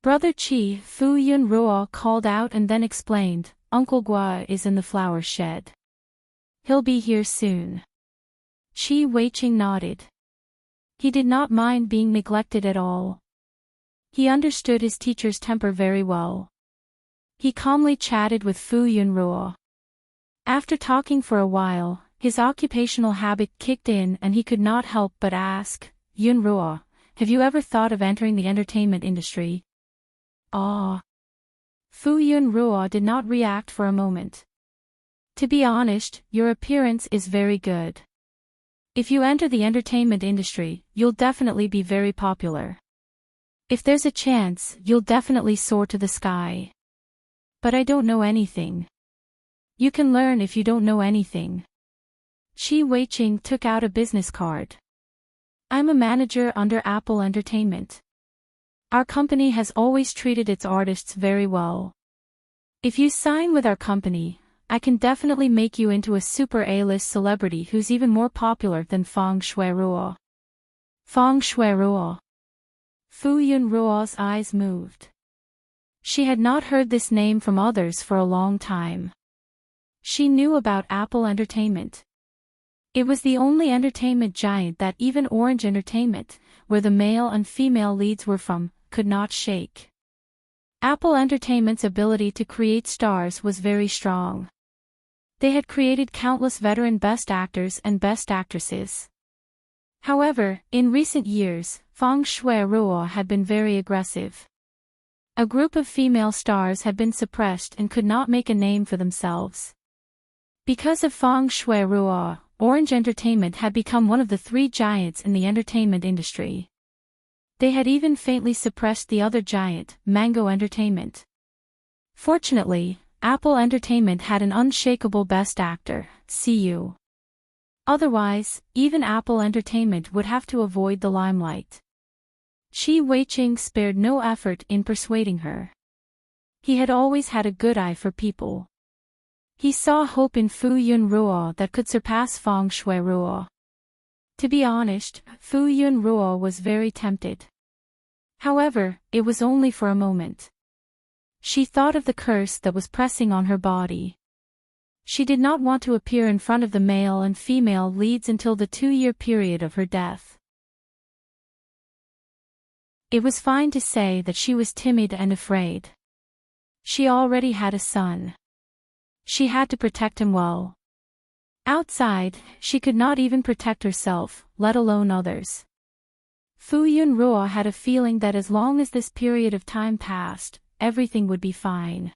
Brother Chi, Fu Yun Ruo called out and then explained, Uncle Gua is in the flower shed. He'll be here soon. Chi Weiqing nodded. He did not mind being neglected at all. He understood his teacher's temper very well. He calmly chatted with Fu Yun Ruo. After talking for a while, his occupational habit kicked in and he could not help but ask, Yun Ruo, have you ever thought of entering the entertainment industry? Ah. Fu Yun Ruo did not react for a moment. To be honest, your appearance is very good. If you enter the entertainment industry, you'll definitely be very popular. If there's a chance, you'll definitely soar to the sky. But I don't know anything. You can learn if you don't know anything. Chi Weiqing took out a business card. I'm a manager under Apple Entertainment. Our company has always treated its artists very well. If you sign with our company, I can definitely make you into a super A-list celebrity who's even more popular than Fang Shuiruo. Fang Shuiruo. Fu Yun Ruo's eyes moved. She had not heard this name from others for a long time. She knew about Apple Entertainment. It was the only entertainment giant that even Orange Entertainment, where the male and female leads were from, could not shake. Apple Entertainment's ability to create stars was very strong. They had created countless veteran best actors and best actresses. However, in recent years, Fang Shuiruo had been very aggressive. A group of female stars had been suppressed and could not make a name for themselves. Because of Fang Shuiruo, Orange Entertainment had become one of the three giants in the entertainment industry. They had even faintly suppressed the other giant, Mango Entertainment. Fortunately, Apple Entertainment had an unshakable best actor, CU. Otherwise, even Apple Entertainment would have to avoid the limelight. Chi Weiqing spared no effort in persuading her. He had always had a good eye for people. He saw hope in Fu Yun Ruo that could surpass Fang Shuiruo. To be honest, Fu Yun Ruo was very tempted. However, it was only for a moment. She thought of the curse that was pressing on her body. She did not want to appear in front of the male and female leads until the 2-year period of her death. It was fine to say that she was timid and afraid. She already had a son. She had to protect him well. Outside, she could not even protect herself, let alone others. Fu Yun Ruo had a feeling that as long as this period of time passed, everything would be fine.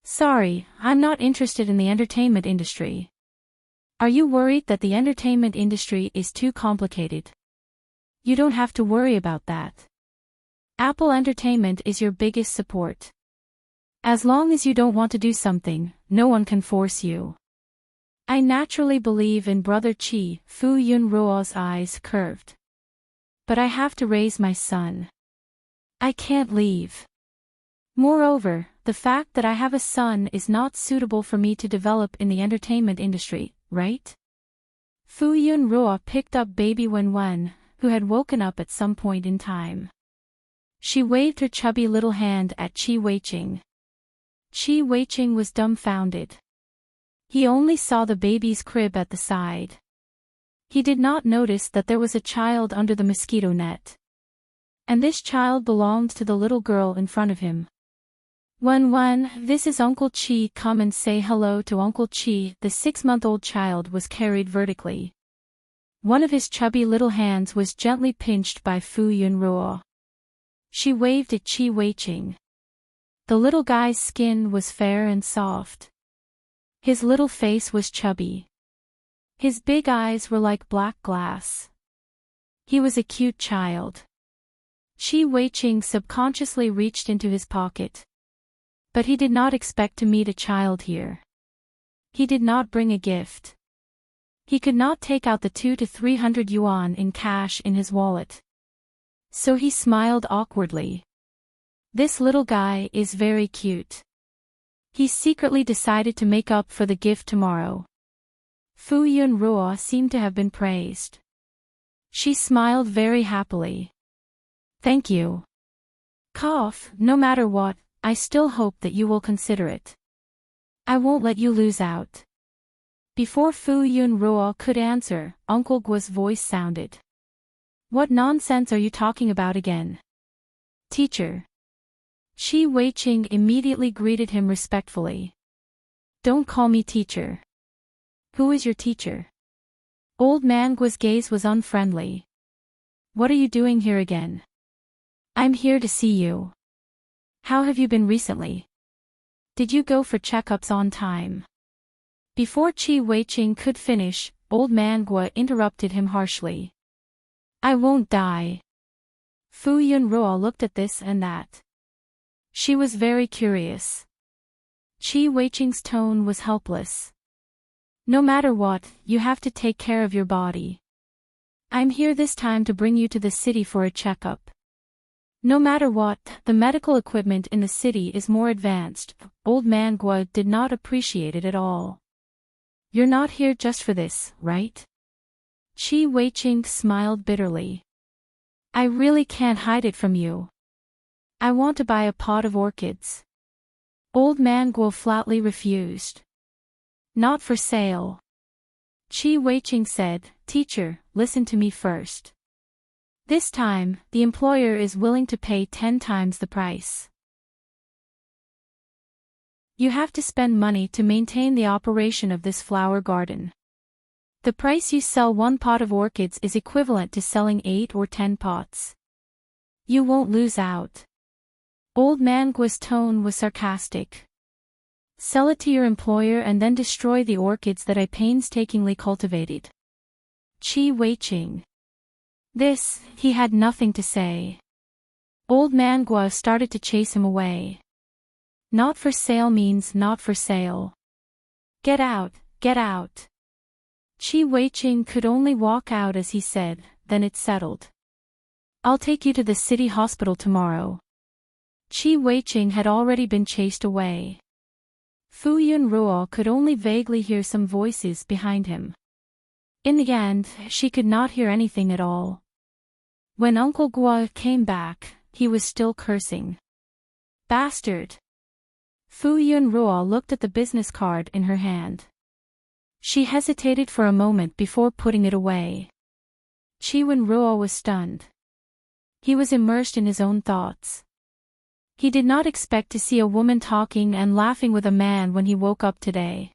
Sorry, I'm not interested in the entertainment industry. Are you worried that the entertainment industry is too complicated? You don't have to worry about that. Apple Entertainment is your biggest support. As long as you don't want to do something, no one can force you. I naturally believe in Brother Chi. Fu Yun Ruo's eyes curved. But I have to raise my son. I can't leave. Moreover, the fact that I have a son is not suitable for me to develop in the entertainment industry, right? Fu Yun Ruo picked up baby Wen, who had woken up at some point in time. She waved her chubby little hand at Chi Weiqing. Chi Weiqing was dumbfounded. He only saw the baby's crib at the side. He did not notice that there was a child under the mosquito net. And this child belonged to the little girl in front of him. Wen, this is Uncle Chi, come and say hello to Uncle Chi. The 6-month-old child was carried vertically. One of his chubby little hands was gently pinched by Fu Yun Ruo. She waved at Chi Weiqing. The little guy's skin was fair and soft. His little face was chubby. His big eyes were like black glass. He was a cute child. Chi Weiqing subconsciously reached into his pocket. But he did not expect to meet a child here. He did not bring a gift. He could not take out the 200 to 300 yuan in cash in his wallet. So he smiled awkwardly. This little guy is very cute. He secretly decided to make up for the gift tomorrow. Fu Yunruo seemed to have been praised. She smiled very happily. Thank you. Cough, no matter what, I still hope that you will consider it. I won't let you lose out. Before Fu Yunruo could answer, Uncle Guo's voice sounded. What nonsense are you talking about again? Teacher. Qi Weiqing immediately greeted him respectfully. Don't call me teacher. Who is your teacher? Old man Guo's gaze was unfriendly. What are you doing here again? I'm here to see you. How have you been recently? Did you go for checkups on time? Before Qi Weiqing could finish, old man Guo interrupted him harshly. I won't die. Fu Yunruo looked at this and that. She was very curious. Qi Weiqing's tone was helpless. No matter what, you have to take care of your body. I'm here this time to bring you to the city for a checkup. No matter what, the medical equipment in the city is more advanced. Old man Guo did not appreciate it at all. You're not here just for this, right? Qi Weiqing smiled bitterly. I really can't hide it from you. I want to buy a pot of orchids. Old man Guo flatly refused. Not for sale. Qi Weiqing said, Teacher, listen to me first. This time, the employer is willing to pay 10 times the price. You have to spend money to maintain the operation of this flower garden. The price you sell one pot of orchids is equivalent to selling 8 or 10 pots. You won't lose out. Old man Guo's tone was sarcastic. Sell it to your employer and then destroy the orchids that I painstakingly cultivated. Qi Weiqing. This, he had nothing to say. Old man Guo started to chase him away. Not for sale means not for sale. Get out, get out. Qi Weiqing could only walk out as he said, then it's settled. I'll take you to the city hospital tomorrow. Qi Weiqing had already been chased away. Fu Yunruo could only vaguely hear some voices behind him. In the end, she could not hear anything at all. When Uncle Guo came back, he was still cursing. Bastard! Fu Yunruo looked at the business card in her hand. She hesitated for a moment before putting it away. Qi Wenruo was stunned. He was immersed in his own thoughts. He did not expect to see a woman talking and laughing with a man when he woke up today.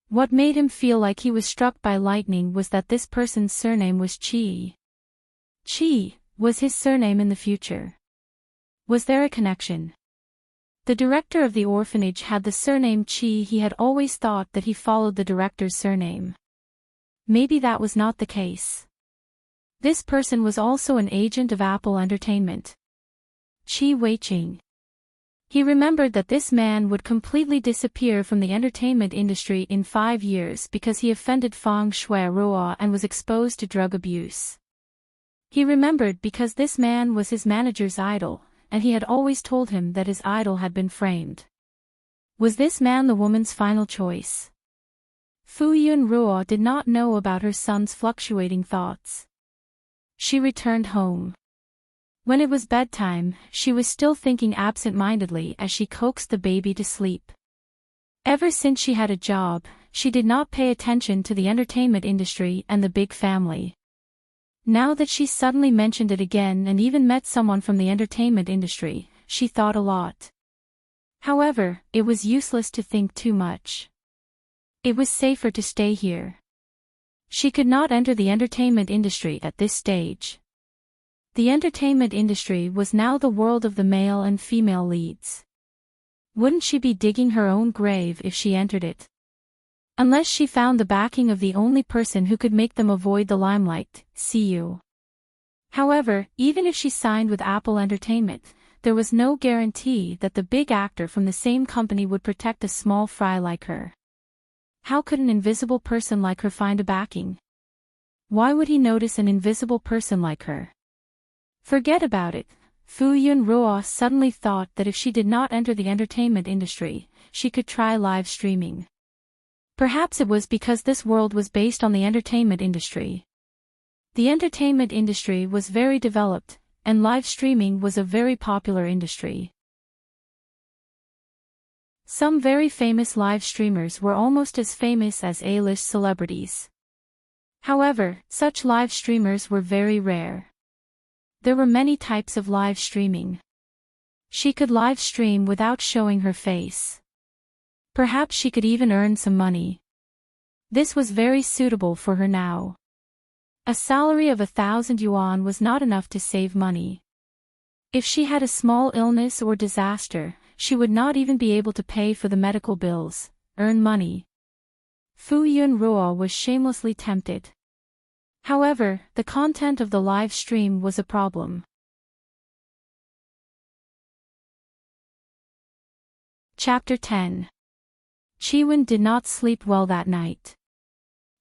What made him feel like he was struck by lightning was that this person's surname was Qi. Qi was his surname in the future. Was there a connection? The director of the orphanage had the surname Qi. He had always thought that he followed the director's surname. Maybe that was not the case. This person was also an agent of Apple Entertainment. Qi Weiqing. He remembered that this man would completely disappear from the entertainment industry in 5 years because he offended Fang Shuiruo and was exposed to drug abuse. He remembered because this man was his manager's idol, and he had always told him that his idol had been framed. Was this man the woman's final choice? Fu Yunruo did not know about her son's fluctuating thoughts. She returned home. When it was bedtime, she was still thinking absent-mindedly as she coaxed the baby to sleep. Ever since she had a job, she did not pay attention to the entertainment industry and the big family. Now that she suddenly mentioned it again and even met someone from the entertainment industry, she thought a lot. However, it was useless to think too much. It was safer to stay here. She could not enter the entertainment industry at this stage. The entertainment industry was now the world of the male and female leads. Wouldn't she be digging her own grave if she entered it? Unless she found the backing of the only person who could make them avoid the limelight, CU. However, even if she signed with Apple Entertainment, there was no guarantee that the big actor from the same company would protect a small fry like her. How could an invisible person like her find a backing? Why would he notice an invisible person like her? Forget about it. Fu Yunruo suddenly thought that if she did not enter the entertainment industry, she could try live streaming. Perhaps it was because this world was based on the entertainment industry. The entertainment industry was very developed, and live streaming was a very popular industry. Some very famous live streamers were almost as famous as A-list celebrities. However, such live streamers were very rare. There were many types of live streaming. She could live stream without showing her face. Perhaps she could even earn some money. This was very suitable for her now. A salary of 1,000 yuan was not enough to save money. If she had a small illness or disaster, she would not even be able to pay for the medical bills, earn money. Fu Yunruo was shamelessly tempted. However, the content of the live stream was a problem. Chapter 10. Chiwen did not sleep well that night.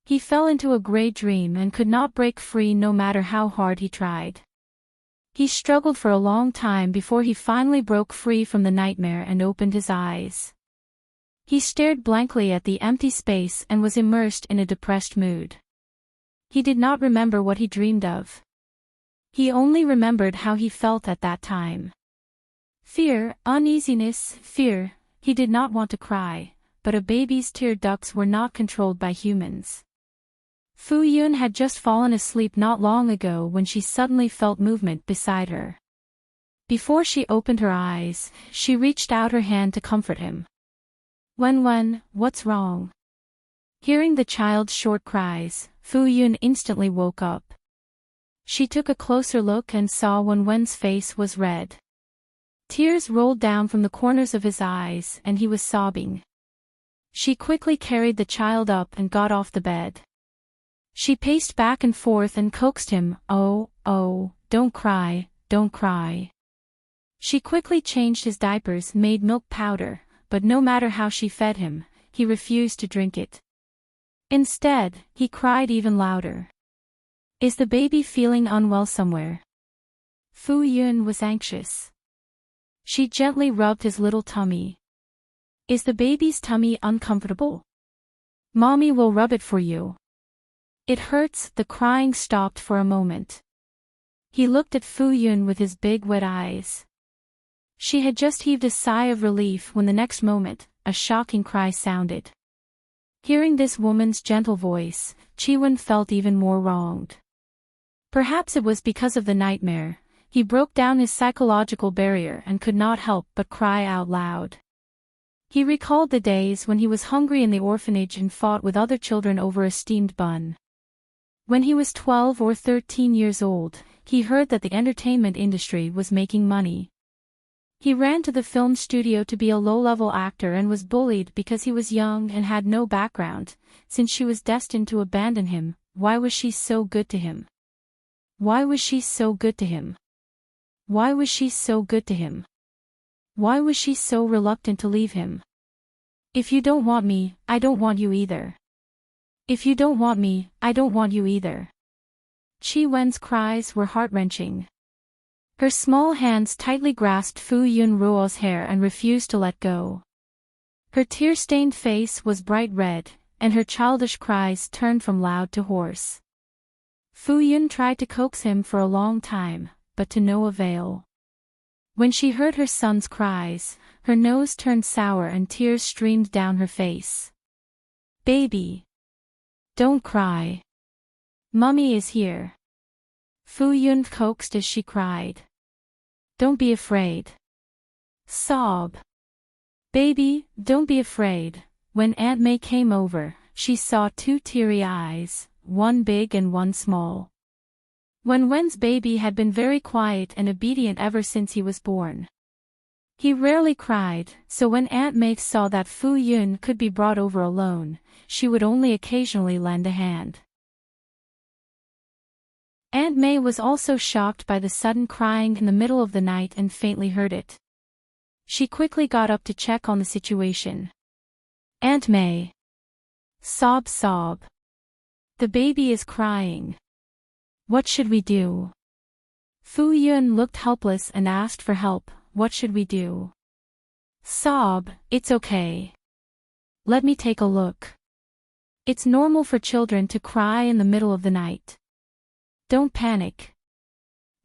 He fell into a grey dream and could not break free no matter how hard he tried. He struggled for a long time before he finally broke free from the nightmare and opened his eyes. He stared blankly at the empty space and was immersed in a depressed mood. He did not remember what he dreamed of. He only remembered how he felt at that time. Fear, uneasiness, fear. He did not want to cry, but a baby's tear ducts were not controlled by humans. Fu Yun had just fallen asleep not long ago when she suddenly felt movement beside her. Before she opened her eyes, she reached out her hand to comfort him. Wen, what's wrong? Hearing the child's short cries, Fu Yun instantly woke up. She took a closer look and saw Wen's face was red. Tears rolled down from the corners of his eyes and he was sobbing. She quickly carried the child up and got off the bed. She paced back and forth and coaxed him, oh, don't cry, don't cry. She quickly changed his diapers and made milk powder, but no matter how she fed him, he refused to drink it. Instead, he cried even louder. Is the baby feeling unwell somewhere? Fu Yun was anxious. She gently rubbed his little tummy. Is the baby's tummy uncomfortable? Mommy will rub it for you. It hurts. The crying stopped for a moment. He looked at Fu Yun with his big wet eyes. She had just heaved a sigh of relief when the next moment, a shocking cry sounded. Hearing this woman's gentle voice, Chiwen felt even more wronged. Perhaps it was because of the nightmare. He broke down his psychological barrier and could not help but cry out loud. He recalled the days when he was hungry in the orphanage and fought with other children over a steamed bun. When he was 12 or 13 years old, he heard that the entertainment industry was making money. He ran to the film studio to be a low-level actor and was bullied because he was young and had no background. Since she was destined to abandon him, why was she so good to him? Why was she so good to him? Why was she so good to him? Why was she so reluctant to leave him? If you don't want me, I don't want you either. If you don't want me, I don't want you either. Wen's cries were heart-wrenching. Her small hands tightly grasped Fu Yunruo's hair and refused to let go. Her tear-stained face was bright red, and her childish cries turned from loud to hoarse. Fu Yun tried to coax him for a long time, but to no avail. When she heard her son's cries, her nose turned sour and tears streamed down her face. Baby! Don't cry. Mummy is here. Fu Yun coaxed as she cried. Don't be afraid. Sob. Baby, don't be afraid. When Aunt May came over, she saw two teary eyes, one big and one small. Wen's baby had been very quiet and obedient ever since he was born. He rarely cried, so when Aunt May saw that Fu Yun could be brought over alone, she would only occasionally lend a hand. Aunt May was also shocked by the sudden crying in the middle of the night and faintly heard it. She quickly got up to check on the situation. Aunt May. Sob, sob. The baby is crying. What should we do? Fu Yun looked helpless and asked for help. What should we do? Sob, it's okay. Let me take a look. It's normal for children to cry in the middle of the night. Don't panic.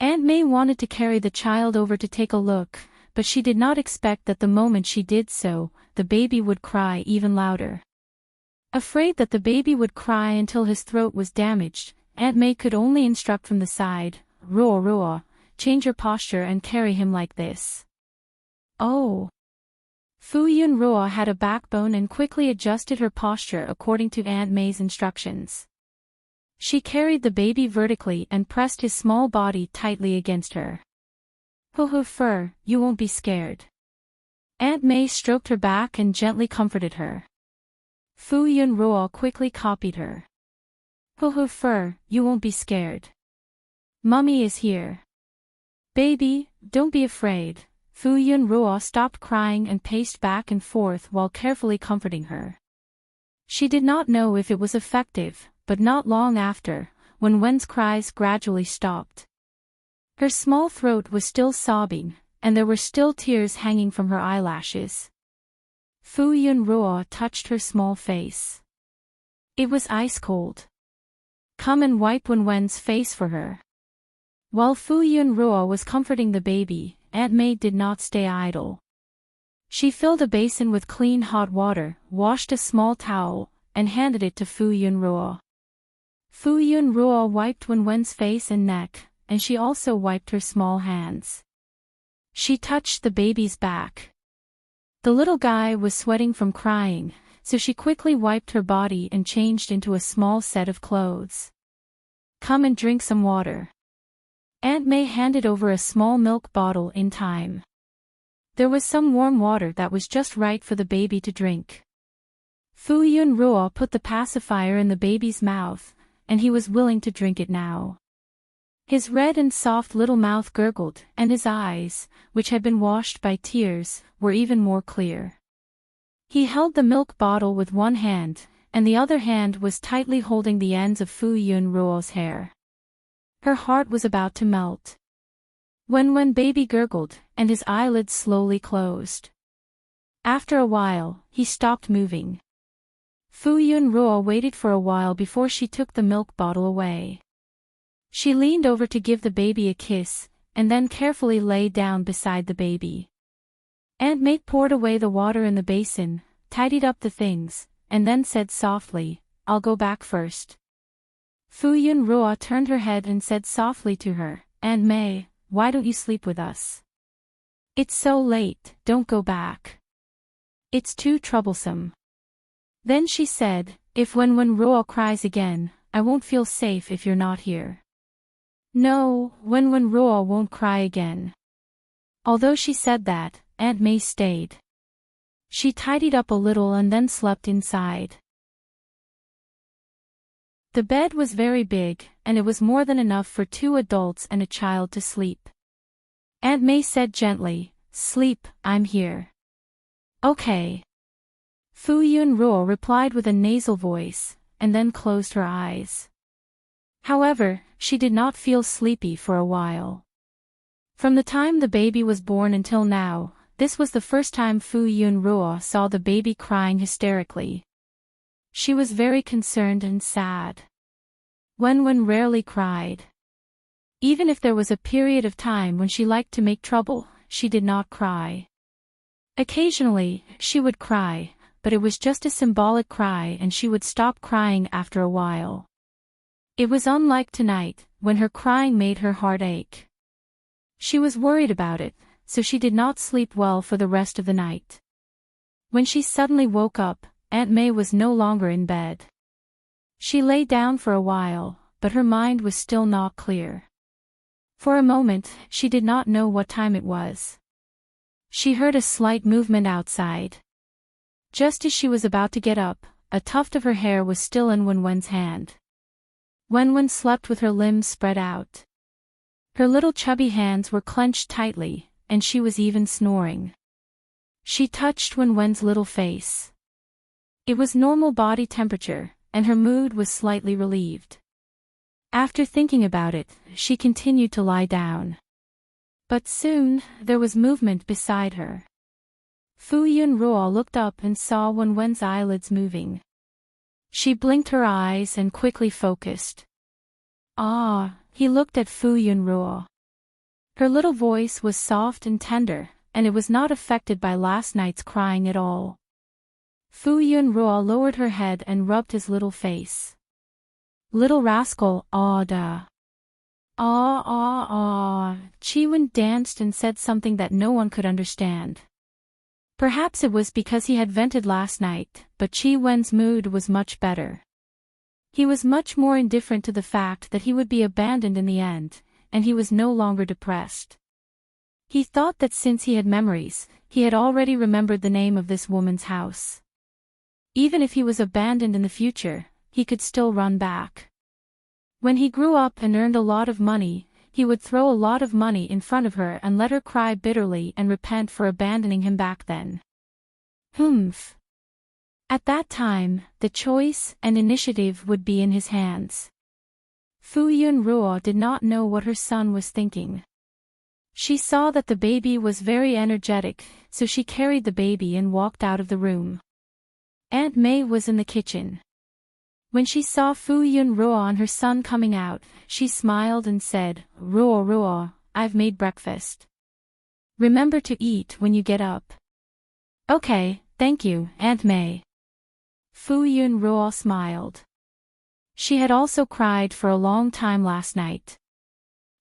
Aunt May wanted to carry the child over to take a look, but she did not expect that the moment she did so, the baby would cry even louder. Afraid that the baby would cry until his throat was damaged, Aunt May could only instruct from the side, "Roar, roar, change your posture and carry him like this." Oh. Fu Yunruo had a backbone and quickly adjusted her posture according to Aunt May's instructions. She carried the baby vertically and pressed his small body tightly against her. "Hoo fur, you won't be scared." Aunt May stroked her back and gently comforted her. Fu Yunruo quickly copied her. "Hoo fur, you won't be scared. Mummy is here. Baby, don't be afraid." Fu Yunruo stopped crying and paced back and forth while carefully comforting her. She did not know if it was effective, but not long after, when Wen's cries gradually stopped. Her small throat was still sobbing, and there were still tears hanging from her eyelashes. Fu Yunruo touched her small face. It was ice cold. "Come and wipe Wen's face for her." While Fu Yunruo was comforting the baby, Aunt May did not stay idle. She filled a basin with clean hot water, washed a small towel, and handed it to Fu Yunruo. Fu Yunruo wiped Wen's face and neck, and she also wiped her small hands. She touched the baby's back. The little guy was sweating from crying, so she quickly wiped her body and changed into a small set of clothes. "Come and drink some water." Aunt May handed over a small milk bottle in time. There was some warm water that was just right for the baby to drink. Fu Yunruo put the pacifier in the baby's mouth, and he was willing to drink it now. His red and soft little mouth gurgled, and his eyes, which had been washed by tears, were even more clear. He held the milk bottle with one hand, and the other hand was tightly holding the ends of Fu Yunruo's hair. Her heart was about to melt. When baby gurgled, and his eyelids slowly closed. After a while, he stopped moving. Fu Yunruo waited for a while before she took the milk bottle away. She leaned over to give the baby a kiss, and then carefully lay down beside the baby. Aunt May poured away the water in the basin, tidied up the things, and then said softly, "I'll go back first." Fu Yunruo turned her head and said softly to her, "Aunt May, why don't you sleep with us? It's so late, don't go back. It's too troublesome." Then she said, "If when Ruo cries again, I won't feel safe if you're not here." "No, when Ruo won't cry again." Although she said that, Aunt May stayed. She tidied up a little and then slept inside. The bed was very big, and it was more than enough for 2 adults and a child to sleep. Aunt May said gently, "Sleep, I'm here." "Okay." Fu Yunruo replied with a nasal voice, and then closed her eyes. However, she did not feel sleepy for a while. From the time the baby was born until now, this was the first time Fu Yunruo saw the baby crying hysterically. She was very concerned and sad. Wen rarely cried. Even if there was a period of time when she liked to make trouble, she did not cry. Occasionally, she would cry, but it was just a symbolic cry and she would stop crying after a while. It was unlike tonight, when her crying made her heart ache. She was worried about it, so she did not sleep well for the rest of the night. When she suddenly woke up, Aunt May was no longer in bed. She lay down for a while, but her mind was still not clear. For a moment, she did not know what time it was. She heard a slight movement outside. Just as she was about to get up, a tuft of her hair was still in Wen's hand. Wen slept with her limbs spread out. Her little chubby hands were clenched tightly, and she was even snoring. She touched Wen's little face. It was normal body temperature, and her mood was slightly relieved. After thinking about it, she continued to lie down. But soon, there was movement beside her. Fu Yunruo looked up and saw Wen's eyelids moving. She blinked her eyes and quickly focused. Ah, he looked at Fu Yunruo. Her little voice was soft and tender, and it was not affected by last night's crying at all. Fu Yunruo lowered her head and rubbed his little face. Little rascal, ah da. Ah ah ah. Chi-Wen danced and said something that no one could understand. Perhaps it was because he had vented last night, but Chi-Wen's mood was much better. He was much more indifferent to the fact that he would be abandoned in the end, and he was no longer depressed. He thought that since he had memories, he had already remembered the name of this woman's house. Even if he was abandoned in the future, he could still run back. When he grew up and earned a lot of money, he would throw a lot of money in front of her and let her cry bitterly and repent for abandoning him back then. Humph. At that time, the choice and initiative would be in his hands. Fu Yunruo did not know what her son was thinking. She saw that the baby was very energetic, so she carried the baby and walked out of the room. Aunt May was in the kitchen. When she saw Fu Yunruo and her son coming out, she smiled and said, "Ruo Ruo, I've made breakfast. Remember to eat when you get up." "Okay, thank you, Aunt May." Fu Yunruo smiled. She had also cried for a long time last night.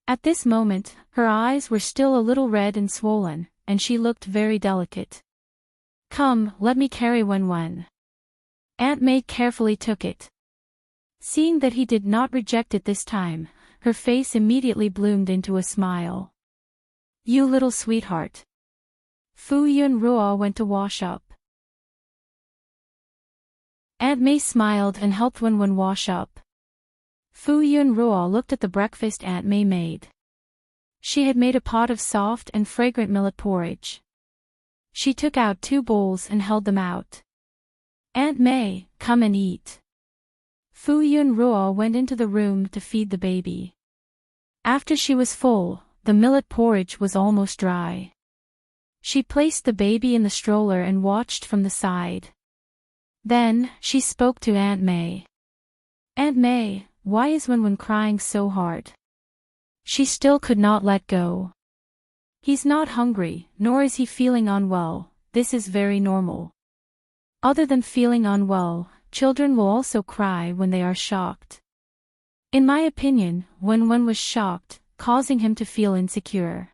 At this moment, her eyes were still a little red and swollen, and she looked very delicate. "Come, let me carry Wen." Aunt May carefully took it. Seeing that he did not reject it this time, her face immediately bloomed into a smile. "You little sweetheart." Fu Yunruo went to wash up. Aunt May smiled and helped Wen wash up. Fu Yunruo looked at the breakfast Aunt May made. She had made a pot of soft and fragrant millet porridge. She took out 2 bowls and held them out. "Aunt May, come and eat." Fu Yunruo went into the room to feed the baby. After she was full, the millet porridge was almost dry. She placed the baby in the stroller and watched from the side. Then, she spoke to Aunt May. "Aunt May, why is Wen crying so hard?" She still could not let go. "He's not hungry, nor is he feeling unwell, this is very normal. Other than feeling unwell, children will also cry when they are shocked. In my opinion, Wen was shocked, causing him to feel insecure.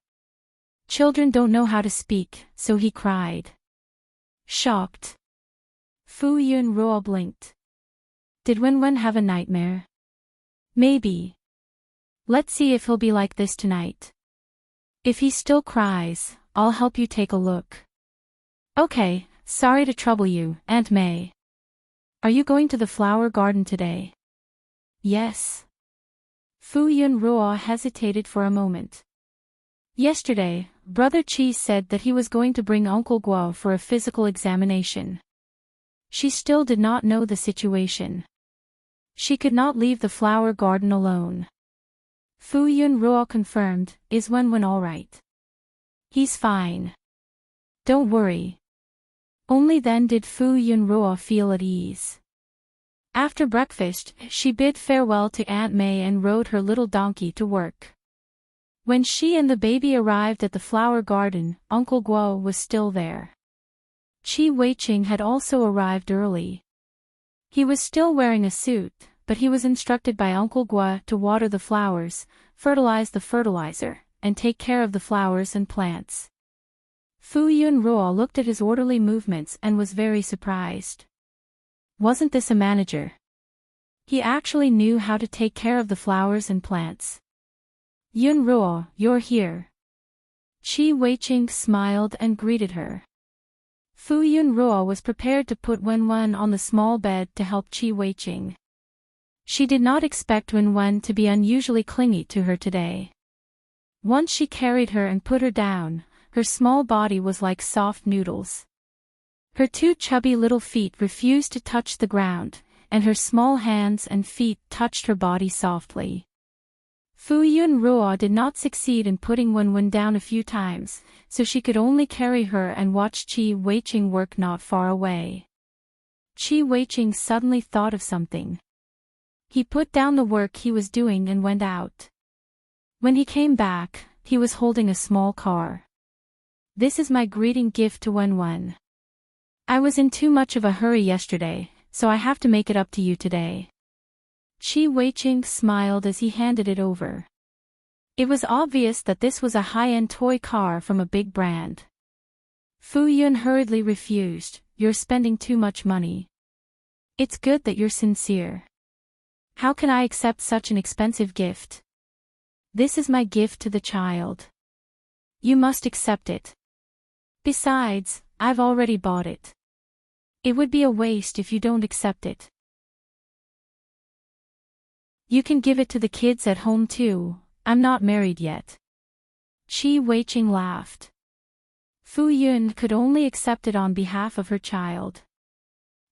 Children don't know how to speak, so he cried." Shocked. Fu Yunruo blinked. Did Wen have a nightmare? Maybe. Let's see if he'll be like this tonight. If he still cries, I'll help you take a look. Okay, sorry to trouble you, Aunt May. Are you going to the flower garden today? Yes. Fu Yunruo hesitated for a moment. Yesterday, Brother Chi said that he was going to bring Uncle Guo for a physical examination. She still did not know the situation. She could not leave the flower garden alone. Fu Yunruo confirmed, "Is Wen all right?" "He's fine. Don't worry." Only then did Fu Yunruo feel at ease. After breakfast, she bid farewell to Aunt May and rode her little donkey to work. When she and the baby arrived at the flower garden, Uncle Guo was still there. Chi Weiqing had also arrived early. He was still wearing a suit, but he was instructed by Uncle Guo to water the flowers, fertilize the fertilizer, and take care of the flowers and plants. Fu Yunruo looked at his orderly movements and was very surprised. Wasn't this a manager? He actually knew how to take care of the flowers and plants. "Yunruo, you're here." Chi Weiqing smiled and greeted her. Fu Yunruo was prepared to put Wen on the small bed to help Chi Weiqing. She did not expect Wen to be unusually clingy to her today. Once she carried her and put her down, her small body was like soft noodles. Her 2 chubby little feet refused to touch the ground, and her small hands and feet touched her body softly. Fu Yunruo did not succeed in putting Wen down a few times, so she could only carry her and watch Chi Weiqing work not far away. Qi Weiqing suddenly thought of something. He put down the work he was doing and went out. When he came back, he was holding a small car. This is my greeting gift to Wenwen. I was in too much of a hurry yesterday, so I have to make it up to you today. Qi Weiqing smiled as he handed it over. It was obvious that this was a high-end toy car from a big brand. Fu Yun hurriedly refused. You're spending too much money. It's good that you're sincere. How can I accept such an expensive gift? This is my gift to the child. You must accept it. Besides, I've already bought it. It would be a waste if you don't accept it. You can give it to the kids at home too. I'm not married yet. Qi Weiqing laughed. Fu Yun could only accept it on behalf of her child.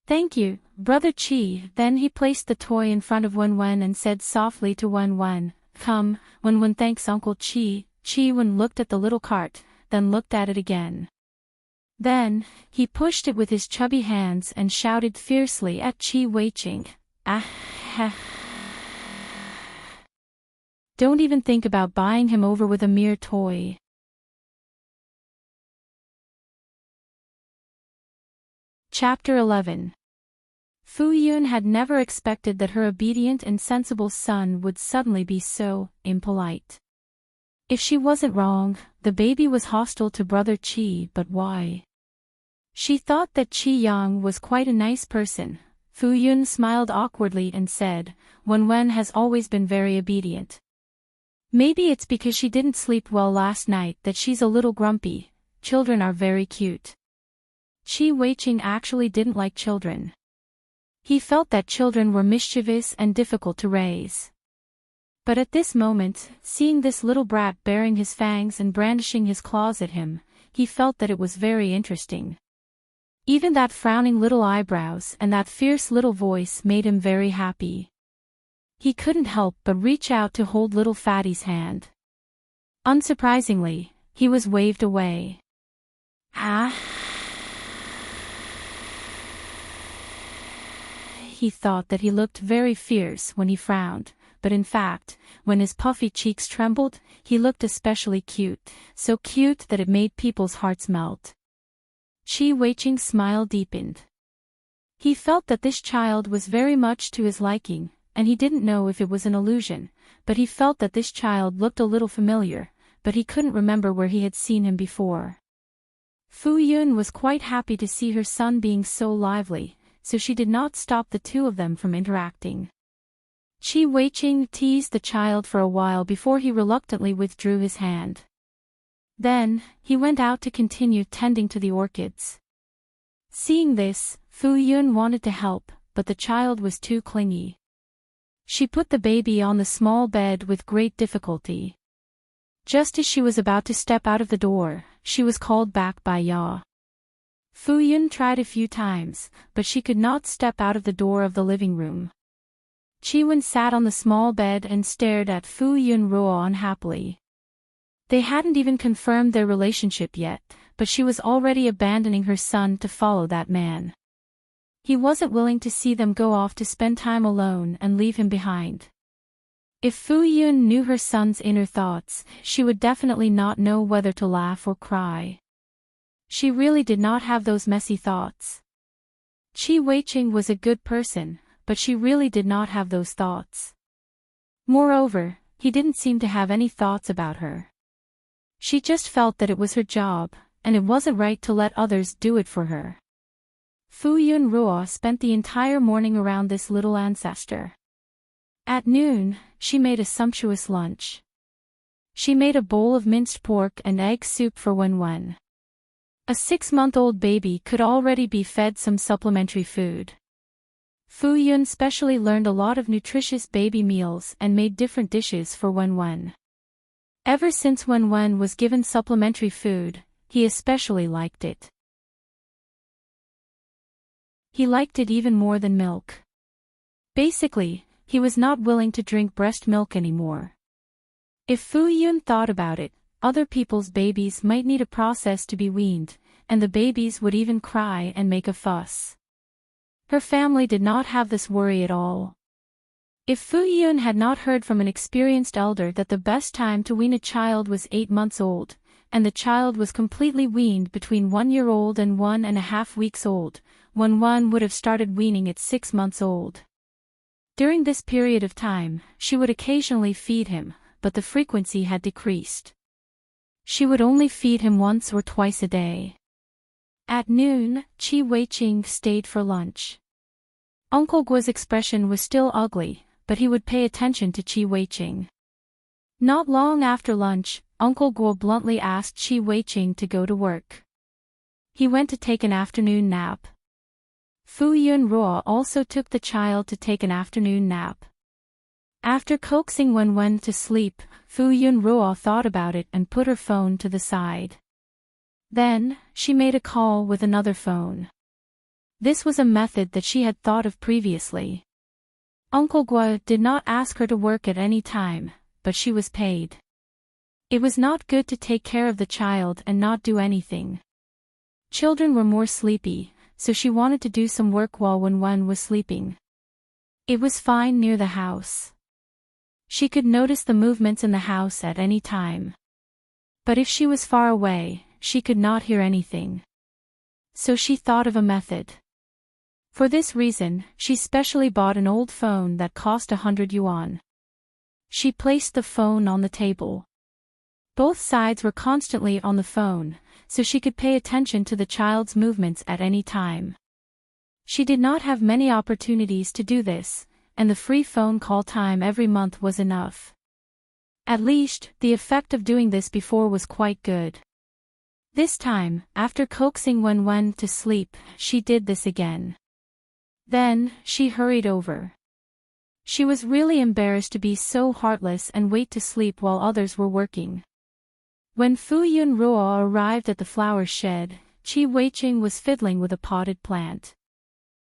Thank you, Brother Qi. Then he placed the toy in front of Wenwen and said softly to Wenwen, Come. Wenwen thanks Uncle Qi. Qi Wen looked at the little cart, then looked at it again. Then, he pushed it with his chubby hands and shouted fiercely at Qi Weiqing. Don't even think about buying him over with a mere toy. Chapter 11. Fu Yun had never expected that her obedient and sensible son would suddenly be so impolite. If she wasn't wrong, the baby was hostile to Brother Qi, but why? She thought that Qi Yang was quite a nice person. Fu Yun smiled awkwardly and said, Wenwen has always been very obedient. Maybe it's because she didn't sleep well last night that she's a little grumpy. Children are very cute. Qi Weiqing actually didn't like children. He felt that children were mischievous and difficult to raise. But at this moment, seeing this little brat baring his fangs and brandishing his claws at him, he felt that it was very interesting. Even that frowning little eyebrows and that fierce little voice made him very happy. He couldn't help but reach out to hold little Fatty's hand. Unsurprisingly, he was waved away. He thought that he looked very fierce when he frowned, but in fact, when his puffy cheeks trembled, he looked especially cute, so cute that it made people's hearts melt. Qi Weiqing's smile deepened. He felt that this child was very much to his liking, and he didn't know if it was an illusion, but he felt that this child looked a little familiar, but he couldn't remember where he had seen him before. Fu Yun was quite happy to see her son being so lively, so she did not stop the two of them from interacting. Qi Weiqing teased the child for a while before he reluctantly withdrew his hand. Then, he went out to continue tending to the orchids. Seeing this, Fu Yun wanted to help, but the child was too clingy. She put the baby on the small bed with great difficulty. Just as she was about to step out of the door, she was called back by Ya. Fu Yun tried a few times, but she could not step out of the door of the living room. Qi Wen sat on the small bed and stared at Fu Yun Ruo unhappily. They hadn't even confirmed their relationship yet, but she was already abandoning her son to follow that man. He wasn't willing to see them go off to spend time alone and leave him behind. If Fu Yun knew her son's inner thoughts, she would definitely not know whether to laugh or cry. She really did not have those messy thoughts. Qi Weiqing was a good person, but she really did not have those thoughts. Moreover, he didn't seem to have any thoughts about her. She just felt that it was her job, and it wasn't right to let others do it for her. Fu Yun Ruo spent the entire morning around this little ancestor. At noon, she made a sumptuous lunch. She made a bowl of minced pork and egg soup for Wenwen. A 6-month-old baby could already be fed some supplementary food. Fu Yun specially learned a lot of nutritious baby meals and made different dishes for Wenwen. Ever since Wenwen was given supplementary food, he especially liked it. He liked it even more than milk. Basically, he was not willing to drink breast milk anymore. If Fu Yun thought about it, other people's babies might need a process to be weaned, and the babies would even cry and make a fuss. Her family did not have this worry at all. If Fu Yun had not heard from an experienced elder that the best time to wean a child was 8 months old, and the child was completely weaned between 1 year old and 1.5 weeks old, one would have started weaning at 6 months old. During this period of time, she would occasionally feed him, but the frequency had decreased. She would only feed him once or twice a day. At noon, Qi Weiqing stayed for lunch. Uncle Guo's expression was still ugly, but he would pay attention to Qi Weiqing. Not long after lunch, Uncle Guo bluntly asked Qi Weiqing to go to work. He went to take an afternoon nap. Fu Yunruo also took the child to take an afternoon nap. After coaxing Wen to sleep, Fu Yunruo thought about it and put her phone to the side. Then, she made a call with another phone. This was a method that she had thought of previously. Uncle Guo did not ask her to work at any time, but she was paid. It was not good to take care of the child and not do anything. Children were more sleepy, so she wanted to do some work while Wen was sleeping. It was fine near the house. She could notice the movements in the house at any time. But if she was far away, she could not hear anything. So she thought of a method. For this reason, she specially bought an old phone that cost 100 yuan. She placed the phone on the table. Both sides were constantly on the phone, so she could pay attention to the child's movements at any time. She did not have many opportunities to do this, and the free phone call time every month was enough. At least, the effect of doing this before was quite good. This time, after coaxing Wen to sleep, she did this again. Then, she hurried over. She was really embarrassed to be so heartless and wait to sleep while others were working. When Fu Yunruo arrived at the flower shed, Qi Weiqing was fiddling with a potted plant.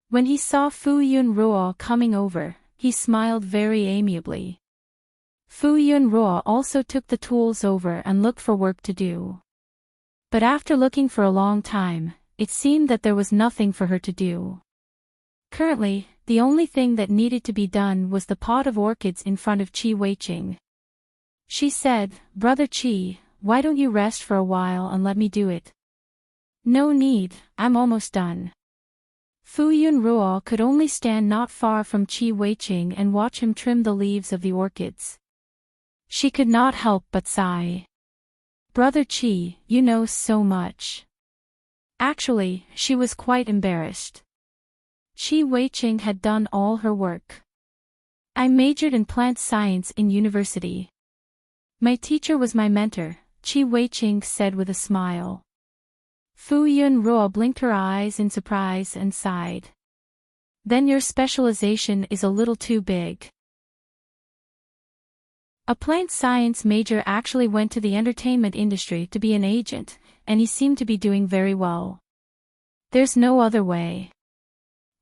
When he saw Fu Yunruo coming over, he smiled very amiably. Fu Yunruo also took the tools over and looked for work to do. But after looking for a long time, it seemed that there was nothing for her to do. Currently, the only thing that needed to be done was the pot of orchids in front of Qi Weiqing. She said, "Brother Qi, why don't you rest for a while and let me do it?" "No need, I'm almost done." Fu Yunruo could only stand not far from Qi Weiqing and watch him trim the leaves of the orchids. She could not help but sigh. "Brother Qi, you know so much." Actually, she was quite embarrassed. Qi Weiqing had done all her work. "I majored in plant science in university. My teacher was my mentor," Qi Weiqing said with a smile. Fu Yunruo blinked her eyes in surprise and sighed. "Then your specialization is a little too big." A plant science major actually went to the entertainment industry to be an agent, and he seemed to be doing very well. There's no other way.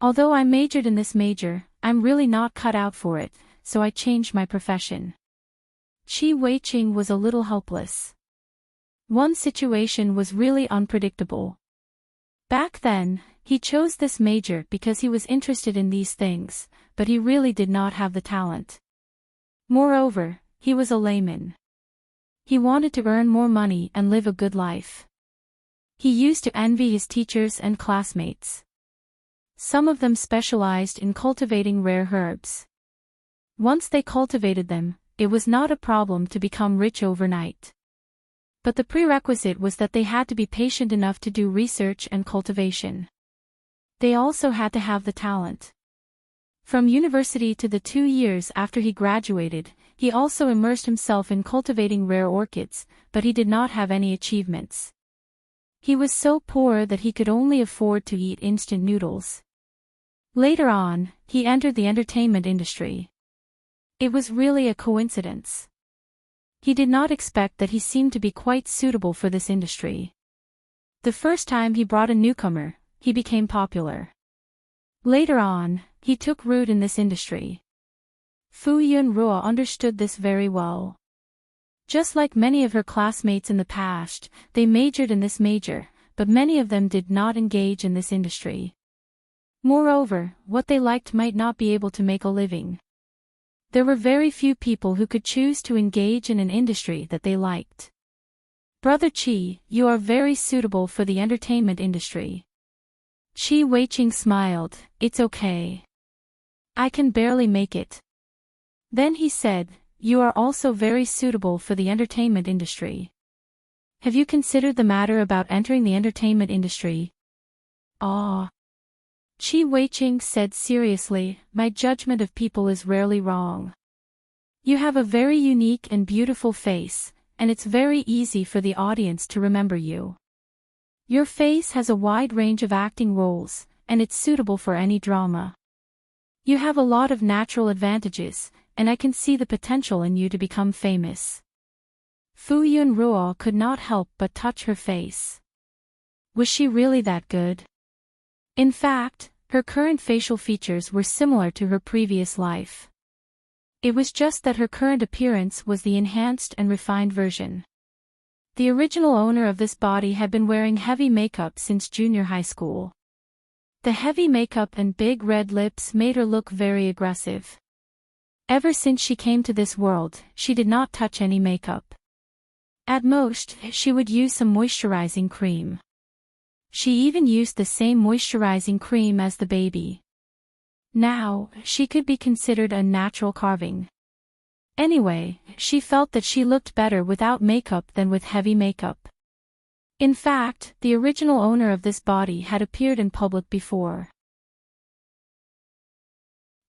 Although I majored in this major, I'm really not cut out for it, so I changed my profession. Qi Weiqing was a little helpless. One situation was really unpredictable. Back then, he chose this major because he was interested in these things, but he really did not have the talent. Moreover, he was a layman. He wanted to earn more money and live a good life. He used to envy his teachers and classmates. Some of them specialized in cultivating rare herbs. Once they cultivated them, it was not a problem to become rich overnight. But the prerequisite was that they had to be patient enough to do research and cultivation. They also had to have the talent. From university to the 2 years after he graduated, he also immersed himself in cultivating rare orchids, but he did not have any achievements. He was so poor that he could only afford to eat instant noodles. Later on, he entered the entertainment industry. It was really a coincidence. He did not expect that he seemed to be quite suitable for this industry. The first time he brought a newcomer, he became popular. Later on, he took root in this industry. Fu Yunruo understood this very well. Just like many of her classmates in the past, they majored in this major, but many of them did not engage in this industry. Moreover, what they liked might not be able to make a living. There were very few people who could choose to engage in an industry that they liked. Brother Chi, you are very suitable for the entertainment industry. Chi Weiqing smiled, it's okay. I can barely make it. Then he said, you are also very suitable for the entertainment industry. Have you considered the matter about entering the entertainment industry? Ah. Chi Weiqing said seriously, my judgment of people is rarely wrong. You have a very unique and beautiful face, and it's very easy for the audience to remember you. Your face has a wide range of acting roles, and it's suitable for any drama. You have a lot of natural advantages, and I can see the potential in you to become famous. Fu Yunruo could not help but touch her face. Was she really that good? In fact, her current facial features were similar to her previous life. It was just that her current appearance was the enhanced and refined version. The original owner of this body had been wearing heavy makeup since junior high school. The heavy makeup and big red lips made her look very aggressive. Ever since she came to this world, she did not touch any makeup. At most, she would use some moisturizing cream. She even used the same moisturizing cream as the baby. Now, she could be considered a natural carving. Anyway, she felt that she looked better without makeup than with heavy makeup. In fact, the original owner of this body had appeared in public before.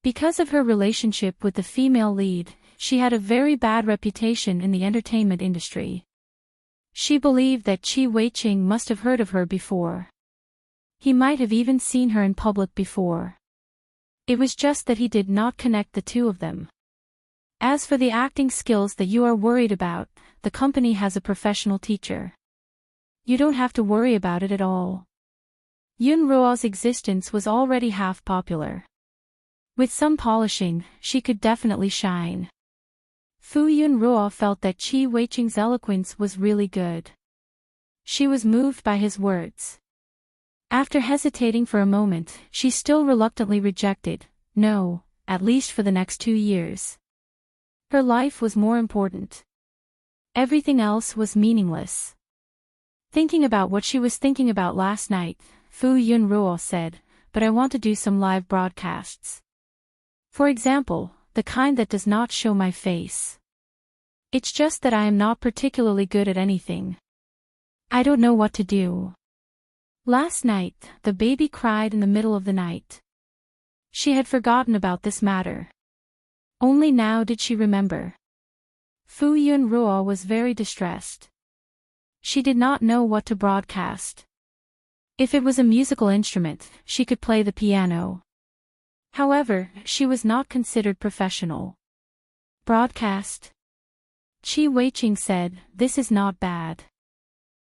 Because of her relationship with the female lead, she had a very bad reputation in the entertainment industry. She believed that Chi Weiqing must have heard of her before. He might have even seen her in public before. It was just that he did not connect the two of them. As for the acting skills that you are worried about, the company has a professional teacher. You don't have to worry about it at all. Yunruo's existence was already half popular. With some polishing, she could definitely shine. Fu Yunruo felt that Chi Weiqing's eloquence was really good. She was moved by his words. After hesitating for a moment, she still reluctantly rejected, no, at least for the next 2 years. Her life was more important. Everything else was meaningless. Thinking about what she was thinking about last night, Fu Yunruo said, but I want to do some live broadcasts. For example, the kind that does not show my face. It's just that I am not particularly good at anything. I don't know what to do. Last night, the baby cried in the middle of the night. She had forgotten about this matter. Only now did she remember. Fu Yunruo was very distressed. She did not know what to broadcast. If it was a musical instrument, she could play the piano. However, she was not considered professional. Broadcast? Chi Weiqing said, this is not bad.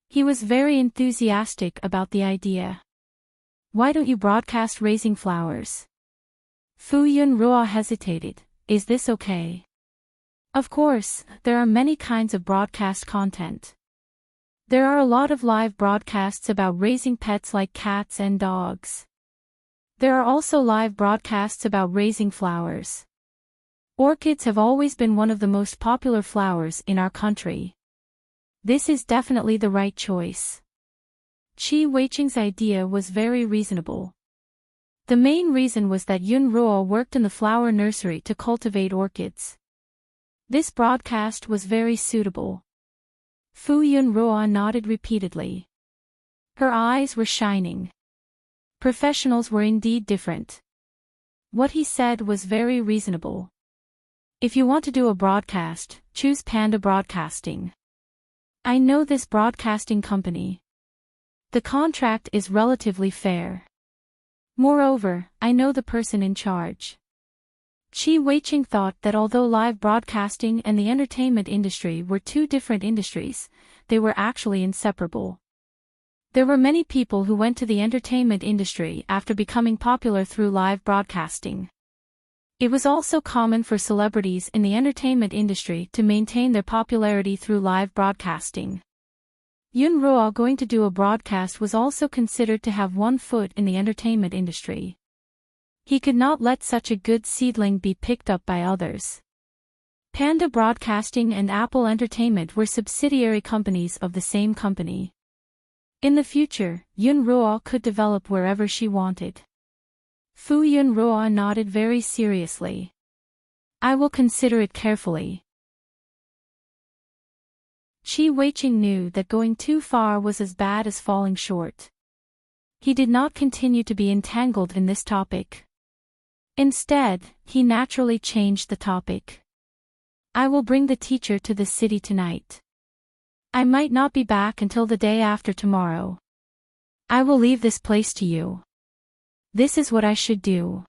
He was very enthusiastic about the idea. Why don't you broadcast raising flowers? Fu Yunruo hesitated, is this okay? Of course, there are many kinds of broadcast content. There are a lot of live broadcasts about raising pets like cats and dogs. There are also live broadcasts about raising flowers. Orchids have always been one of the most popular flowers in our country. This is definitely the right choice. Chi Weiqing's idea was very reasonable. The main reason was that Yunruo worked in the flower nursery to cultivate orchids. This broadcast was very suitable. Fu Yunruo nodded repeatedly. Her eyes were shining. Professionals were indeed different. What he said was very reasonable. If you want to do a broadcast, choose Panda Broadcasting. I know this broadcasting company. The contract is relatively fair. Moreover, I know the person in charge. Chi Weiqing thought that although live broadcasting and the entertainment industry were two different industries, they were actually inseparable. There were many people who went to the entertainment industry after becoming popular through live broadcasting. It was also common for celebrities in the entertainment industry to maintain their popularity through live broadcasting. Yunruo going to do a broadcast was also considered to have one foot in the entertainment industry. He could not let such a good seedling be picked up by others. Panda Broadcasting and Apple Entertainment were subsidiary companies of the same company. In the future, Yun Ruo could develop wherever she wanted. Fu Yun Ruo nodded very seriously. I will consider it carefully. Qi Weiqing knew that going too far was as bad as falling short. He did not continue to be entangled in this topic. Instead, he naturally changed the topic. I will bring the teacher to the city tonight. I might not be back until the day after tomorrow. I will leave this place to you. This is what I should do.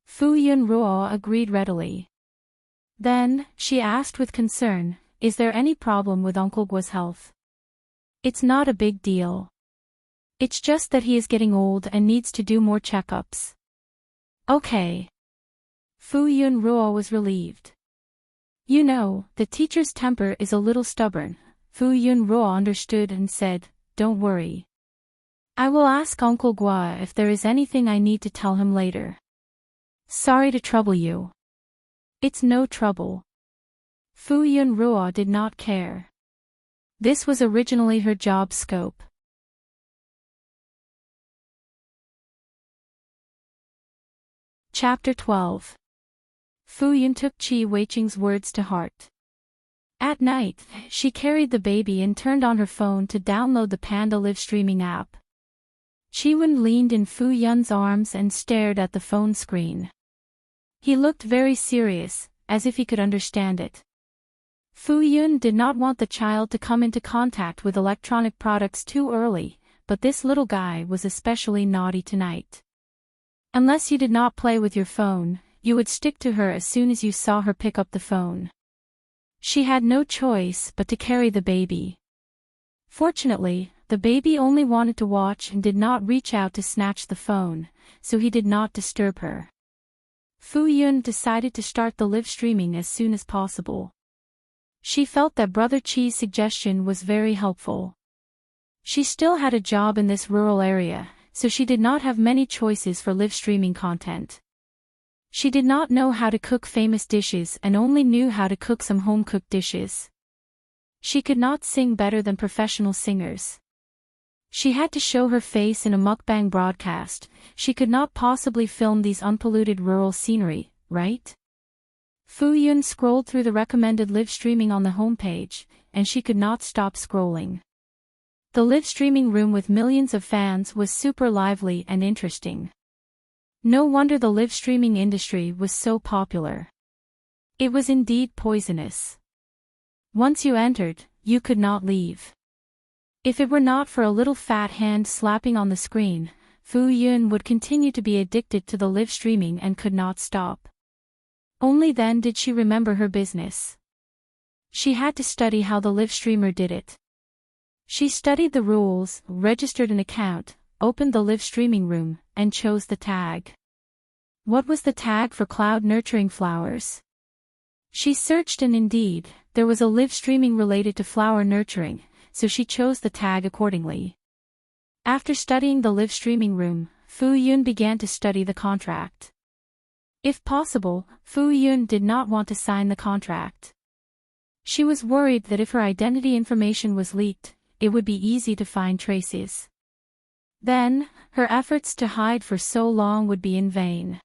Fu Yun Ruo agreed readily. Then, she asked with concern, is there any problem with Uncle Guo's health? It's not a big deal. It's just that he is getting old and needs to do more checkups. Okay. Fu Yun Ruo was relieved. You know, the teacher's temper is a little stubborn. Fu Yun Ruo understood and said, don't worry. I will ask Uncle Guo if there is anything I need to tell him later. Sorry to trouble you. It's no trouble. Fu Yun Ruo did not care. This was originally her job scope. Chapter 12. Fu Yun took Qi Weiqing's words to heart. At night, she carried the baby and turned on her phone to download the Panda live streaming app. Qi-wen leaned in Fu Yun's arms and stared at the phone screen. He looked very serious, as if he could understand it. Fu Yun did not want the child to come into contact with electronic products too early, but this little guy was especially naughty tonight. Unless you did not play with your phone, you would stick to her as soon as you saw her pick up the phone. She had no choice but to carry the baby. Fortunately, the baby only wanted to watch and did not reach out to snatch the phone, so he did not disturb her. Fu Yun decided to start the live streaming as soon as possible. She felt that Brother Qi's suggestion was very helpful. She still had a job in this rural area, so she did not have many choices for live streaming content. She did not know how to cook famous dishes and only knew how to cook some home-cooked dishes. She could not sing better than professional singers. She had to show her face in a mukbang broadcast. She could not possibly film these unpolluted rural scenery, right? Fu Yun scrolled through the recommended live streaming on the homepage, and she could not stop scrolling. The live streaming room with millions of fans was super lively and interesting. No wonder the live streaming industry was so popular. It was indeed poisonous. Once you entered, you could not leave. If it were not for a little fat hand slapping on the screen, Fu Yun would continue to be addicted to the live streaming and could not stop. Only then did she remember her business. She had to study how the live streamer did it. She studied the rules, registered an account, opened the live streaming room, and chose the tag. What was the tag for cloud nurturing flowers? She searched and indeed, there was a live streaming related to flower nurturing, so she chose the tag accordingly. After studying the live streaming room, Fu Yun began to study the contract. If possible, Fu Yun did not want to sign the contract. She was worried that if her identity information was leaked, it would be easy to find traces. Then, her efforts to hide for so long would be in vain.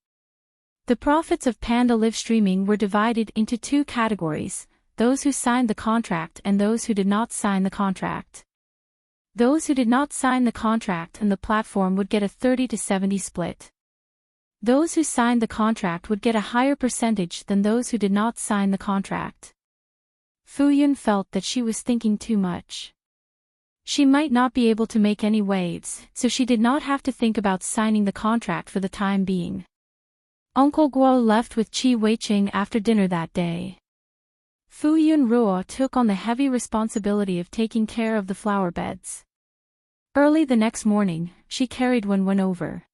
The profits of Panda live streaming were divided into two categories, those who signed the contract and those who did not sign the contract. Those who did not sign the contract and the platform would get a 30-70 split. Those who signed the contract would get a higher percentage than those who did not sign the contract. Fu Yun felt that she was thinking too much. She might not be able to make any waves, so she did not have to think about signing the contract for the time being. Uncle Guo left with Qi Weiqing after dinner that day. Fu Yun Ruo took on the heavy responsibility of taking care of the flower beds. Early the next morning, she carried Wen over.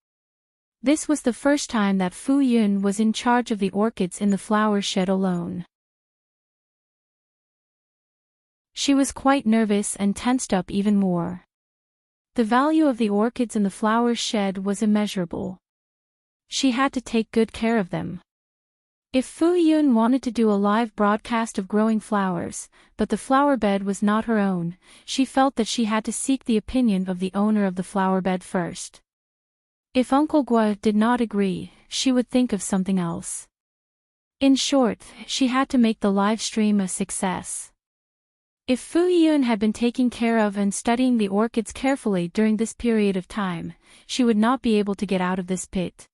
This was the first time that Fu Yun was in charge of the orchids in the flower shed alone. She was quite nervous and tensed up even more. The value of the orchids in the flower shed was immeasurable. She had to take good care of them. If Fu Yun wanted to do a live broadcast of growing flowers, but the flower bed was not her own, she felt that she had to seek the opinion of the owner of the flower bed first. If Uncle Gua did not agree, she would think of something else. In short, she had to make the live stream a success. If Fu Yun had been taking care of and studying the orchids carefully during this period of time, she would not be able to get out of this pit.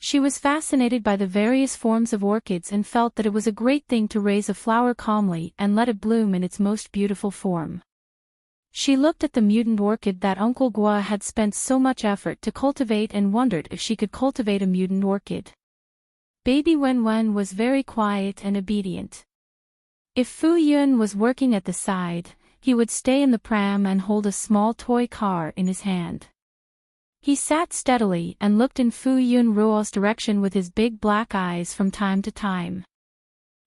She was fascinated by the various forms of orchids and felt that it was a great thing to raise a flower calmly and let it bloom in its most beautiful form. She looked at the mutant orchid that Uncle Gua had spent so much effort to cultivate and wondered if she could cultivate a mutant orchid. Baby Wen Wen was very quiet and obedient. If Fu Yun was working at the side, he would stay in the pram and hold a small toy car in his hand. He sat steadily and looked in Fu Yun Ruo's direction with his big black eyes from time to time.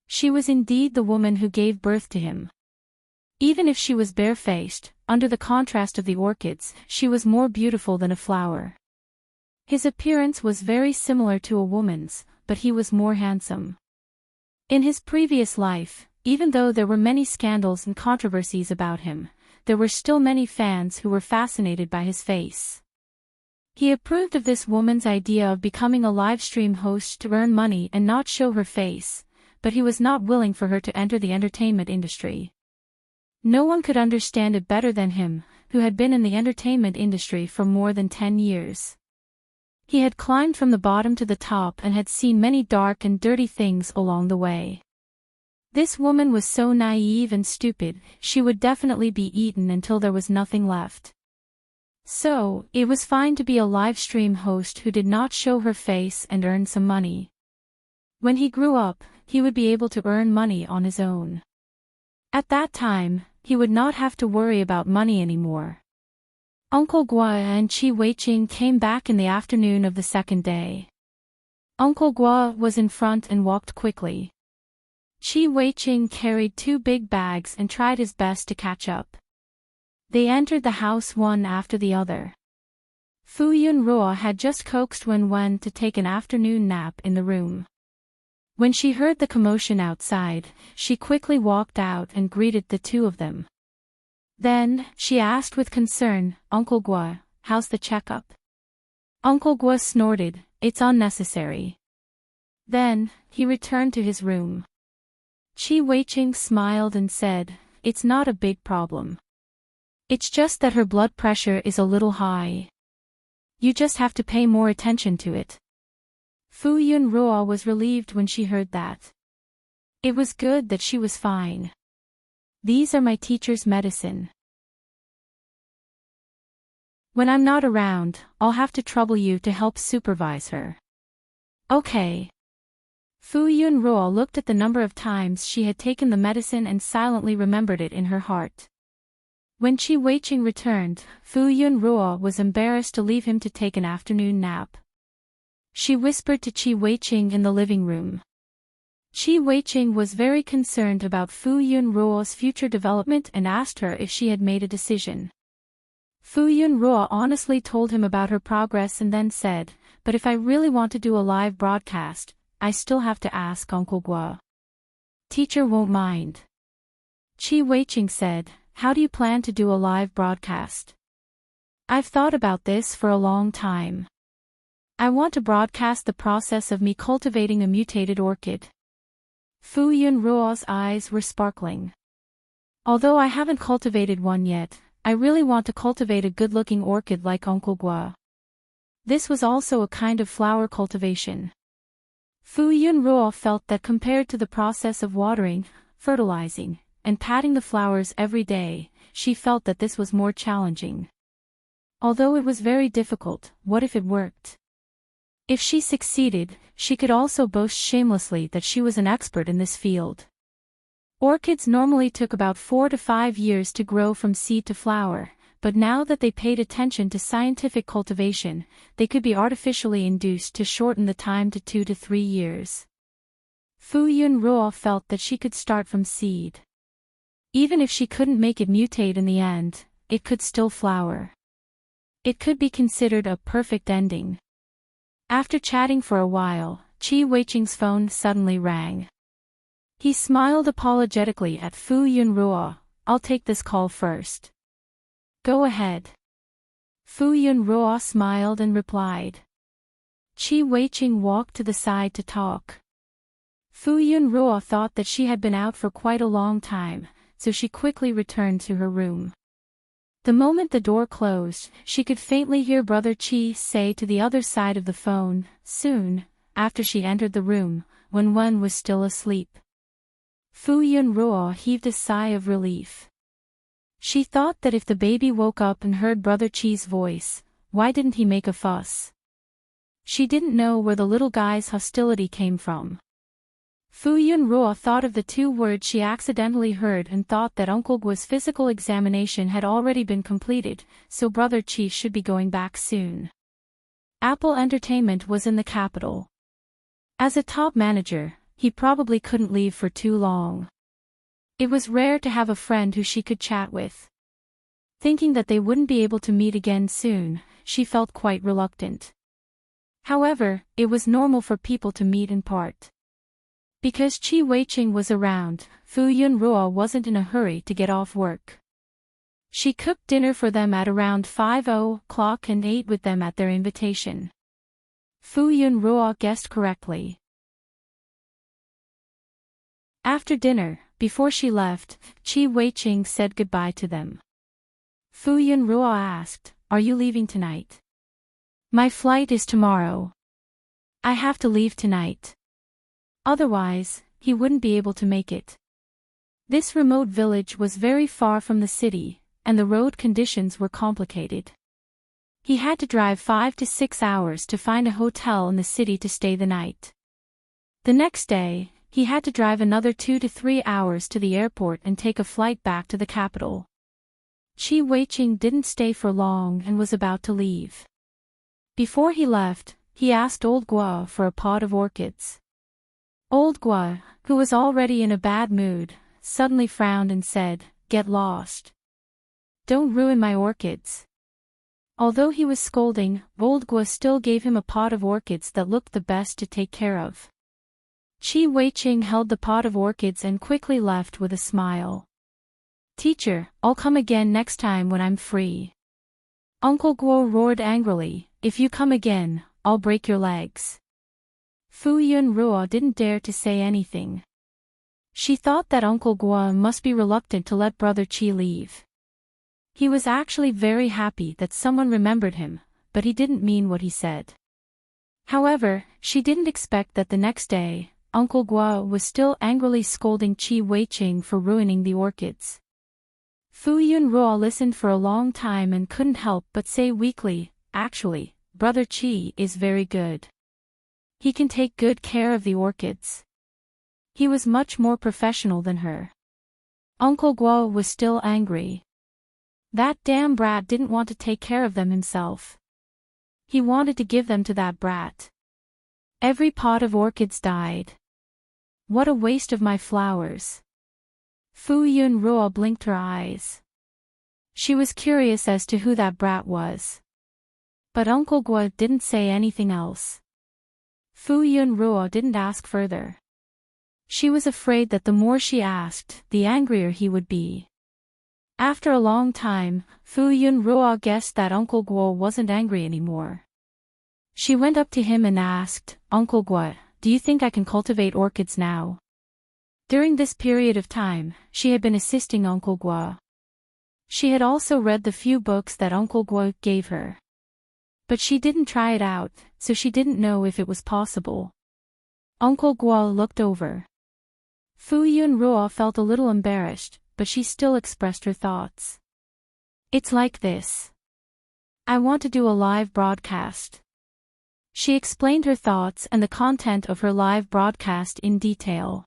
She was indeed the woman who gave birth to him. Even if she was barefaced, under the contrast of the orchids, she was more beautiful than a flower. His appearance was very similar to a woman's, but he was more handsome. In his previous life, even though there were many scandals and controversies about him, there were still many fans who were fascinated by his face. He approved of this woman's idea of becoming a live stream host to earn money and not show her face, but he was not willing for her to enter the entertainment industry. No one could understand it better than him, who had been in the entertainment industry for more than 10 years. He had climbed from the bottom to the top and had seen many dark and dirty things along the way. This woman was so naive and stupid, she would definitely be eaten until there was nothing left. So, it was fine to be a live stream host who did not show her face and earn some money. When he grew up, he would be able to earn money on his own. At that time, he would not have to worry about money anymore. Uncle Gua and Chi Weiqing came back in the afternoon of the second day. Uncle Gua was in front and walked quickly. Chi Weiqing carried 2 big bags and tried his best to catch up. They entered the house one after the other. Fu Yun Ruo had just coaxed Wen Wen to take an afternoon nap in the room. When she heard the commotion outside, she quickly walked out and greeted the two of them. Then, she asked with concern, "Uncle Gua, how's the checkup?" Uncle Gua snorted, "It's unnecessary." Then, he returned to his room. Chi Weiqing smiled and said, "It's not a big problem. It's just that her blood pressure is a little high. You just have to pay more attention to it." Fu Yun Ruo was relieved when she heard that. It was good that she was fine. These are my teacher's medicine. When I'm not around, I'll have to trouble you to help supervise her. Okay. Fu Yun Ruo looked at the number of times she had taken the medicine and silently remembered it in her heart. When Chi Weiqing returned, Fu Yun Ruo was embarrassed to leave him to take an afternoon nap. She whispered to Chi Weiqing in the living room. Chi Weiqing was very concerned about Fu Yun Ruo's future development and asked her if she had made a decision. Fu Yun Ruo honestly told him about her progress and then said, "But if I really want to do a live broadcast, I still have to ask Uncle Gua. Teacher won't mind." Chi Weiqing said, "How do you plan to do a live broadcast?" "I've thought about this for a long time. I want to broadcast the process of me cultivating a mutated orchid." Fu Yun Ruo's eyes were sparkling. "Although I haven't cultivated one yet, I really want to cultivate a good-looking orchid like Uncle Gua." This was also a kind of flower cultivation. Fu Yun Ruo felt that compared to the process of watering, fertilizing, and patting the flowers every day, she felt that this was more challenging. Although it was very difficult, what if it worked? If she succeeded, she could also boast shamelessly that she was an expert in this field. Orchids normally took about 4 to 5 years to grow from seed to flower, but now that they paid attention to scientific cultivation, they could be artificially induced to shorten the time to 2 to 3 years. Fu Yun Ruo felt that she could start from seed. Even if she couldn't make it mutate in the end, it could still flower. It could be considered a perfect ending. After chatting for a while, Qi Weiqing's phone suddenly rang. He smiled apologetically at Fu Yunruo. I'll take this call first. Go ahead. Fu Yunruo smiled and replied. Qi Weiqing walked to the side to talk. Fu Yunruo thought that she had been out for quite a long time, so she quickly returned to her room. The moment the door closed, she could faintly hear Brother Qi say to the other side of the phone, soon, after she entered the room, when Wen was still asleep. Fu Yunruo heaved a sigh of relief. She thought that if the baby woke up and heard Brother Qi's voice, why didn't he make a fuss? She didn't know where the little guy's hostility came from. Fu Yunruo thought of the 2 words she accidentally heard and thought that Uncle Guo's physical examination had already been completed, so Brother Qi should be going back soon. Apple Entertainment was in the capital. As a top manager, he probably couldn't leave for too long. It was rare to have a friend who she could chat with. Thinking that they wouldn't be able to meet again soon, she felt quite reluctant. However, it was normal for people to meet and part. Because Qi Weiqing was around, Fu Yunruo wasn't in a hurry to get off work. She cooked dinner for them at around 5:00 and ate with them at their invitation. Fu Yunruo guessed correctly. After dinner, before she left, Qi Weiqing said goodbye to them. Fu Yunruo asked, "Are you leaving tonight?" "My flight is tomorrow. I have to leave tonight. Otherwise, he wouldn't be able to make it." This remote village was very far from the city, and the road conditions were complicated. He had to drive 5 to 6 hours to find a hotel in the city to stay the night. The next day, he had to drive another 2 to 3 hours to the airport and take a flight back to the capital. Qi Weiqing didn't stay for long and was about to leave. Before he left, he asked Old Guo for a pot of orchids. Old Guo, who was already in a bad mood, suddenly frowned and said, "Get lost. Don't ruin my orchids." Although he was scolding, Old Guo still gave him a pot of orchids that looked the best to take care of. Qi Weiqing held the pot of orchids and quickly left with a smile. "Teacher, I'll come again next time when I'm free." Uncle Guo roared angrily, "If you come again, I'll break your legs." Fu Yunruo didn't dare to say anything. She thought that Uncle Guo must be reluctant to let Brother Qi leave. He was actually very happy that someone remembered him, but he didn't mean what he said. However, she didn't expect that the next day, Uncle Guo was still angrily scolding Qi Weiqing for ruining the orchids. Fu Yunruo listened for a long time and couldn't help but say weakly, "Actually, Brother Qi is very good. He can take good care of the orchids." He was much more professional than her. Uncle Guo was still angry. That damn brat didn't want to take care of them himself. He wanted to give them to that brat. Every pot of orchids died. What a waste of my flowers. Fu Yunruo blinked her eyes. She was curious as to who that brat was. But Uncle Guo didn't say anything else. Fu Yunruo didn't ask further. She was afraid that the more she asked, the angrier he would be. After a long time, Fu Yunruo guessed that Uncle Guo wasn't angry anymore. She went up to him and asked, "Uncle Guo, do you think I can cultivate orchids now?" During this period of time, she had been assisting Uncle Guo. She had also read the few books that Uncle Guo gave her. But she didn't try it out, so she didn't know if it was possible. Uncle Guo looked over. Fu Yunruo felt a little embarrassed, but she still expressed her thoughts. "It's like this. I want to do a live broadcast." She explained her thoughts and the content of her live broadcast in detail.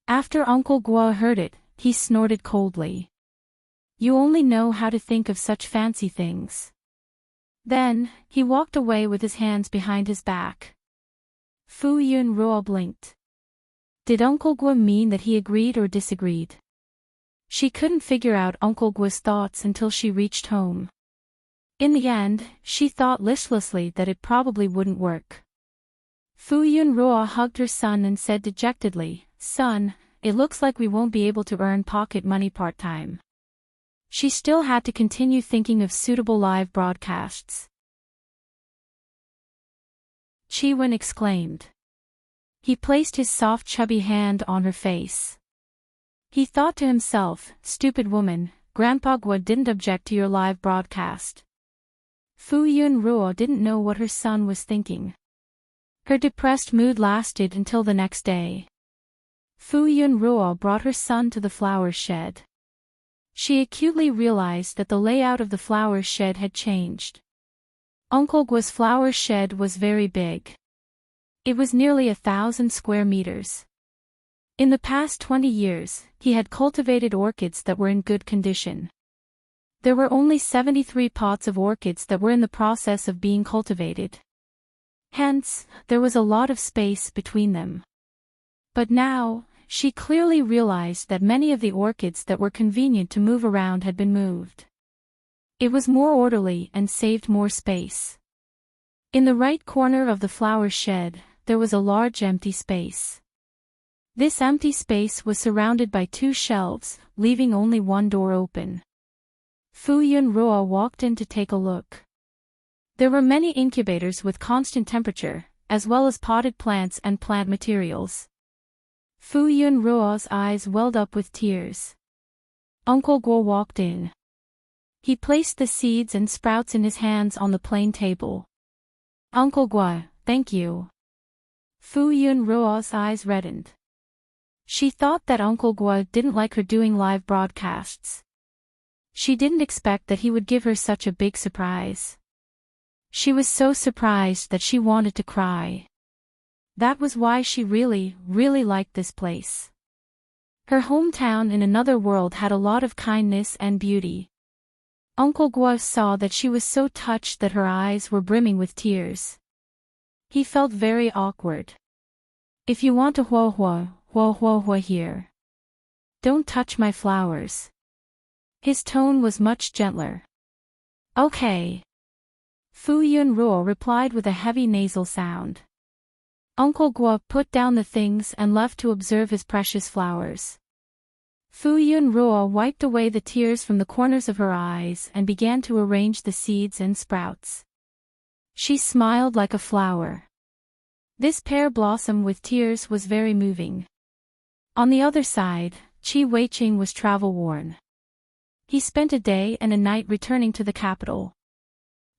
After Uncle Guo heard it, he snorted coldly. "You only know how to think of such fancy things." Then, he walked away with his hands behind his back. Fu Yunruo blinked. Did Uncle Guo mean that he agreed or disagreed? She couldn't figure out Uncle Guo's thoughts until she reached home. In the end, she thought listlessly that it probably wouldn't work. Fu Yunruo hugged her son and said dejectedly, "Son, it looks like we won't be able to earn pocket money part-time." She still had to continue thinking of suitable live broadcasts. Chi-Wen exclaimed. He placed his soft chubby hand on her face. He thought to himself, "Stupid woman, Grandpa Gua didn't object to your live broadcast." Fu Yunruo didn't know what her son was thinking. Her depressed mood lasted until the next day. Fu Yunruo brought her son to the flower shed. She acutely realized that the layout of the flower shed had changed. Uncle Gua's flower shed was very big. It was nearly 1,000 square meters. In the past 20 years, he had cultivated orchids that were in good condition. There were only 73 pots of orchids that were in the process of being cultivated. Hence, there was a lot of space between them. But now, she clearly realized that many of the orchids that were convenient to move around had been moved. It was more orderly and saved more space. In the right corner of the flower shed, there was a large empty space. This empty space was surrounded by 2 shelves, leaving only one door open. Fu Yunruo walked in to take a look. There were many incubators with constant temperature, as well as potted plants and plant materials. Fu Yunruo's eyes welled up with tears. Uncle Guo walked in. He placed the seeds and sprouts in his hands on the plain table. "Uncle Guo, thank you." Fu Yunruo's eyes reddened. She thought that Uncle Guo didn't like her doing live broadcasts. She didn't expect that he would give her such a big surprise. She was so surprised that she wanted to cry. That was why she really, really liked this place. Her hometown in another world had a lot of kindness and beauty. Uncle Guo saw that she was so touched that her eyes were brimming with tears. He felt very awkward. "If you want to huo here. Don't touch my flowers." His tone was much gentler. "Okay." Fu Yunruo replied with a heavy nasal sound. Uncle Guo put down the things and left to observe his precious flowers. Fu Yunruo wiped away the tears from the corners of her eyes and began to arrange the seeds and sprouts. She smiled like a flower. This pear blossom with tears was very moving. On the other side, Chi Weiqing was travel-worn. He spent a day and a night returning to the capital.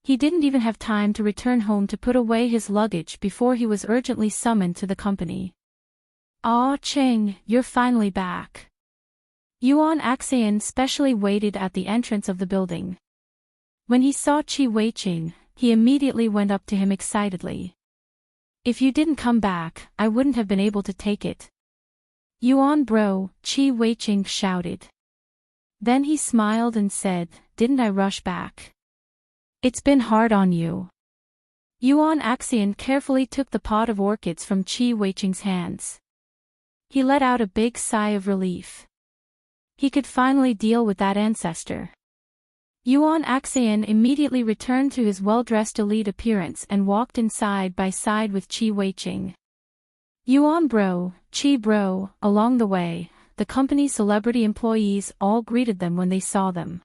He didn't even have time to return home to put away his luggage before he was urgently summoned to the company. "Ah, Cheng, you're finally back." Yuan Axian specially waited at the entrance of the building. When he saw Chi Weiqing, he immediately went up to him excitedly. "If you didn't come back, I wouldn't have been able to take it." "Yuan bro," Chi Weiqing shouted. Then he smiled and said, "Didn't I rush back? It's been hard on you." Yuan Axian carefully took the pot of orchids from Chi Weiqing's hands. He let out a big sigh of relief. He could finally deal with that ancestor. Yuan Axian immediately returned to his well-dressed elite appearance and walked in side by side with Chi Weiqing. "Yuan bro, Chi bro," along the way, the company's celebrity employees all greeted them when they saw them.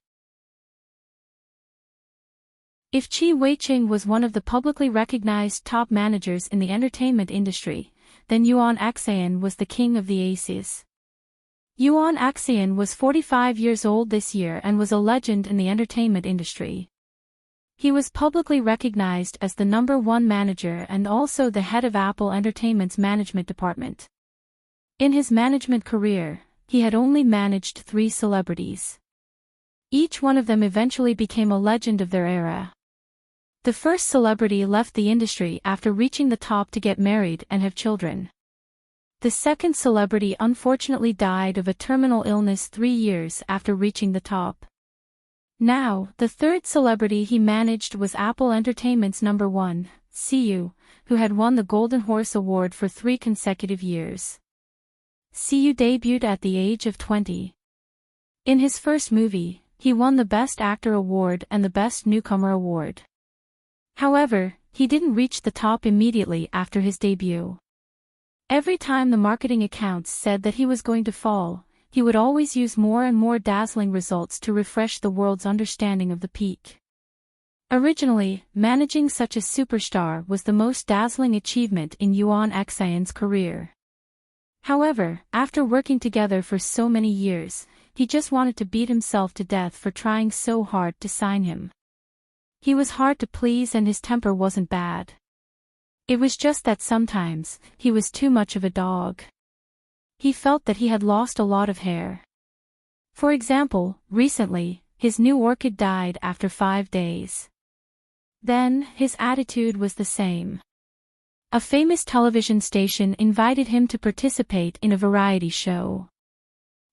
If Chi Weiqing was one of the publicly recognized top managers in the entertainment industry, then Yuan Axian was the king of the aces. Yuan Axian was 45 years old this year and was a legend in the entertainment industry. He was publicly recognized as the #1 manager and also the head of Apple Entertainment's management department. In his management career, he had only managed 3 celebrities. Each one of them eventually became a legend of their era. The first celebrity left the industry after reaching the top to get married and have children. The second celebrity unfortunately died of a terminal illness 3 years after reaching the top. Now, the third celebrity he managed was Apple Entertainment's #1, Siyu, who had won the Golden Horse Award for 3 consecutive years. Siyu debuted at the age of 20. In his first movie, he won the Best Actor award and the Best Newcomer award. However, he didn't reach the top immediately after his debut. Every time the marketing accounts said that he was going to fall, he would always use more and more dazzling results to refresh the world's understanding of the peak. Originally, managing such a superstar was the most dazzling achievement in Yuan Xian's career. However, after working together for so many years, he just wanted to beat himself to death for trying so hard to sign him. He was hard to please and his temper wasn't bad. It was just that sometimes, he was too much of a dog. He felt that he had lost a lot of hair. For example, recently, his new orchid died after 5 days. Then, his attitude was the same. A famous television station invited him to participate in a variety show.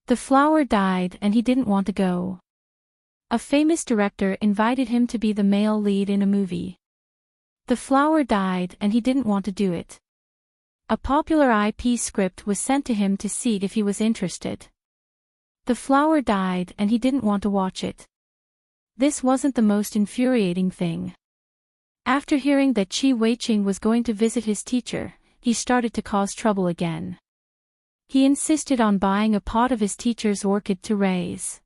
The flower died and he didn't want to go. A famous director invited him to be the male lead in a movie. The flower died and he didn't want to do it. A popular IP script was sent to him to see if he was interested. The flower died and he didn't want to watch it. This wasn't the most infuriating thing. After hearing that Qi Weiqing was going to visit his teacher, he started to cause trouble again. He insisted on buying a pot of his teacher's orchid to raise.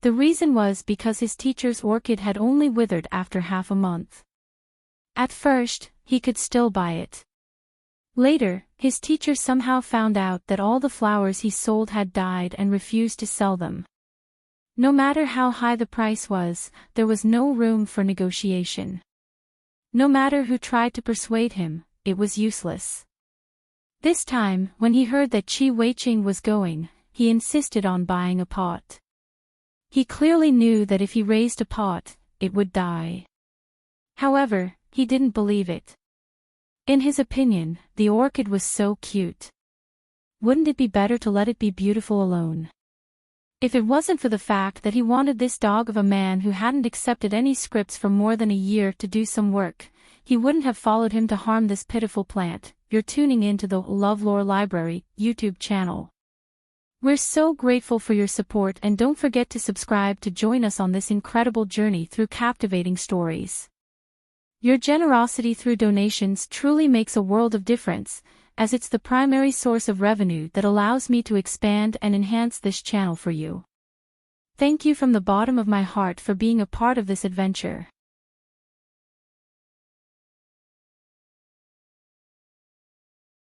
The reason was because his teacher's orchid had only withered after half a month. At first, he could still buy it. Later, his teacher somehow found out that all the flowers he sold had died and refused to sell them. No matter how high the price was, there was no room for negotiation. No matter who tried to persuade him, it was useless. This time, when he heard that Qi Weiqing was going, he insisted on buying a pot. He clearly knew that if he raised a pot, it would die. However, he didn't believe it. In his opinion, the orchid was so cute. Wouldn't it be better to let it be beautiful alone? If it wasn't for the fact that he wanted this dog of a man who hadn't accepted any scripts for more than a year to do some work, he wouldn't have followed him to harm this pitiful plant. You're tuning in to the LoveLore Library YouTube channel. We're so grateful for your support and don't forget to subscribe to join us on this incredible journey through captivating stories. Your generosity through donations truly makes a world of difference, as it's the primary source of revenue that allows me to expand and enhance this channel for you. Thank you from the bottom of my heart for being a part of this adventure.